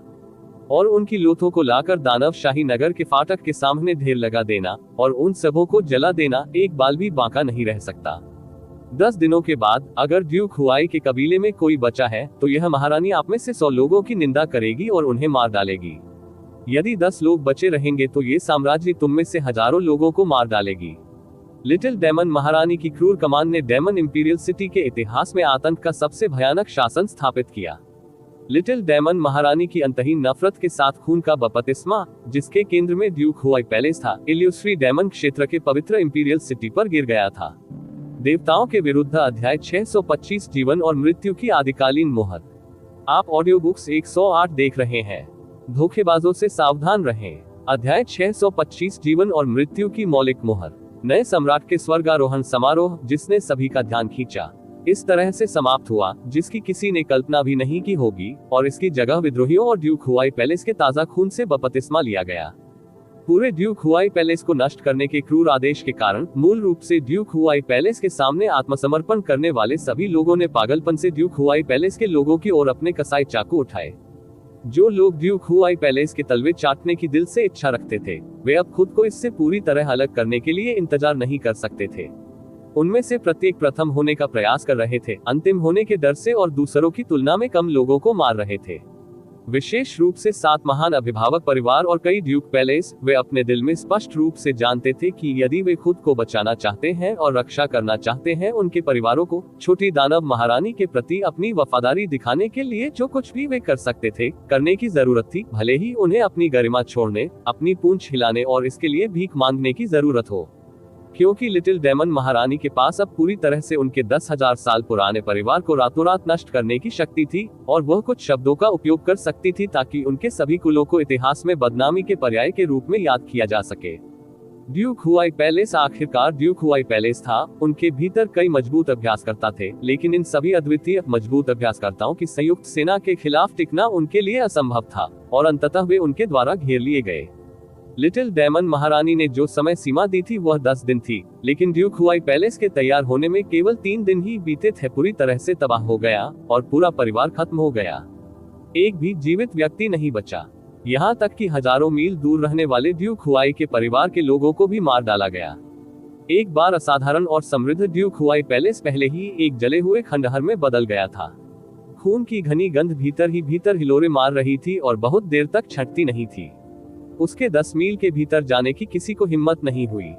और उनकी लोथों को लाकर दानव शाही नगर के फाटक के सामने ढेर लगा देना और उन सबों को जला देना, एक बाल भी बांका नहीं रह सकता। 10 दिनों के बाद अगर ड्यूक हुआई के कबीले में कोई बचा है तो यह महारानी आप में से 100 लोगों की निंदा करेगी और उन्हें मार डालेगी। यदि 10 लोग बचे रहेंगे तो ये साम्राज्य तुम में से हजारों लोगों को मार डालेगी। लिटिल डेमन महारानी की क्रूर कमान ने डेमन इंपीरियल सिटी के इतिहास में आतंक का सबसे भयानक शासन स्थापित किया। लिटिल डेमन महारानी की अंतहीन नफरत के साथ खून का बपतिस्मा, जिसके केंद्र में ड्यूक हुआई पैलेस था, इल्यूस्ट्री डेमन क्षेत्र के पवित्र इंपीरियल सिटी पर गिर गया था। देवताओं के विरुद्ध अध्याय 625 जीवन और मृत्यु की आदिकालीन मोहर। आप ऑडियो बुक्स 108 देख रहे हैं। धोखेबाजों से सावधान रहें। अध्याय 625 जीवन और मृत्यु की मौलिक मोहर। नए सम्राट के स्वर्गारोहण समारोह, जिसने सभी का ध्यान खींचा, इस तरह से समाप्त हुआ जिसकी किसी ने कल्पना भी नहीं की होगी, और इसकी जगह विद्रोहियों और ड्यूक हुआई पैलेस के ताजा खून से बपतिस्मा लिया गया। पूरे ड्यूक हुआई पैलेस को नष्ट करने के क्रूर आदेश के कारण मूल रूप से ड्यूक हुआई पैलेस के सामने आत्मसमर्पण करने वाले सभी लोगों ने पागलपन से ड्यूक हुआई पैलेस के लोगों की ओर अपने कसाई चाकू उठाए। जो लोग ड्यूक हुआई पैलेस के तलवे चाटने की दिल से इच्छा रखते थे, वे अब खुद को इससे पूरी तरह अलग करने के लिए इंतजार नहीं कर सकते थे। उनमें से प्रत्येक प्रथम होने का प्रयास कर रहे थे, अंतिम होने के डर से, और दूसरों की तुलना में कम लोगों को मार रहे थे। विशेष रूप से 7 महान अभिभावक परिवार और कई ड्यूक पैलेस, वे अपने दिल में स्पष्ट रूप से जानते थे कि यदि वे खुद को बचाना चाहते हैं और रक्षा करना चाहते हैं उनके परिवारों को, छोटी दानव महारानी के प्रति अपनी वफादारी दिखाने के लिए जो कुछ भी वे कर सकते थे, करने की जरूरत थी, भले ही उन्हें अपनी गरिमा छोड़ने, अपनी पूंछ हिलाने और इसके लिए भीख मांगने की जरूरत हो। क्योंकि लिटिल डेमन महारानी के पास अब पूरी तरह से उनके 10,000 साल पुराने परिवार को रातों रात नष्ट करने की शक्ति थी, और वह कुछ शब्दों का उपयोग कर सकती थी ताकि उनके सभी कुलों को इतिहास में बदनामी के पर्याय के रूप में याद किया जा सके। ड्यूक हुआई पैलेस आखिरकार ड्यूक हुआई पैलेस था। उनके भीतर कई मजबूत अभ्यासकर्ता थे, लेकिन इन सभी अद्वितीय मजबूत अभ्यासकर्ताओं की संयुक्त सेना के खिलाफ टिकना उनके लिए असंभव था, और अंततः वे उनके द्वारा घेर लिए गए। लिटिल डेमन महारानी ने जो समय सीमा दी थी वह 10 दिन थी, लेकिन ड्यूक हुआई पैलेस के तैयार होने में केवल 3 दिन ही बीते थे। पूरी तरह से तबाह हो गया और पूरा परिवार खत्म हो गया। एक भी जीवित व्यक्ति नहीं बचा, यहाँ तक कि हजारों मील दूर रहने वाले ड्यूक हुआई के परिवार के लोगों को भी मार डाला गया। एक बार असाधारण और समृद्ध ड्यूक हुआई पैलेस पहले ही एक जले हुए खंडहर में बदल गया था। खून की घनी गंध भीतर ही भीतर हिलोरे मार रही थी और बहुत देर तक छटती नहीं थी। उसके 10 मील के भीतर जाने की किसी को हिम्मत नहीं हुई।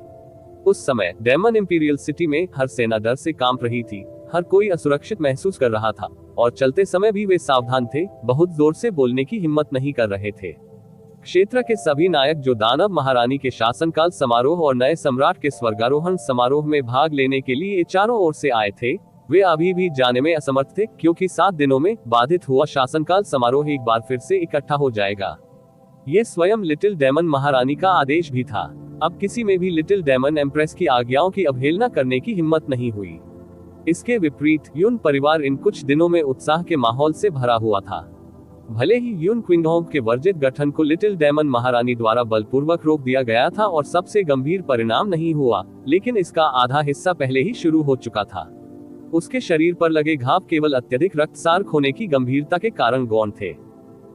उस समय डेमन इंपीरियल सिटी में हर सेना डर से कांप रही थी, हर कोई असुरक्षित महसूस कर रहा था, और चलते समय भी वे सावधान थे, बहुत जोर से बोलने की हिम्मत नहीं कर रहे थे। क्षेत्र के सभी नायक जो दानव महारानी के शासनकाल समारोह और नए सम्राट के स्वर्गारोहण समारोह में भाग लेने के लिए चारों ओर से आए थे, वे अभी भी जाने में असमर्थ थे, क्योंकि 7 दिनों में बाधित हुआ शासनकाल समारोह एक बार फिर से इकट्ठा हो जाएगा। ये स्वयं लिटिल डेमन महारानी का आदेश भी था। अब किसी में भी लिटिल डेमन एम्प्रेस की आज्ञाओं की अवहेलना करने की हिम्मत नहीं हुई। इसके विपरीत यून परिवार इन कुछ दिनों में उत्साह के माहौल से भरा हुआ था। भले ही यून क्विंगडम के वर्जित गठन को लिटिल डेमन महारानी द्वारा बलपूर्वक रोक दिया गया था और सबसे गंभीर परिणाम नहीं हुआ, लेकिन इसका आधा हिस्सा पहले ही शुरू हो चुका था। उसके शरीर पर लगे घाव केवल अत्यधिक रक्तस्राव होने की गंभीरता के कारण गौण थे।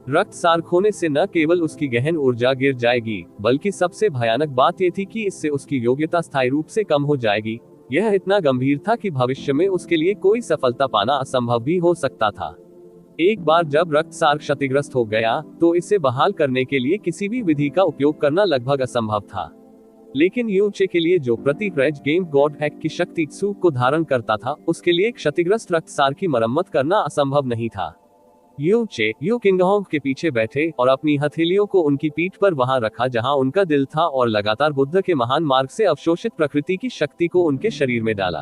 रक्तस्राव होने से न केवल उसकी गहन ऊर्जा गिर जाएगी, बल्कि सबसे भयानक बात यह थी कि इससे उसकी योग्यता स्थायी रूप से कम हो जाएगी। यह इतना गंभीर था कि भविष्य में उसके लिए कोई सफलता पाना असंभव भी हो सकता था। एक बार जब रक्तस्राव क्षतिग्रस्त हो गया, तो इसे बहाल करने के लिए किसी भी विधि का उपयोग करना लगभग असंभव था। लेकिन यूचे के लिए, जो प्रतीक रेज गेम गॉड हैक की शक्ति त्सू को धारण करता था, उसके लिए क्षतिग्रस्त रक्तस्राव की मरम्मत करना असंभव नहीं था। यू किंगडम के पीछे बैठे और अपनी हथेलियों को उनकी पीठ पर वहां रखा जहां उनका दिल था, और लगातार बुद्ध के महान मार्ग से अवशोषित प्रकृति की शक्ति को उनके शरीर में डाला।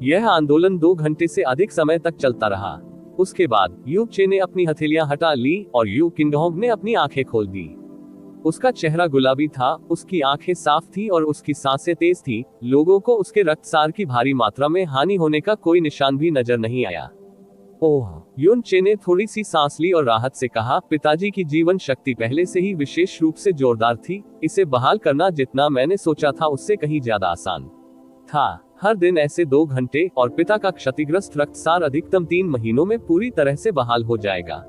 यह आंदोलन 2 घंटे से अधिक समय तक चलता रहा। उसके बाद यू चे ने अपनी हथेलियां हटा ली और यू किंगडम ने अपनी आंखें खोल दी। उसका चेहरा गुलाबी था, उसकी आंखें साफ थी और उसकी सांसें तेज थी। लोगों को उसके रक्तस्राव की भारी मात्रा में हानि होने का कोई निशान भी नजर नहीं आया। ओह, यून चे ने थोड़ी सी सांस ली और राहत से कहा, पिताजी की जीवन शक्ति पहले से ही विशेष रूप से जोरदार थी। इसे बहाल करना जितना मैंने सोचा था उससे कहीं ज्यादा आसान था। हर दिन ऐसे 2 घंटे और पिता का क्षतिग्रस्त रक्तस्राव अधिकतम 3 महीनों में पूरी तरह से बहाल हो जाएगा।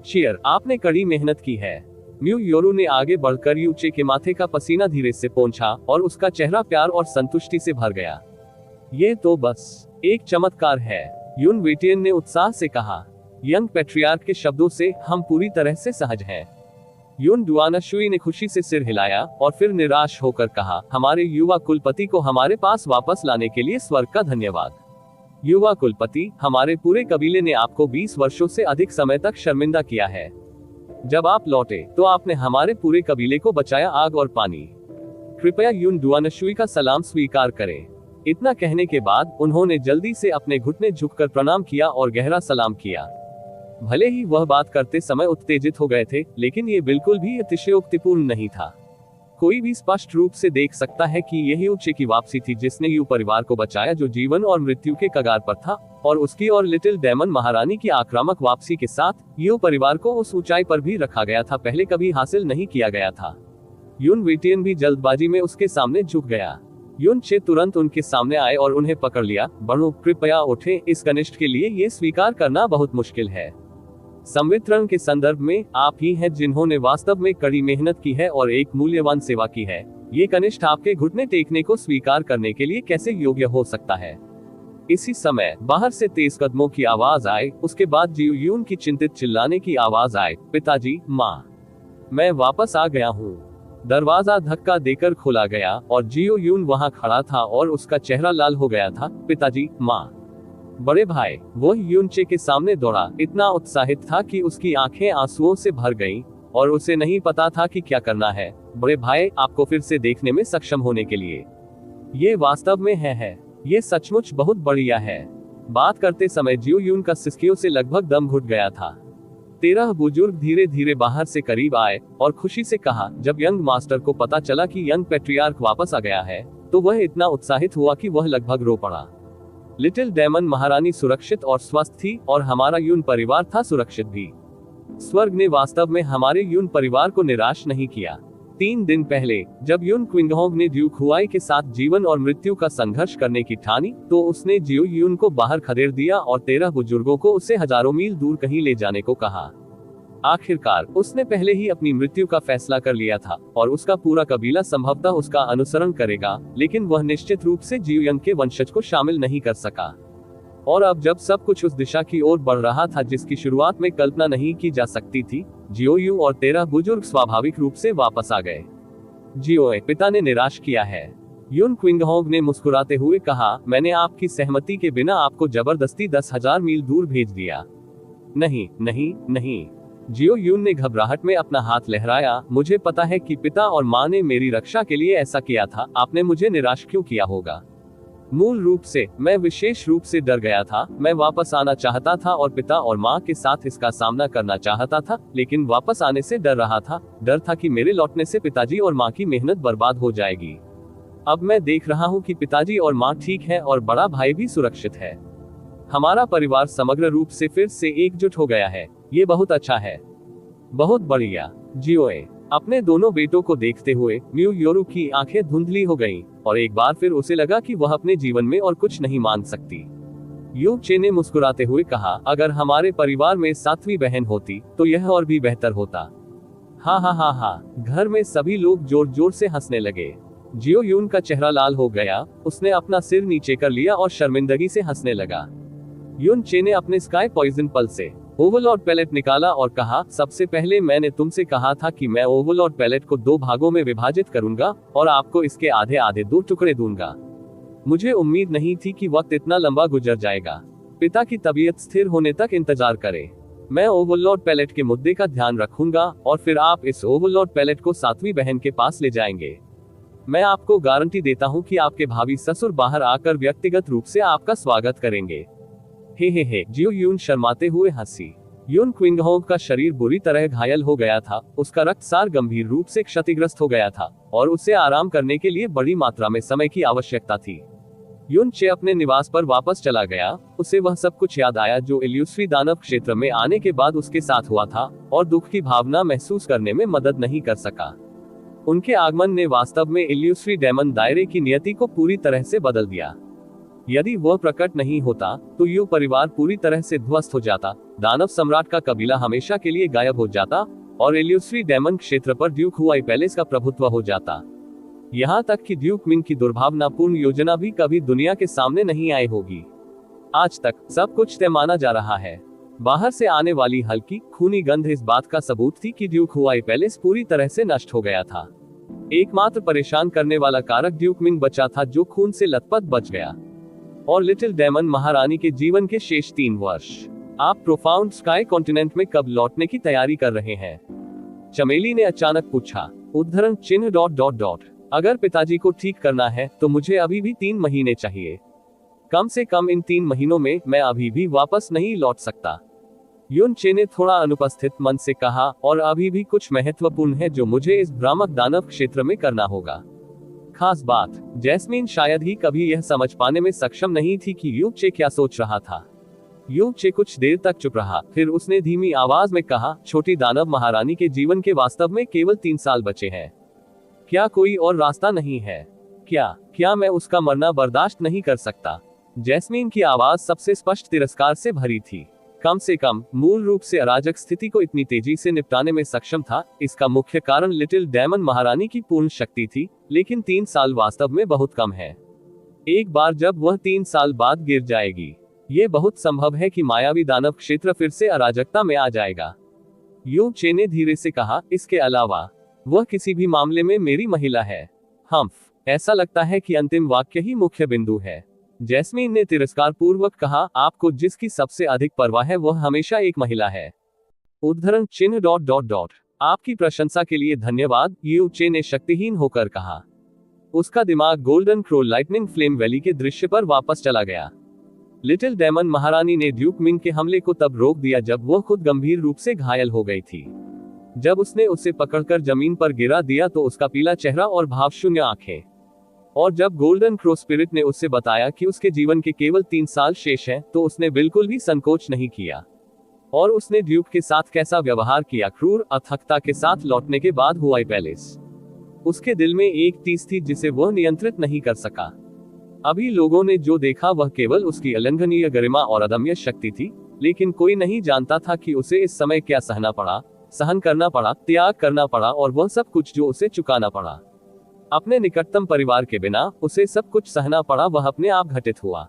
चीयर, आपने कड़ी मेहनत की है। म्यू योरू ने आगे बढ़कर यूचे के माथे का पसीना धीरे से पोंछा और उसका चेहरा प्यार और संतुष्टि से भर गया। ये तो बस एक चमत्कार है, यून वेटियन ने उत्साह से कहा। यंग पैट्रियार्क के शब्दों से हम पूरी तरह से सहज हैं। यून डुआनाशुई ने खुशी से सिर हिलाया और फिर निराश होकर कहा, हमारे युवा कुलपति को हमारे पास वापस लाने के लिए स्वर्ग का धन्यवाद। युवा कुलपति, हमारे पूरे कबीले ने आपको 20 वर्षों से अधिक समय तक शर्मिंदा किया है। जब आप लौटे तो आपने हमारे पूरे कबीले को बचाया आग और पानी। कृपया यून डुआनाशुई का सलाम स्वीकार करें। इतना कहने के बाद उन्होंने जल्दी से अपने घुटने झुककर प्रणाम किया और गहरा सलाम किया। भले ही वह बात करते समय उत्तेजित हो गए थे, लेकिन ये बिल्कुल भी अतिशयोक्तिपूर्ण नहीं था। कोई भी स्पष्ट रूप से देख सकता है कि यही यूचे की वापसी थी जिसने यू परिवार को बचाया, जो जीवन और मृत्यु के कगार पर था, और उसकी और लिटिल डेमन महारानी की आक्रामक वापसी के साथ यू परिवार को उस ऊंचाई पर भी रखा गया था पहले कभी हासिल नहीं किया गया था। यून वेटियन भी जल्दबाजी में उसके सामने झुक गया। यून चे तुरंत उनके सामने आए और उन्हें पकड़ लिया। बड़ों, कृपया उठें, इस कनिष्ठ के लिए ये स्वीकार करना बहुत मुश्किल है। संवितरण के संदर्भ में आप ही हैं जिन्होंने वास्तव में कड़ी मेहनत की है और एक मूल्यवान सेवा की है। ये कनिष्ठ आपके घुटने टेकने को स्वीकार करने के लिए कैसे योग्य हो सकता है? इसी समय बाहर से तेज कदमों की आवाज आए। उसके बाद जियो यून की चिंतित चिल्लाने की आवाज आए, पिताजी, माँ, मैं वापस आ गया हूँ। दरवाजा धक्का देकर खोला गया और जियो यून वहां खड़ा था और उसका चेहरा लाल हो गया था। पिताजी, माँ। बड़े भाई, वो यूनचे के सामने दौड़ा, इतना उत्साहित था कि उसकी आंखें आंसुओं से भर गईं और उसे नहीं पता था कि क्या करना है। बड़े भाई, आपको फिर से देखने में सक्षम होने के लिए। ये वास्तव में है। ये सचमुच बहुत बढ़िया है। बात करते समय जियो यून का सिसकियों से लगभग दम घुट गया था। 13 बुजुर्ग धीरे धीरे बाहर से करीब आए और खुशी से कहा। जब यंग मास्टर को पता चला कि यंग पैट्रियार्क वापस आ गया है, तो वह इतना उत्साहित हुआ कि वह लगभग रो पड़ा। लिटिल डेमन महारानी सुरक्षित और स्वस्थ थी और हमारा यून परिवार था सुरक्षित भी। स्वर्ग ने वास्तव में हमारे यून परिवार को निराश नहीं किया। 3 दिन पहले जब यून क्विंगहोंग ने ड्यूक हुआई के साथ जीवन और मृत्यु का संघर्ष करने की ठानी, तो उसने जियो यून को बाहर खदेड़ दिया और 13 बुजुर्गों को उसे हजारों मील दूर कहीं ले जाने को कहा। आखिरकार उसने पहले ही अपनी मृत्यु का फैसला कर लिया था और उसका पूरा कबीला संभवतः उसका अनुसरण करेगा, लेकिन वह निश्चित रूप से जियो यंग के वंशज को शामिल नहीं कर सका। और अब जब सब कुछ उस दिशा की ओर बढ़ रहा था जिसकी शुरुआत में कल्पना नहीं की जा सकती थी, जियो यू और 13 बुजुर्ग स्वाभाविक रूप से वापस आ गए। जियो, पिता ने निराश किया है। यून क्विंगहोंग ने मुस्कुराते हुए कहा, मैंने आपकी सहमति के बिना आपको जबरदस्ती 10,000 मील दूर भेज दिया। नहीं नहीं नहीं, जियो यून ने घबराहट में अपना हाथ लहराया। मुझे पता है कि पिता और माँ ने मेरी रक्षा के लिए ऐसा किया था। आपने मुझे निराश क्यों किया होगा? मूल रूप से मैं विशेष रूप से डर गया था। मैं वापस आना चाहता था और पिता और माँ के साथ इसका सामना करना चाहता था, लेकिन वापस आने से डर रहा था। डर था कि मेरे लौटने से पिताजी और माँ की मेहनत बर्बाद हो जाएगी। अब मैं देख रहा हूँ कि पिताजी और माँ ठीक है और बड़ा भाई भी सुरक्षित है। हमारा परिवार समग्र रूप से फिर से एकजुट हो गया है। ये बहुत अच्छा है। बहुत बढ़िया। जियोए अपने दोनों बेटों को देखते हुए म्यू योरू की आंखें धुंधली हो गईं और एक बार फिर उसे लगा कि वह अपने जीवन में और कुछ नहीं मान सकती। यू चे ने मुस्कुराते हुए कहा, अगर हमारे परिवार में 7वीं बहन होती तो यह और भी बेहतर होता। हा हा हा हा। घर में सभी लोग जोर जोर से हंसने लगे। जियो यून का चेहरा लाल हो गया। उसने अपना सिर नीचे कर लिया और शर्मिंदगी से हंसने लगा। यून चे ने अपने स्काई पॉइजन पल से ओवरलॉर्ड पैलेट निकाला और कहा, सबसे पहले मैंने तुमसे कहा था कि मैं ओवरलॉर्ड पैलेट को 2 भागों में विभाजित करूंगा और आपको इसके आधे आधे 2 टुकड़े दूंगा। मुझे उम्मीद नहीं थी कि वक्त इतना लंबा गुजर जाएगा। पिता की तबीयत स्थिर होने तक इंतजार करें। मैं ओवरलॉर्ड पैलेट के मुद्दे का ध्यान रखूंगा और फिर आप इस ओवरलॉर्ड पैलेट को 7वीं बहन के पास ले जाएंगे। मैं आपको गारंटी देता हूं कि आपके भावी ससुर बाहर आकर व्यक्तिगत रूप से आपका स्वागत करेंगे। हे, जियो यून शर्माते हुए हंसी। यून क्विंगहोंग का शरीर बुरी तरह घायल हो गया था। उसका रक्तसार गंभीर रूप से क्षतिग्रस्त हो गया था और उसे आराम करने के लिए बड़ी मात्रा में समय की आवश्यकता थी। यून चे अपने निवास पर वापस चला गया। उसे वह सब कुछ याद आया जो इल्यूस्ट्री दानव क्षेत्र में आने के बाद उसके साथ हुआ था और दुख की भावना महसूस करने में मदद नहीं कर सका। उनके आगमन ने वास्तव में इल्यूस्ट्री डेमन दायरे की नियति को पूरी तरह से बदल दिया। यदि वह प्रकट नहीं होता तो यू परिवार पूरी तरह से ध्वस्त हो जाता। दानव सम्राट का कबीला हमेशा के लिए गायब हो जाता और इल्यूस्ट्री डेमन क्षेत्र पर ड्यूक हुआई पैलेस का प्रभुत्व हो जाता। यहाँ तक कि ड्यूक मिंग की दुर्भावनापूर्ण योजना भी कभी दुनिया के सामने नहीं आई होगी। आज तक सब कुछ तय माना जा रहा है। बाहर से आने वाली हल्की खूनी गंध इस बात का सबूत थी कि ड्यूक हुआई पैलेस पूरी तरह से नष्ट हो गया था। एकमात्र परेशान करने वाला कारक ड्यूक मिंग बचा था, जो खून से लथपथ बच गया। और लिटिल डेमन महारानी के जीवन के शेष 3 वर्ष। आप प्रोफाउंड स्काई कॉन्टिनेंट में कब लौटने की तैयारी कर रहे हैं? चमेली ने अचानक पूछा। उद्धरण चिन्ह ... अगर पिताजी को ठीक करना है तो मुझे अभी भी 3 महीने चाहिए। कम से कम इन 3 महीनों में मैं अभी भी वापस नहीं लौट सकता। यून चे ने थोड़ा अनुपस्थित मन से कहा, और अभी भी कुछ महत्वपूर्ण है जो मुझे इस भ्रामक दानव क्षेत्र में करना होगा। खास बात, जैस्मीन शायद ही कभी यह समझ पाने में सक्षम नहीं थी कि यू चे क्या सोच रहा था। यू चे कुछ देर तक चुप रहा, फिर उसने धीमी आवाज में कहा, छोटी दानव महारानी के जीवन के वास्तव में केवल 3 साल बचे हैं। क्या कोई और रास्ता नहीं है? क्या मैं उसका मरना बर्दाश्त नहीं कर सकता? जैस्मीन की आवाज सबसे स्पष्ट तिरस्कार से भरी थी। कम से कम मूल रूप से अराजक स्थिति को इतनी तेजी से निपटाने में सक्षम था। इसका मुख्य कारण लिटिल डेमन महारानी की पूर्ण शक्ति थी, लेकिन 3 साल वास्तव में बहुत कम है। एक बार जब वह 3 साल बाद गिर जाएगी, ये बहुत संभव है कि मायावी दानव क्षेत्र फिर से अराजकता में आ जाएगा। यू चे ने धीरे से कहा, इसके अलावा वह किसी भी मामले में मेरी महिला है। ऐसा लगता है कि अंतिम वाक्य ही मुख्य बिंदु है। जैस्मीन ने तिरस्कार पूर्वक कहा, आपको जिसकी सबसे अधिक परवाह है वह हमेशा एक महिला है। उद्धरण चिन्ह ... आपकी प्रशंसा के लिए धन्यवाद, यू चे ने शक्तिहीन होकर कहा। उसका दिमाग golden crow lightning flame valley के दृश्य पर वापस चला गया। लिटिल डेमन महारानी ने ड्यूक मिंग के हमले को तब रोक दिया जब वह खुद गंभीर रूप से घायल हो गई थी। जब उसने उसे पकड़कर जमीन पर गिरा दिया तो उसका पीला चेहरा और भावशून्य आंखें। और जब गोल्डन क्रो स्पिरिट ने उससे बताया कि उसके जीवन के केवल 3 साल शेष हैं, तो उसने बिल्कुल भी संकोच नहीं किया। और उसने ड्यूक के साथ कैसा व्यवहार किया, क्रूर अथकता के साथ लौटने के बाद हुआई पैलेस। उसके दिल में एक टीस थी जिसे वह नियंत्रित नहीं कर सका। अभी लोगों ने जो देखा वह केवल उसकी अलंघनीय गरिमा और अदम्य शक्ति थी, लेकिन कोई नहीं जानता था कि उसे इस समय क्या सहन करना पड़ा, त्याग करना पड़ा, और वह सब कुछ जो उसे चुकाना पड़ा। अपने निकटतम परिवार के बिना उसे सब कुछ सहना पड़ा, वह अपने आप घटित हुआ।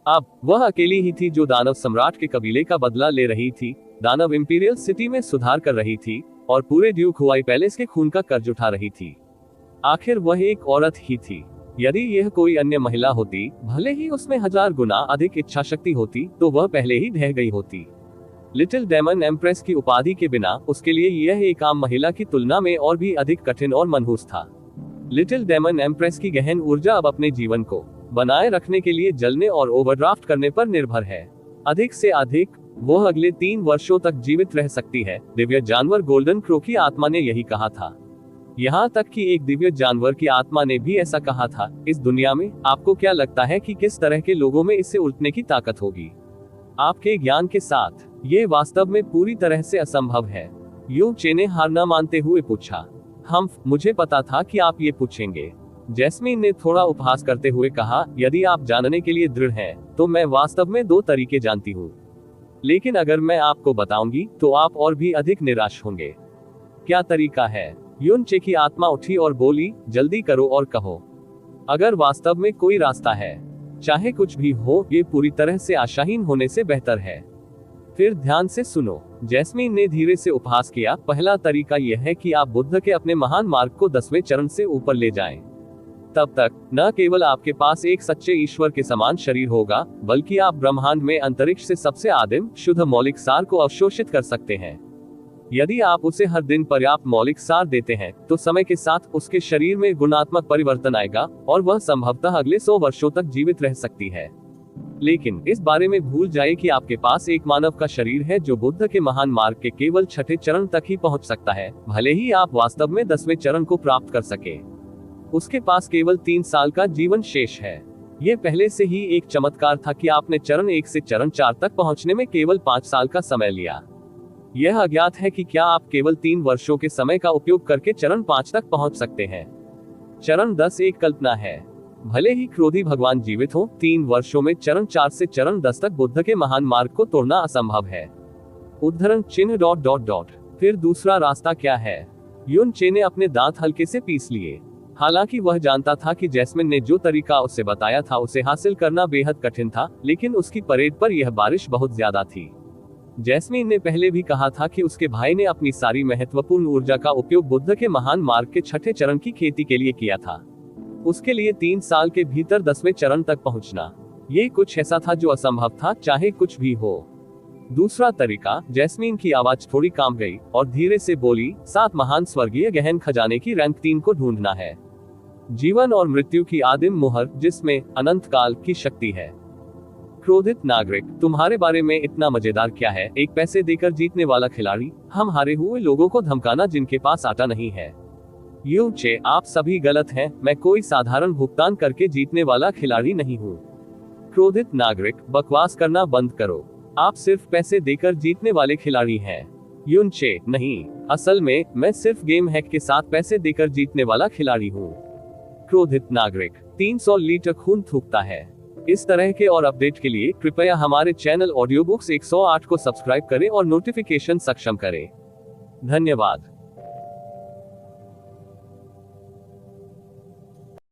अब वह अकेली ही थी जो दानव सम्राट के कबीले का बदला ले रही थी, दानव इंपीरियल सिटी में सुधार कर रही थी, और पूरे ड्यूक हुआई पैलेस के खून का कर्ज उठा रही थी। आखिर वह एक औरत ही थी। यदि यह कोई अन्य महिला होती, भले ही उसमें 1000 गुना अधिक इच्छा शक्ति होती, तो वह पहले ही ढह गई होती। लिटिल डेमन एम्प्रेस की उपाधि के बिना उसके लिए यह एक आम महिला की तुलना में और भी अधिक कठिन और मनहूस था। लिटिल डेमन एम्प्रेस की गहन ऊर्जा अब अपने जीवन को बनाए रखने के लिए जलने और ओवरड्राफ्ट करने पर निर्भर है। अधिक से अधिक वह अगले 3 वर्षों तक जीवित रह सकती है। दिव्य जानवर गोल्डन क्रो की आत्मा ने यही कहा था। यहाँ तक कि एक दिव्य जानवर की आत्मा ने भी ऐसा कहा था। इस दुनिया में आपको क्या लगता है कि किस तरह के लोगों में इससे उलटने की ताकत होगी? आपके ज्ञान के साथ ये वास्तव में पूरी तरह से असंभव है। यू चे ने हार न मानते हुए पूछा। मुझे पता था कि आप ये पूछेंगे। जैस्मीन ने थोड़ा उपहास करते हुए कहा, यदि आप जानने के लिए दृढ़ हैं, तो मैं वास्तव में 2 तरीके जानती हूँ। लेकिन अगर मैं आपको बताऊंगी तो आप और भी अधिक निराश होंगे। क्या तरीका है? युन चे की आत्मा उठी और बोली, जल्दी करो और कहो। अगर वास्तव में कोई रास्ता है, चाहे कुछ भी हो, ये पूरी तरह से आशाहीन होने से बेहतर है। फिर ध्यान से सुनो। जैस्मीन ने धीरे से उपहास किया। पहला तरीका यह है कि आप बुद्ध के अपने महान मार्ग को 10वें चरण से ऊपर ले जाएं। तब तक न केवल आपके पास एक सच्चे ईश्वर के समान शरीर होगा, बल्कि आप ब्रह्मांड में अंतरिक्ष से सबसे आदिम शुद्ध मौलिक सार को अवशोषित कर सकते हैं। यदि आप उसे हर दिन पर्याप्त मौलिक सार देते हैं, तो समय के साथ उसके शरीर में गुणात्मक परिवर्तन आएगा और वह संभवतः अगले 100 वर्षों तक जीवित रह सकती है। लेकिन इस बारे में भूल जाए कि आपके पास एक मानव का शरीर है जो बुद्ध के महान मार्ग के केवल 6ठे चरण तक ही पहुंच सकता है, भले ही आप वास्तव में 10वें चरण को प्राप्त कर सके। उसके पास केवल 3 साल का जीवन शेष है। यह पहले से ही एक चमत्कार था कि आपने चरण 1 से चरण 4 तक पहुंचने में केवल 5 साल का समय लिया। यह अज्ञात है कि क्या आप केवल 3 वर्षों के समय का उपयोग करके चरण 5 तक पहुंच सकते हैं। चरण 10 एक कल्पना है। भले ही क्रोधी भगवान जीवित हो, 3 वर्षों में चरण 4 से चरण 10 तक बुद्ध के महान मार्ग को तोड़ना असंभव है। उद्धरण चिन्ह ... फिर दूसरा रास्ता क्या है? युन चे ने अपने दांत हल्के से पीस लिए। हालांकि वह जानता था कि जैस्मिन ने जो तरीका उसे बताया था उसे हासिल करना बेहद कठिन था, लेकिन उसकी परेड पर यह बारिश बहुत ज्यादा थी। जैस्मीन ने पहले भी कहा था कि उसके भाई ने अपनी सारी महत्वपूर्ण ऊर्जा का उपयोग बुद्ध के महान मार्ग के 6ठे चरण की खेती के लिए किया था। उसके लिए 3 साल के भीतर 10वें चरण तक पहुंचना, ये कुछ ऐसा था जो असंभव था, चाहे कुछ भी हो। दूसरा तरीका, जैस्मीन की आवाज थोड़ी काम गई और धीरे से बोली, 7 महान स्वर्गीय गहन खजाने की रैंक 3 को ढूंढना है। जीवन और मृत्यु की आदिम मुहर, जिसमें अनंत काल की शक्ति है। क्रोधित नागरिक, तुम्हारे बारे में इतना मजेदार क्या है? एक पैसे देकर जीतने वाला खिलाड़ी, हम हारे हुए लोगों को धमकाना जिनके पास आटा नहीं है। यू चे, आप सभी गलत हैं। मैं कोई साधारण भुगतान करके जीतने वाला खिलाड़ी नहीं हूँ। क्रोधित नागरिक, बकवास करना बंद करो। आप सिर्फ पैसे देकर जीतने वाले खिलाड़ी हैं। युन चे, नहीं, असल में मैं सिर्फ गेम हैक के साथ पैसे देकर जीतने वाला खिलाड़ी हूँ। क्रोधित नागरिक, 300 लीटर खून थूकता है। इस तरह के और अपडेट के लिए कृपया हमारे चैनल ऑडियो बुक्स 108 को सब्सक्राइब करें और नोटिफिकेशन सक्षम करें। धन्यवाद।